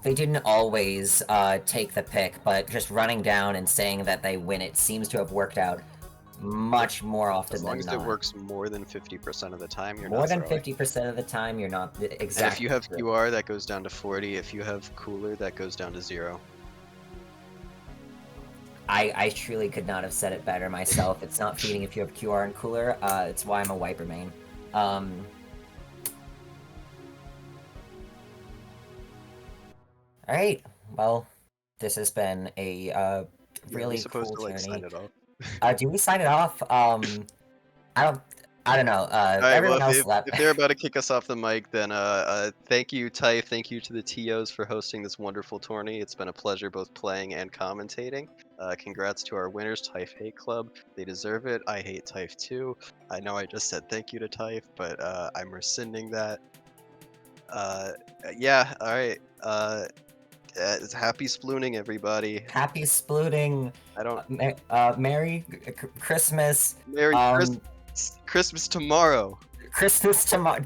They didn't always take the pick, but just running down and saying that they win it seems to have worked out much more often As long than as not. it works more than 50% of the time, you're More not than throwing. 50% of the time, you're not exactly. And if you have QR, that goes down to 40. If you have Cooler, that goes down to 0. I truly could not have said it better myself. It's not feeding if you have QR and Cooler. It's why I'm a Wiper main. Alright, well, this has been a really supposed cool to like journey. sign it off. Do we sign it off? I don't. I don't know. All right, Everyone well, else if left. they're about to kick us off the mic, then thank you, Ty. Thank you to the TOs for hosting this wonderful tourney. It's been a pleasure both playing and commentating. Congrats to our winners, Typh Hate Club. They deserve it. I hate Typh too. I know I just said thank you to Typh, but I'm rescinding that. Yeah, all right. Happy splooning, everybody. Happy splooting. I don't. Merry Christmas. Merry Christmas tomorrow. Christmas tomorrow.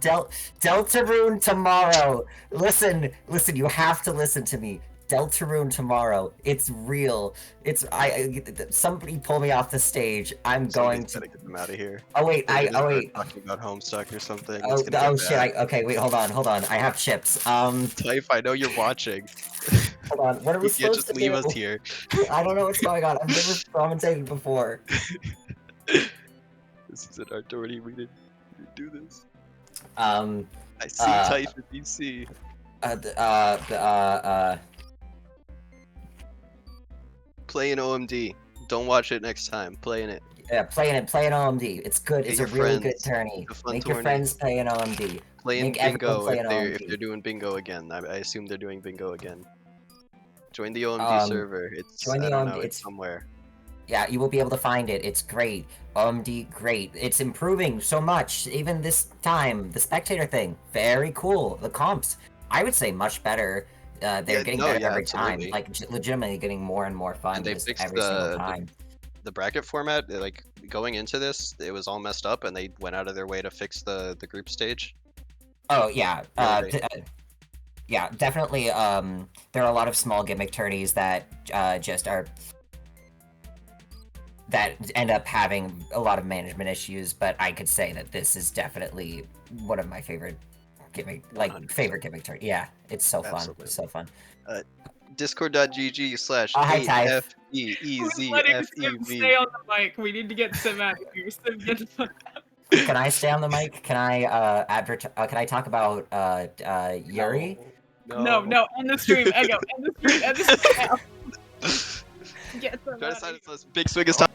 Deltarune tomorrow. Listen. You have to listen to me. Deltarune tomorrow. It's real. Somebody pull me off the stage. I'm going to. Gotta get them out of here. Oh wait. Talking about Homestuck or something. Oh, It's gonna get shit. bad. Okay. Wait. Hold on. I have chips. Typh, I know you're watching. Hold on. What are we You can't supposed just to leave do? us here. I don't know what's going on. I've never commentated before. This is an art tourney. We didn't do this. Um. I see Typh in DC. Playing OMD. Don't watch it next time. Playing it. Yeah, playing OMD. It's good. Get It's a your really good friends. tourney. It's a fun Make your tourney. friends play an OMD. Playing Make everyone bingo play if an they're OMD. doing bingo again. I assume they're doing bingo again. Join the OMD Um, server. It's join the I don't OMD know, it's- somewhere. Yeah, you will be able to find it. It's great. OMD, great. It's improving so much. Even this time, the spectator thing, very cool. The comps, I would say much better. They're getting better every absolutely. time. Like legitimately getting more and more fun And they just fixed every single time. the bracket format. Like going into this, it was all messed up, and they went out of their way to fix the group stage. Oh yeah, Okay. yeah, definitely. There are a lot of small gimmick tourneys that just are that end up having a lot of management issues. But I could say that this is definitely one of my favorite gimmick, 100%. tourney. Yeah, it's so fun. Absolutely. It's so fun. Discord.gg/8FEEZFEV. Hi, Ty. Who's letting Sim stay on the mic? We need to get Sim out of here. Sim, get the fuck out. Can I stay on the mic? Can I can I talk about Yuri? No, end the stream. Ego, end the stream. End the stream now. Get them Try to out sign of here. us. Big swing is time.